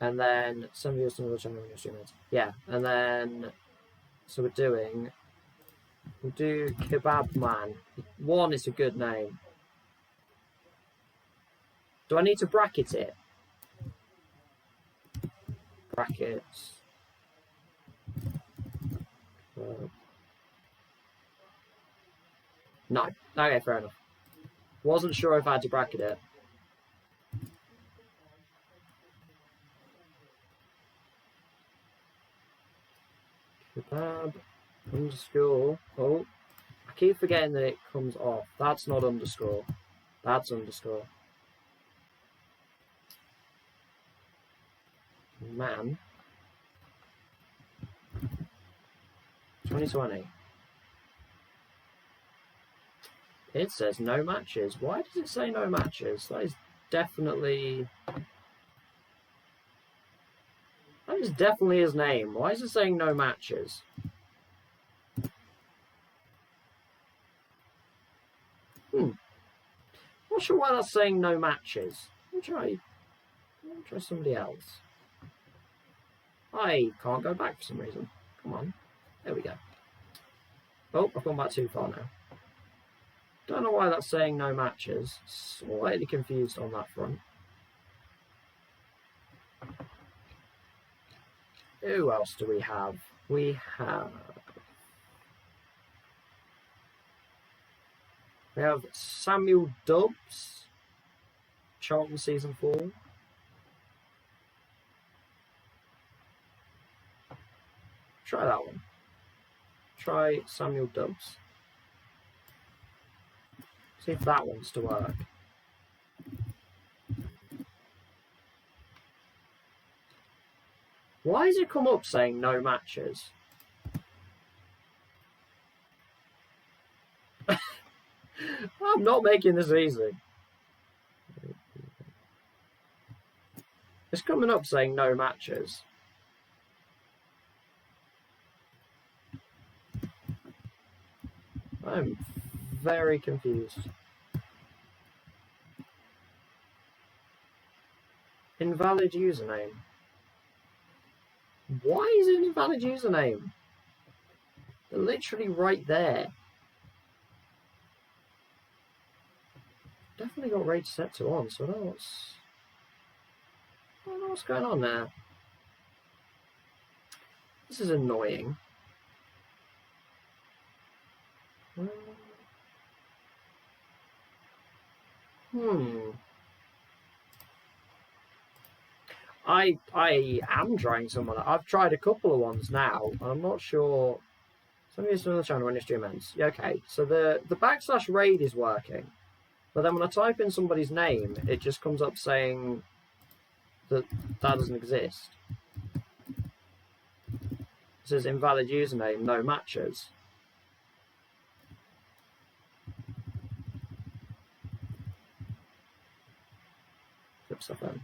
and then some viewers on the channel when you're streaming it. Yeah, and then so we'll do Kebab Man. 1 is a good name. Do I need to bracket it? Brackets. No. Okay, fair enough. Wasn't sure if I had to bracket it. Kebab underscore. Oh, I keep forgetting that it comes off. That's not underscore. That's underscore. Man. 2020. It says no matches. Why does it say no matches? That is definitely his name. Why is it saying no matches? Not sure why that's saying no matches. Let me try somebody else. I can't go back for some reason. Come on. There we go. Oh, I've gone back too far now. Don't know why that's saying no matches. Slightly confused on that front. Who else do we have? We have Samuel Dubbs, Charlton Season 4. Try that one. Try Samuel Dubbs. See if that wants to work. Why has it come up saying no matches? I'm not making this easy. It's coming up saying no matches. I'm very confused. Invalid username. Why is it an invalid username? They're literally right there. Definitely got rate set to on, so I don't know what's going on there. This is annoying. I am trying someone. I've tried a couple of ones now. I'm not sure. Somebody's doing the channel when your stream ends. Yeah, okay. So the / raid is working, but then when I type in somebody's name, it just comes up saying that doesn't exist. It says invalid username, no matches. Vips FM.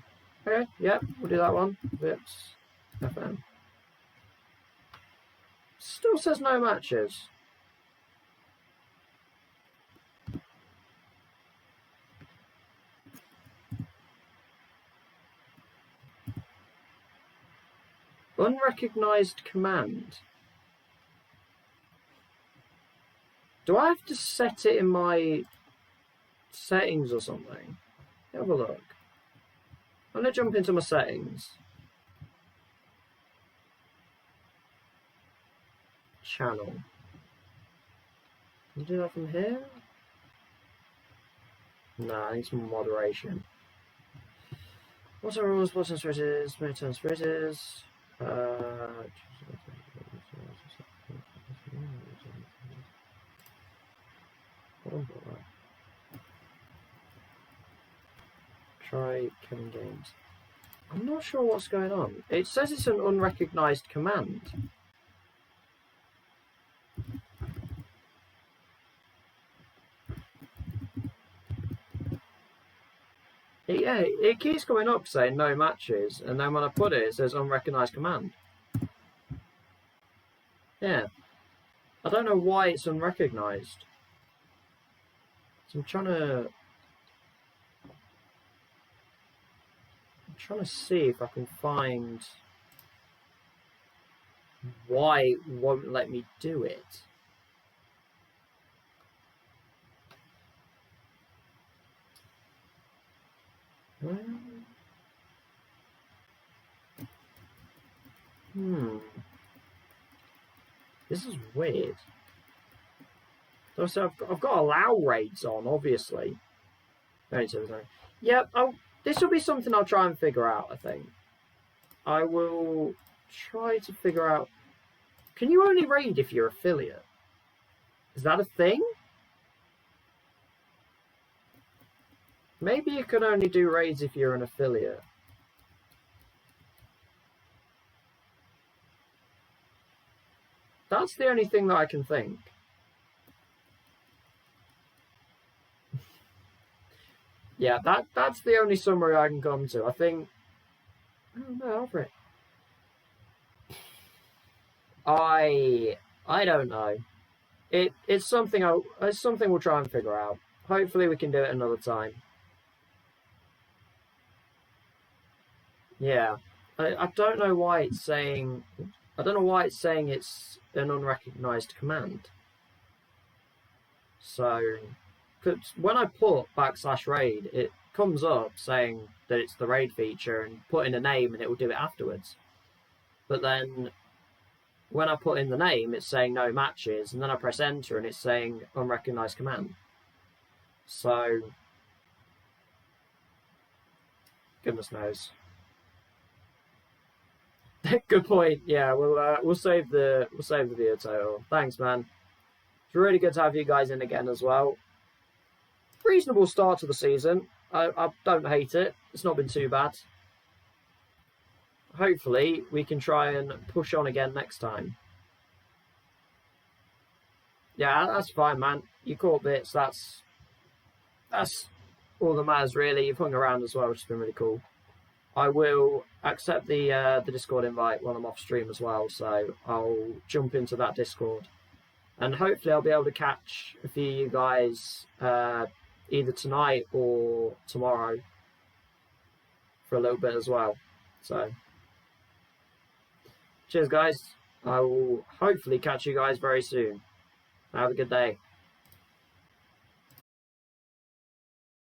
Okay, yep, we'll do that one. Vips FM. Still says no matches. Unrecognized command. Do I have to set it in my settings or something? Have a look. I'm going to jump into my settings. Channel. Can you do that from here? Nah, I need some moderation. What's our rules? What's spiriters? Midterm spiriters? Try Kevin Games. I'm not sure what's going on. It says it's an unrecognized command. It keeps coming up saying no matches, and then when I put it, it says unrecognized command. Yeah. I don't know why it's unrecognized. So I'm trying to see if I can find why it won't let me do it. This is weird. So I've got allow raids on, obviously. Yep. This will be something I'll try and figure out. I think I will try to figure out. Can you only raid if you're affiliate? Is that a thing? Maybe you can only do raids if you're an affiliate. That's the only thing that I can think. Yeah, that's the only summary I can come to. I think. Oh no, over it. I don't know. It's something we'll try and figure out. Hopefully we can do it another time. Yeah. I don't know why it's saying it's an unrecognized command. So, cause when I put /raid, it comes up saying that it's the raid feature and put in a name and it will do it afterwards. But then when I put in the name, it's saying no matches, and then I press enter and it's saying unrecognized command. So, goodness knows. Good point. Yeah, we'll save the video title. Thanks, man. It's really good to have you guys in again as well. Reasonable start to the season. I don't hate it. It's not been too bad. Hopefully, we can try and push on again next time. Yeah, that's fine, man. You caught bits. That's all that matters, really. You've hung around as well, which has been really cool. I will accept the Discord invite while I'm off stream as well, so I'll jump into that Discord. And hopefully I'll be able to catch a few of you guys either tonight or tomorrow for a little bit as well. So, cheers, guys. I will hopefully catch you guys very soon. Have a good day.